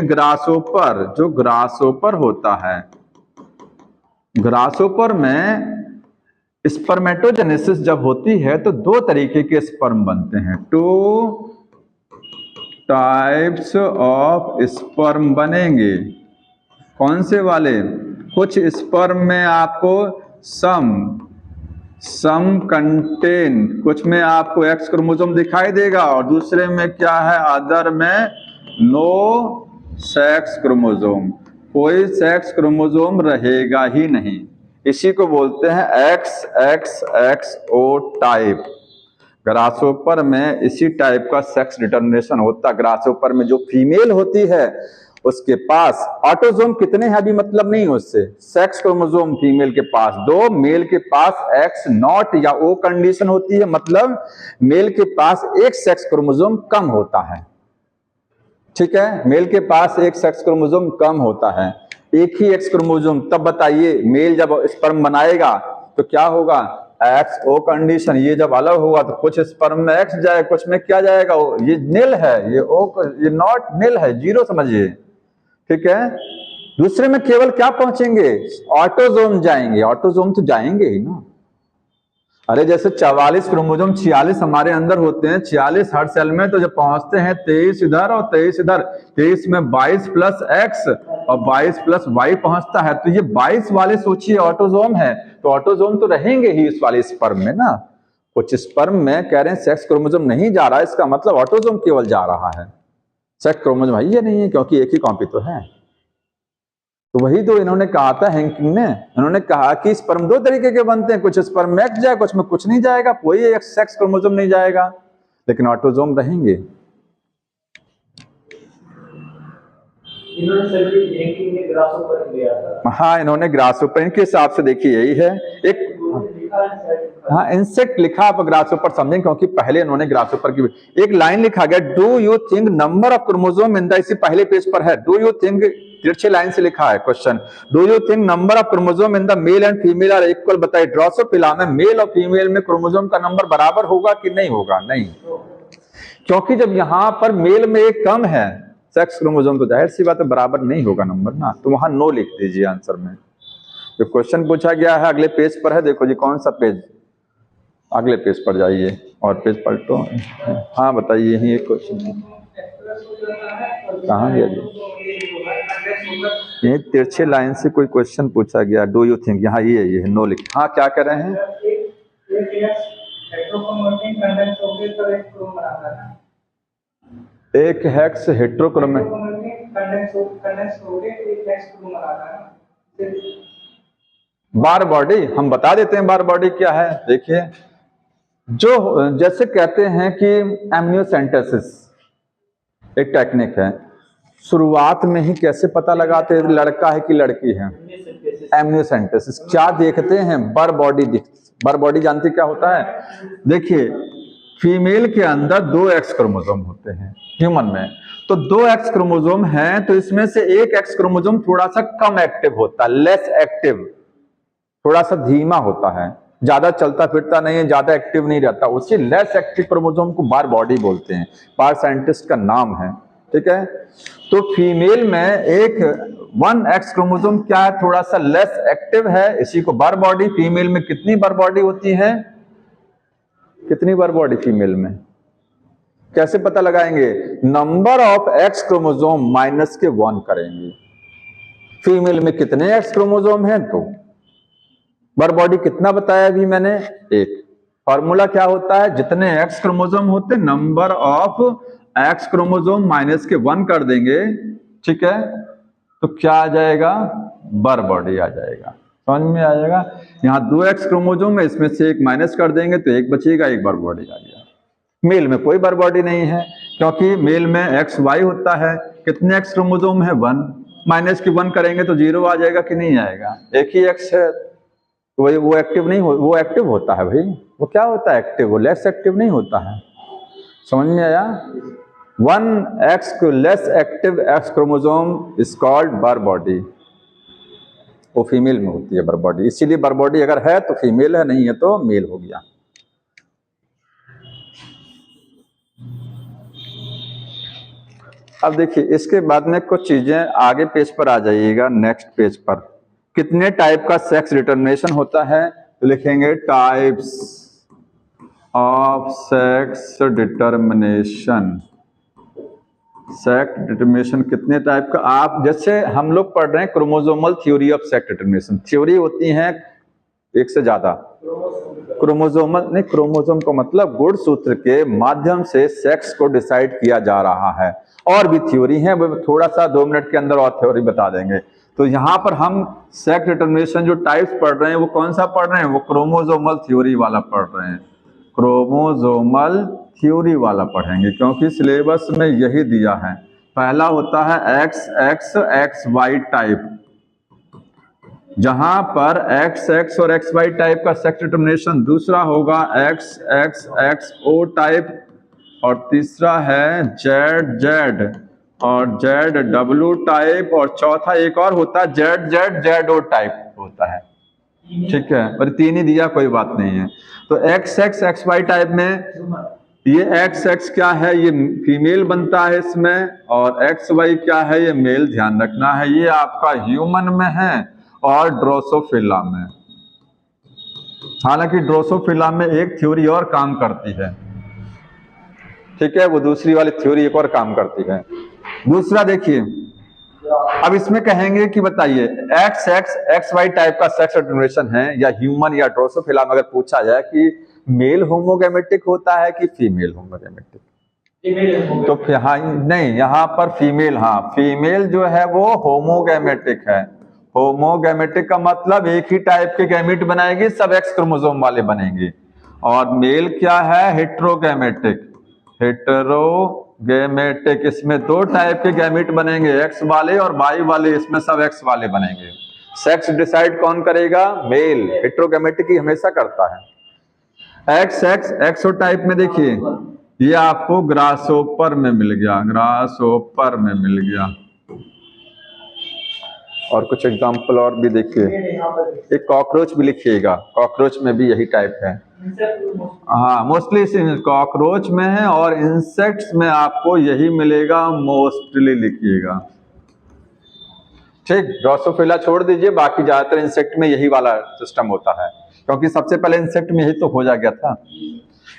ग्रासोपर, जो ग्रासोपर होता है, ग्रासोपर में स्पर्मेटोजेनेसिस जब होती है तो दो तरीके के स्पर्म बनते हैं, टू टाइप्स ऑफ स्पर्म बनेंगे। कौन से वाले? कुछ स्पर्म में आपको सम कंटेन, कुछ में आपको एक्स क्रोमोसोम दिखाई देगा, और दूसरे में क्या है? अदर में नो सेक्स क्रोमोसोम, कोई सेक्स क्रोमोसोम रहेगा ही नहीं। इसी को बोलते हैं x X X O type. Grasshopper में इसी टाइप का सेक्स डिटर्मिनेशन होता है। ग्रासहोपर में जो फीमेल होती है उसके पास ऑटोसोम कितने हैं अभी मतलब नहीं, उससे सेक्स क्रोमोसोम फीमेल के पास दो, मेल के पास एक्स नॉट या ओ कंडीशन होती है, मतलब मेल के पास एक सेक्स क्रोमोसोम कम होता है। ठीक है, मेल के पास एक सेक्स क्रोमोसोम कम होता है, एक ही एक्स क्रोमोसोम। तब बताइए मेल जब स्पर्म बनाएगा तो क्या होगा? एक्स ओ कंडीशन। ये जब अलग होगा तो कुछ स्पर्म में एक्स जाए, कुछ में क्या जाएगा? ये नील है, ये ओ, ये नॉट नील है, जीरो समझिए। ठीक है, दूसरे में केवल क्या पहुंचेंगे? ऑटोसोम जाएंगे, ऑटोसोम तो जाएंगे ही ना। अरे जैसे 44 क्रोमोसोम 46 हमारे अंदर होते हैं, 46 हर सेल में, तो जब पहुंचते हैं 23 इधर और 23 इधर, 23 में 22 प्लस एक्स और 22 प्लस वाई पहुंचता है, तो ये 22 वाले सोचिए ऑटोसोम है, तो ऑटोसोम तो रहेंगे ही इस वाले स्पर्म में ना। कुछ स्पर्म में कह रहे हैं सेक्स क्रोमोसोम नहीं जा रहा है, इसका मतलब ऑटोसोम केवल जा रहा है, सेक्स क्रोमोसोम है ये नहीं है, क्योंकि एक ही कॉपी तो है। तो वही तो इन्होंने कहा था हैंकिंग ने, इन्होंने कहा कि स्पर्म दो तरीके के बनते हैं, कुछ स्पर्म में एक्स जाए, कुछ में कुछ नहीं जाएगा, कोई एक सेक्स क्रोमोसोम नहीं जाएगा, लेकिन ऑटोसोम रहेंगे। हाँ, इन्होंने ग्रासहोपर, इनके हिसाब से देखिए यही है एक, हाँ इंसेक्ट लिखा, आप ग्रासहोपर समझें, क्योंकि पहले इन्होंने ग्रासहोपर की एक लाइन लिखा गया, do you think number of chromosome in the, इसी पहले पेज पर है, डू यू थिंक, तिरछे लाइन से लिखा है question, do you think number of chromosome in the male and female are equal, बताइए। ड्रोसोफिला में मेल और फीमेल में क्रोमोसोम का नंबर बराबर होगा कि नहीं होगा? नहीं, क्योंकि जब यहां पर मेल में एक कम है सेक्स क्रोमोसोम, तो जाहिर सी बात है बराबर नहीं होगा नंबर ना, तो वहां नो लिख दीजिए आंसर में। जो क्वेश्चन पूछा गया है अगले पेज पर है, देखो जी कौन सा पेज, अगले पेज पर जाइए और पेज पलटो। हाँ बताइए, यही एक क्वेश्चन कहाँ गया जी? ये तिरछे लाइन से कोई क्वेश्चन पूछा गया, डू यू थिंक, यहाँ ये नो लिख, हाँ क्या कर रहे हैं? एक हेक्स हेट्रोक्रोमेटिक, बार बॉडी हम बता देते हैं, बार बॉडी क्या है। देखिए, जो जैसे कहते हैं कि एमनियोसेंटेसिस एक टेक्निक है, शुरुआत में ही कैसे पता लगाते हैं लड़का है कि लड़की है? एमनियोसेंटेसिस। क्या देखते हैं? बर बॉडी। बर बॉडी जानते क्या होता है? देखिए, फीमेल के अंदर 2 एक्स क्रोमोसोम होते हैं ह्यूमन में, तो 2 एक्स क्रोमोसोम हैं, तो इसमें से एक एक्स क्रोमोसोम थोड़ा सा कम एक्टिव होता है, लेस एक्टिव, थोड़ा सा धीमा होता है, ज्यादा चलता फिरता नहीं है, ज्यादा एक्टिव नहीं रहता, उसी लेस एक्टिव क्रोमोसोम को बार बॉडी बोलते हैं, बार साइंटिस्ट का नाम है। ठीक है, तो फीमेल में एक 1 एक्स क्रोमोसोम क्या है, थोड़ा सा लेस एक्टिव है, इसी को बार बॉडी। फीमेल में कितनी बार बॉडी होती है? कितनी बार बॉडी फीमेल में? कैसे पता लगाएंगे? Number of x chromosome minus के 1 करेंगे। फीमेल में कितने एक्स क्रोमोसोम हैं? 2। बर बॉडी कितना बताया अभी मैंने? 1। फॉर्मूला क्या होता है? जितने एक्स क्रोमोसोम होते, number of x chromosome minus के 1 कर देंगे। ठीक है, तो क्या आ जाएगा? बर बॉडी आ जाएगा। समझ में आ जाएगा? यहाँ 2 एक्स क्रोमोसोम है, इसमें से 1 माइनस कर देंगे तो 1 बचेगा, 1 बर बॉडी आ गया। मेल में कोई बर बॉडी नहीं है, क्योंकि मेल में एक्स वाई होता है। कितने एक्स क्रोमोसोम है? 1। माइनस की 1 करेंगे तो 0 आ जाएगा कि नहीं आएगा? एक ही एक्स है, वो एक्टिव नहीं हो, वो एक्टिव होता है भाई। वो क्या होता है? एक्टिव। वो लेस एक्टिव नहीं होता है। समझ में आया? 1 x less active x chromosome is called बर बॉडी। वो फीमेल में होती है बर बॉडी, इसीलिए बर बॉडी अगर है तो फीमेल है, नहीं है तो मेल हो गया। अब देखिए, इसके बाद में कुछ चीजें आगे पेज पर आ जाइएगा, नेक्स्ट पेज पर। कितने टाइप का सेक्स डिटर्मिनेशन होता है? तो लिखेंगे types of sex determination. Sex determination कितने टाइप का? आप जैसे हम लोग पढ़ रहे हैं chromosomal theory of sex determination. Theory होती है एक से ज्यादा, क्रोमोसोमल नहीं, क्रोमोसोम का मतलब गुणसूत्र के माध्यम से सेक्स को डिसाइड किया जा रहा है। और भी थ्योरी है, वो थोड़ा सा 2 मिनट के अंदर और थ्योरी बता देंगे। तो यहाँ पर हम सेक्स डिटर्मिनेशन जो टाइप्स पढ़ रहे हैं वो कौन सा पढ़ रहे हैं? वो क्रोमोसोमल थ्योरी वाला पढ़ रहे हैं, क्रोमोसोमल थ्योरी वाला पढ़ेंगे, क्योंकि सिलेबस में यही दिया है। पहला होता है X X X Y type, जहां पर एक्स एक्स और एक्स वाई टाइप का सेक्स डिटर्मिनेशन। दूसरा होगा X X X O type, और तीसरा है जेड जेड और जेड डब्ल्यू टाइप, और चौथा एक और होता है Z Z Z O type होता है। ठीक है, और 3 ही दिया, कोई बात नहीं है। तो X X X Y type में ये एक्स एक्स क्या है? ये फीमेल बनता है इसमें, और एक्स वाई क्या है? ये मेल। ध्यान रखना है, ये आपका ह्यूमन में है और ड्रोसोफिला में। हालांकि ड्रोसोफिला में एक थ्योरी और काम करती है। ठीक है, वो दूसरी वाली थ्योरी एक और काम करती है। दूसरा देखिए, अब इसमें कहेंगे कि बताइए X X X Y type का सेक्स डिटर्मिनेशन है या ह्यूमन या ड्रोसोफिला में अगर पूछा जाए कि मेल होमोगैमेटिक होता है कि फीमेल होमोगैमेटिक, तो हाँ नहीं, यहाँ पर फीमेल, हाँ फीमेल जो है वो होमोगैमेटिक है। होमोगैमेटिक का मतलब एक ही टाइप के गैमेट बनाएगी, सब एक्स क्रोमोसोम वाले बनेंगे। और मेल क्या है? हेट्रोगैमेटिक। हेटेरोगैमेटिक, इसमें 2 टाइप के गैमेट बनेंगे, एक्स वाले और वाई वाले, इसमें सब एक्स वाले बनेंगे। सेक्स डिसाइड कौन करेगा? मेल। हेट्रोगैमेटिक ही हमेशा करता है। एक्स एक्स एक्सो टाइप में देखिए, ये आपको ग्रासोपर में मिल गया, ग्रासोपर में मिल गया। और कुछ एग्जाम्पल और भी देखिए, एक कॉकरोच भी लिखिएगा, कॉकरोच में भी यही टाइप है। हाँ, मोस्टली कॉकरोच में है, और इंसेक्ट्स में आपको यही मिलेगा, मोस्टली लिखिएगा। ठीक, ड्रोसोफिला छोड़ दीजिए, बाकी ज्यादातर इंसेक्ट में यही वाला सिस्टम होता है, क्योंकि सबसे पहले इंसेक्ट में यही तो हो जा गया था।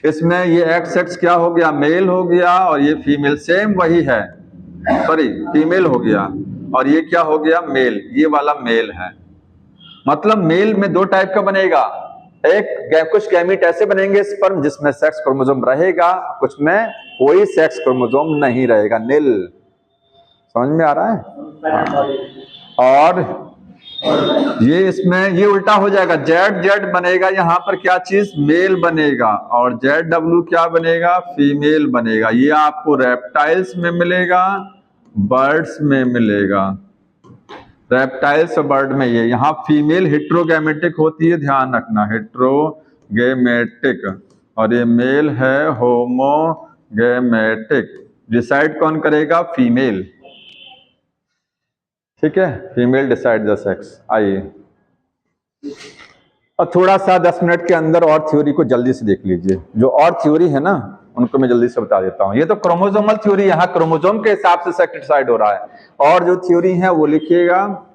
इसमें ये एक्स एक्स क्या हो गया? मेल हो गया, और ये फीमेल, सेम वही है, सॉरी फीमेल हो गया, और ये क्या हो गया? मेल। ये वाला मेल है, मतलब मेल में 2 टाइप का बनेगा। एक कुछ गैमीट ऐसे बनेंगे स्पर्म जिसमें सेक्स क्रोमोसोम रहेगा, कुछ में कोई सेक्स क्रोमोसोम नहीं रहेगा, नील। समझ में आ रहा है? और ये इसमें ये उल्टा हो जाएगा, जेड जेड बनेगा यहाँ पर क्या चीज, मेल बनेगा, और जेड डब्ल्यू क्या बनेगा, फीमेल बनेगा। ये आपको रेप्टाइल्स में मिलेगा, बर्ड्स में मिलेगा। रेप्टाइल्स और बर्ड में ये यहाँ फीमेल हेट्रोगैमेटिक होती है, ध्यान रखना, हेट्रोगैमेटिक, और ये मेल है होमोगैमेटिक। डिसाइड कौन करेगा, फीमेल, ठीक है, फीमेल डिसाइड द सेक्स। आइए और थोड़ा सा 10 मिनट के अंदर और थ्योरी को जल्दी से देख लीजिए, जो और थ्योरी है ना उनको मैं जल्दी से बता देता हूं। ये तो क्रोमोसोमल थ्योरी, यहाँ क्रोमोसोम के हिसाब से सेक्स डिसाइड हो रहा है, और जो थ्योरी है वो लिखिएगा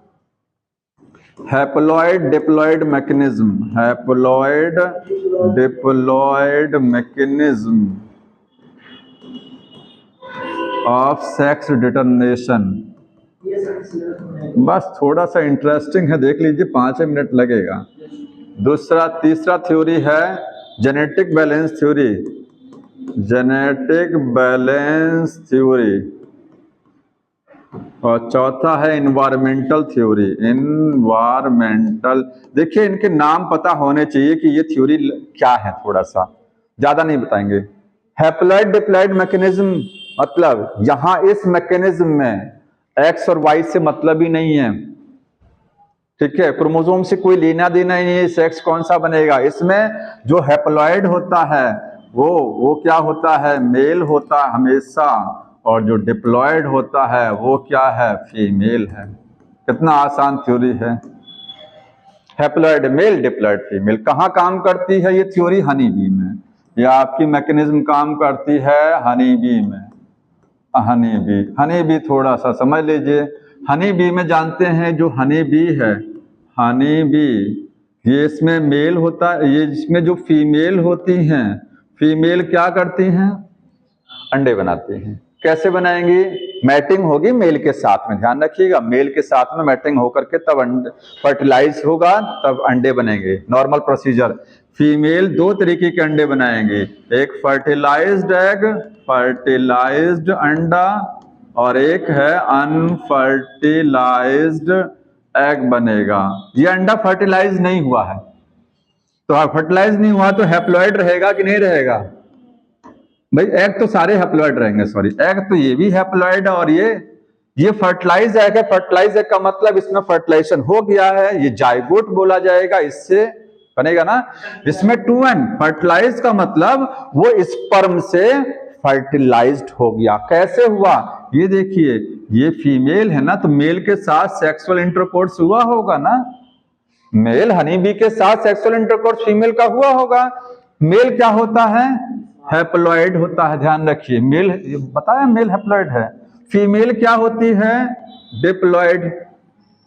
haploid diploid mechanism, haploid diploid mechanism of sex determination. बस थोड़ा सा इंटरेस्टिंग है, देख लीजिए, 5 मिनट लगेगा। तीसरा थ्योरी है genetic balance theory, genetic balance theory, और चौथा है इन्वायरमेंटल थ्योरी, इन्वायरमेंटल। देखिए इनके नाम पता होने चाहिए कि ये थ्योरी क्या है, थोड़ा सा, ज्यादा नहीं बताएंगे। हैप्लॉइड डिप्लॉइड मैकेनिज्म मतलब यहां इस मैकेनिज्म में एक्स और वाई से मतलब ही नहीं है, ठीक है, क्रोमोसोम से कोई लेना देना ही नहीं है, सेक्स कौन सा बनेगा। इसमें जो हैप्लॉइड होता है वो क्या होता है, मेल होता है हमेशा, और जो डिप्लॉइड होता है वो क्या है, फीमेल है। कितना आसान थ्योरी है, हैप्लॉइड मेल डिप्लॉइड फीमेल। कहाँ काम करती है ये थ्योरी, हनी बी में। या आपकी मैकेनिज्म काम करती है हनी बी में, हनी बी। हनी बी थोड़ा सा समझ लीजिए, हनी बी में जानते हैं जो हनी बी है, हनी बी ये इसमें मेल होता है, ये इसमें जो फीमेल होती हैं, फीमेल क्या करती हैं, अंडे बनाती हैं। कैसे बनाएंगी, मैटिंग होगी मेल के साथ में, ध्यान रखिएगा, मेल के साथ में मैटिंग होकर के तब फर्टिलाइज होगा, तब अंडे बनेंगे। Normal procedure. फीमेल 2 तरीके के अंडे बनाएंगे, एक फर्टिलाइज्ड एग, फर्टिलाइज्ड अंडा, और एक है अनफर्टिलाइज्ड एग बनेगा। ये अंडा फर्टिलाइज नहीं हुआ है, तो फर्टिलाइज नहीं हुआ तो हैप्लॉइड रहेगा कि नहीं रहेगा, भाई एग तो सारे हैप्लॉइड रहेंगे, सॉरी एग तो ये भी हैप्लॉइड है, और ये फर्टिलाइज एग है। फर्टिलाइज एग का मतलब इसमें फर्टिलाइजेशन हो गया है, ये जाइगोट बोला जाएगा, इससे बनेगा ना। इसमें 2n, फर्टिलाइज का मतलब वो स्पर्म से फर्टिलाइज्ड हो गया। कैसे हुआ, ये देखिए, ये फीमेल है ना, तो मेल के साथ सेक्सुअल इंटरकोर्स हुआ होगा ना, मेल हनी बी के साथ सेक्सुअल इंटरकोर्स फीमेल का हुआ होगा। मेल क्या होता है, हैप्लॉइड होता है, ध्यान रखिए, मेल बताया मेल हैप्लॉइड है, फीमेल क्या होती है, डिप्लॉइड।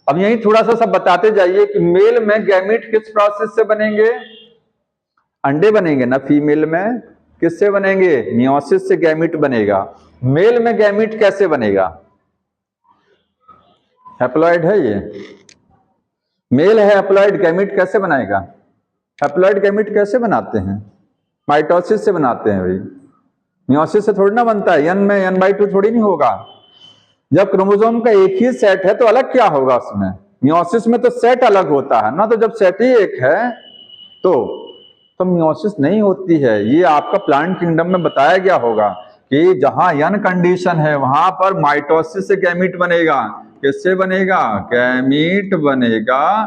अब यही थोड़ा सा सब बताते जाइए कि मेल में गैमीट किस प्रोसेस से बनेंगे, अंडे बनेंगे ना, फीमेल में किससे बनेंगे, मियोसिस से गैमीट बनेगा। मेल में गैमीट कैसे बनेगा, हैप्लॉइड है ये, मेल है हैप्लॉइड, गैमीट कैसे बनाएगा, हैप्लॉइड गैमीट कैसे बनाते हैं, माइटोसिस से बनाते हैं भाई, मियोसिस से थोड़ी ना बनता है, n में n/2 थोड़ी नहीं होगा। जब क्रोमोसोम का एक ही सेट है तो अलग क्या होगा उसमें, मियोसिस में तो सेट अलग होता है ना, तो जब सेट ही एक है तो मियोसिस नहीं होती है। ये आपका प्लांट किंगडम में बताया गया होगा कि जहां n कंडीशन है वहां पर माइटोसिस से गैमीट बनेगा। किससे बनेगा, गैमीट बनेगा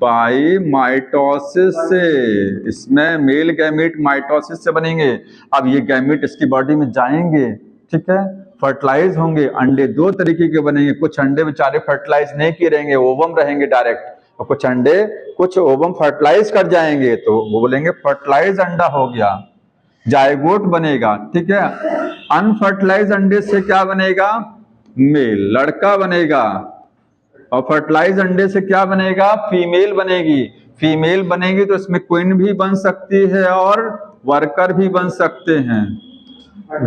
बाई माइटोसिस से, इसमें मेल गैमीट माइटोसिस से बनेंगे। अब ये गैमीट इसकी बॉडी में जाएंगे, ठीक है, फर्टिलाइज होंगे, अंडे 2 तरीके के बनेंगे, कुछ अंडे बेचारे फर्टिलाइज नहीं किए रहेंगे, ओवम रहेंगे डायरेक्ट, और कुछ अंडे, कुछ ओवम फर्टिलाइज कर जाएंगे, तो वो बोलेंगे फर्टिलाइज अंडा हो गया, जायगोट बनेगा, ठीक है। अनफर्टिलाइज अंडे से क्या बनेगा, मेल, लड़का बनेगा, और फर्टिलाइज अंडे से क्या बनेगा, फीमेल बनेगी। फीमेल बनेगी तो इसमें क्वीन भी बन सकती है और वर्कर भी बन सकते हैं।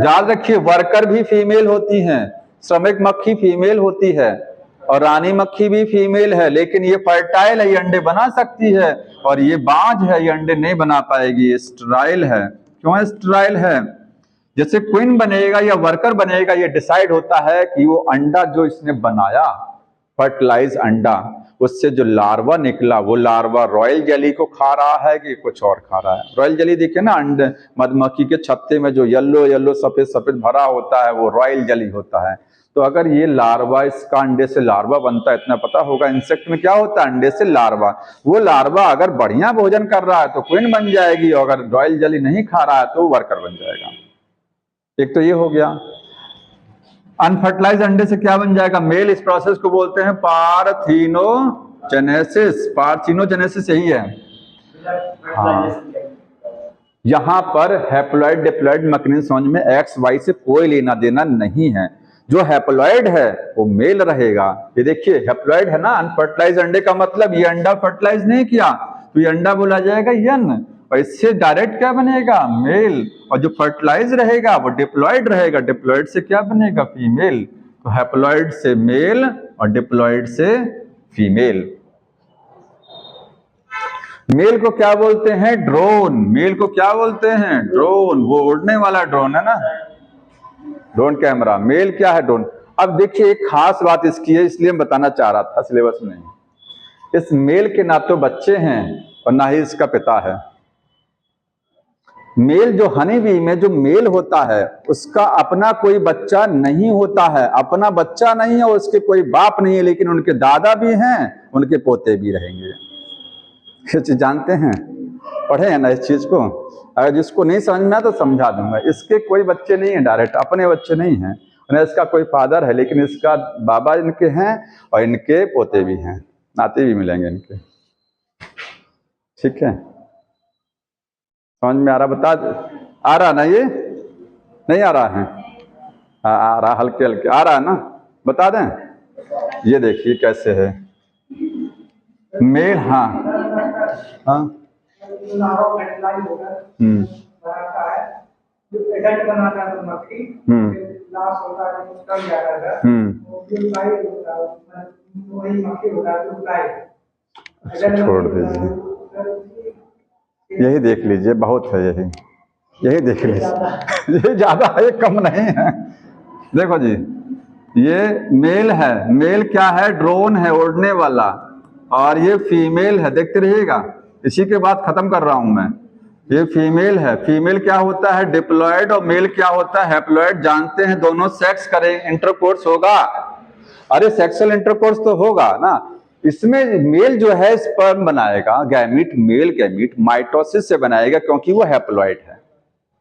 याद रखिए, वर्कर भी फीमेल होती हैं, श्रमिक मक्खी फीमेल होती है, और रानी मक्खी भी फीमेल है, लेकिन ये फर्टाइल है, ये अंडे बना सकती है, और ये बाज है, ये अंडे नहीं बना पाएगी, ये स्टेराइल है। क्यों स्टेराइल है, जैसे क्वीन बनेगा या वर्कर बनेगा, ये डिसाइड होता है कि वो अंडा जो इसने बनाया, फर्टिलाइज अंडा, उससे जो लार्वा निकला वो लार्वा रॉयल जेली को खा रहा है कि कुछ और खा रहा है। रॉयल जेली देखिए ना, अंडे मधुमक्खी के छत्ते में जो येलो येलो सफेद सफेद भरा होता है वो रॉयल जेली होता है। तो अगर ये लार्वा, इसका अंडे से लार्वा बनता है, इतना पता होगा। इंसेक्ट में क्या होता है, अंडे से लार्वा। वो लार्वा अगर बढ़िया भोजन कर रहा है तो क्वीन बन जाएगी, और अगर रॉयल जेली नहीं खा रहा है तो वर्कर बन जाएगा। एक तो ये हो गया। अनफर्टिलाइज अंडे से क्या बन जाएगा, मेल। इस प्रोसेस को बोलते हैं पारथीनोजेनेसिस। पारथीनोजेनेसिस यही है। हाँ, यहां पर हैप्लॉइड डिप्लॉइड मैकेनिज्म समझ में एक्स वाई से कोई लेना देना नहीं है। जो हैप्लॉइड है वो मेल रहेगा। ये देखिए हैप्लॉइड है ना, अनफर्टिलाइज अंडे का मतलब ये अंडा फर्टिलाइज नहीं किया तो ये अंडा बोला जाएगा यन, और इससे डायरेक्ट क्या बनेगा, मेल। और जो फर्टिलाइज रहेगा वो डिप्लॉइड रहेगा। डिप्लॉइड से क्या बनेगा, फीमेल। तो हैप्लॉइड से मेल और डिप्लॉइड से फीमेल। मेल को क्या बोलते हैं, ड्रोन। मेल को क्या बोलते हैं, ड्रोन। वो उड़ने वाला ड्रोन है ना, ड्रोन कैमरा। मेल क्या है, ड्रोन। अब देखिए एक खास बात इसकी है, इसलिए मैं बताना चाह रहा था, सिलेबस में नहीं। इस मेल के ना तो बच्चे हैं और ना ही इसका पिता है। मेल जो हनी बी में जो मेल होता है उसका अपना कोई बच्चा नहीं होता है। अपना बच्चा नहीं है, उसके कोई बाप नहीं है, लेकिन उनके दादा भी हैं, उनके पोते भी रहेंगे। ये चीज जानते हैं, पढ़े हैं ना इस चीज को। अगर जिसको नहीं समझ में आया तो समझा दूंगा। इसके कोई बच्चे नहीं है, डायरेक्ट अपने बच्चे नहीं हैं। ना इसका कोई फादर है, लेकिन इसका बाबा इनके हैं और इनके पोते भी हैं, नाते भी मिलेंगे इनके। ठीक है, समझ में आ रहा, बता आ रहा ना, ये नहीं आ रहा है, आ रहा, हल्के हल्के आ रहा है ना, बता दें। ये देखिए कैसे है मेल। हाँ हाँ, छोड़ दीजिए, यही देख लीजिए, बहुत है, यही देख लीजिए। ये ज्यादा है, कम नहीं है। देखो जी, ये मेल है। मेल क्या है, ड्रोन है, उड़ने वाला। और ये फीमेल है, देखते रहिएगा, इसी के बाद खत्म कर रहा हूं मैं। ये फीमेल है। फीमेल क्या होता है, डिप्लॉयड, और मेल क्या होता है, हैप्लॉयड। जानते हैं दोनों सेक्स करें, इंटरकोर्स होगा। अरे सेक्सुअल इंटरकोर्स तो होगा ना। इसमें मेल जो है स्पर्म बनाएगा, गैमीट, मेल गैमीट माइटोसिस से बनाएगा, क्योंकि वो हैप्लॉयड है।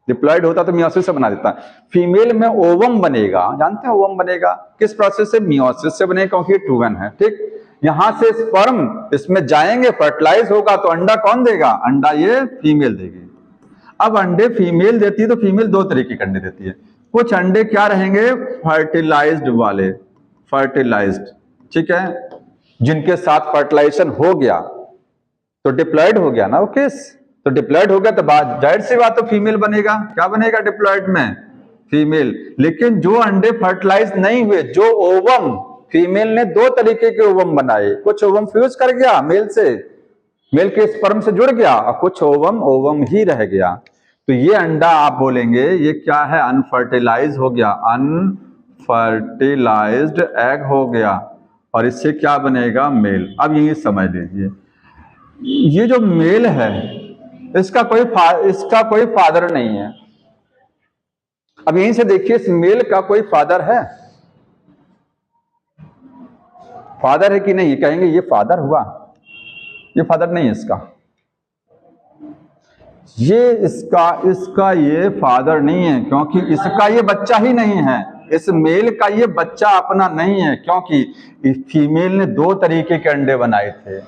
डिप्लॉयड होता तो मियोसिस से बना देता। फीमेल में ओवम बनेगा, जानते हैं ओवम बनेगा किस प्रोसेस से, मियोसिस से बनेगा, क्योंकि टूवन है। ठीक, यहां से स्पर्म इसमें जाएंगे, फर्टिलाइज होगा, तो अंडा कौन देगा, अंडा ये फीमेल देगी। अब अंडे फीमेल देती है तो फीमेल दो तरीके के अंडे देती है। कुछ अंडे क्या रहेंगे, फर्टिलाइज्ड वाले, फर्टिलाइज्ड, ठीक है, जिनके साथ फर्टिलाइजेशन हो गया तो डिप्लॉयड हो गया ना वो केस। तो डिप्लॉयड हो गया तो बात, जाहिर सी बात, तो फीमेल बनेगा। क्या बनेगा डिप्लॉयड में, फीमेल। लेकिन जो अंडे फर्टिलाइज नहीं हुए, जो ओवम, फीमेल ने दो तरीके के ओवम बनाए। कुछ ओवम फ्यूज कर गया मेल से, मेल के स्पर्म से जुड़ गया, और कुछ ओवम ओवम ही रह गया। तो ये अंडा आप बोलेंगे ये क्या है, अनफर्टिलाइज हो गया, अनफर्टिलाइज्ड एग हो गया, और इससे क्या बनेगा, मेल। अब यही समझ लीजिए, ये जो मेल है इसका कोई फादर नहीं है। अब यहीं से देखिए, इस मेल का कोई फादर है, फादर है कि नहीं, कहेंगे ये फादर हुआ, ये फादर नहीं है इसका, ये इसका ये फादर नहीं है, क्योंकि इसका ये बच्चा ही नहीं है। इस मेल का ये बच्चा अपना नहीं है, क्योंकि इस फीमेल ने दो तरीके के अंडे बनाए थे।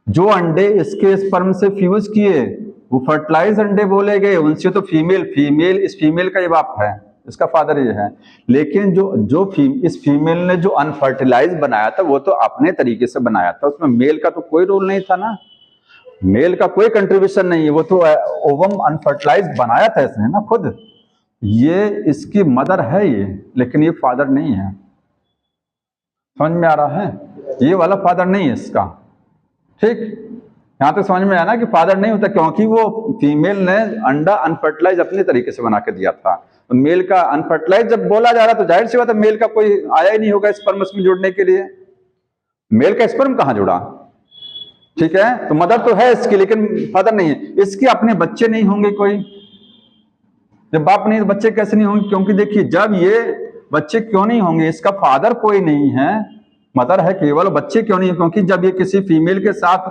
जो अंडे इसके स्पर्म से फ्यूज किए वो फर्टिलाइज अंडे बोले गए, उनसे तो फीमेल इस फीमेल का ये बाप है, इसका फादर ये है। लेकिन इस फीमेल ने जो अनफर्टिलाइज बनाया था वो तो अपने तरीके से बनाया था, उसमें मेल का तो कोई रोल नहीं था ना, मेल का कोई कंट्रीब्यूशन नहीं है। वो तो ओवम अनफर्टिलाइज बनाया था इसने ना खुद। ये इसकी मदर है ये, लेकिन ये फादर नहीं है। समझ में आ रहा है, ये वाला फादर नहीं है इसका। ठीक, यहां तक समझ में आया ना कि फादर नहीं होता, क्योंकि वो फीमेल ने अंडा अनफर्टिलाइज अपने तरीके से बना के दिया था। तो मेल का अनफर्टिलाइज जब बोला जा रहा तो जाहिर सी बात है मेल का कोई आया ही नहीं होगा स्पर्म में जुड़ने के लिए। मेल का स्पर्म कहाँ जुड़ा? ठीक है, तो मदर तो है इसकी लेकिन फादर नहीं है। इसके अपने बच्चे नहीं होंगे कोई, जब बाप नहीं तो बच्चे कैसे नहीं होंगे? क्योंकि देखिए जब ये बच्चे क्यों नहीं होंगे, इसका फादर कोई नहीं है, मदर है केवल, बच्चे क्यों नहीं है? क्योंकि जब ये किसी फीमेल के साथ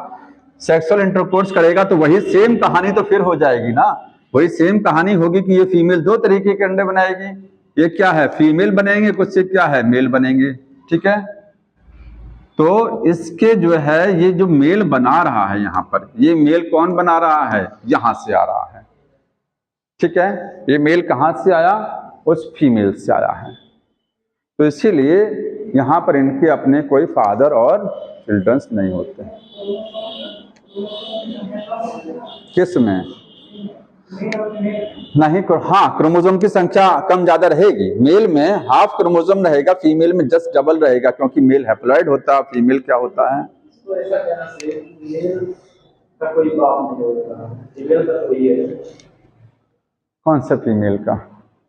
सेक्सुअल इंटरकोर्स करेगा तो वही सेम कहानी तो फिर हो जाएगी ना, वही सेम कहानी होगी कि ये फीमेल दो तरीके के अंडे बनाएगी, ये क्या है फीमेल बनेंगे, कुछ से क्या है मेल बनेंगे। ठीक है, तो इसके जो है ये जो मेल बना रहा है यहाँ पर, ये मेल कौन बना रहा है? यहां से आ रहा है। ठीक है, ये मेल कहां से आया? उस फीमेल से आया है। तो इसीलिए यहां पर इनके अपने कोई फादर और चिल्ड्रंस नहीं होते। किस में? नहीं, हाँ क्रोमोसोम की संख्या कम ज्यादा रहेगी। मेल में हाफ क्रोमोसोम रहेगा, फीमेल में जस्ट डबल रहेगा, क्योंकि मेल हैप्लॉइड होता है, फीमेल क्या होता है? कौन सा फीमेल का?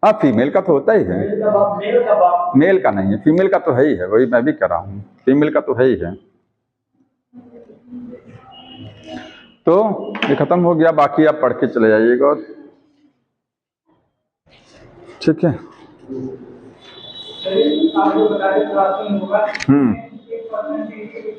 हाँ फीमेल का तो होता ही है, मेल का नहीं है, फीमेल का तो है ही है, वही मैं भी कह रहा हूँ, फीमेल का तो है ही है। तो ये खत्म हो गया, बाकी आप पढ़ के चले जाइएगा। ठीक है।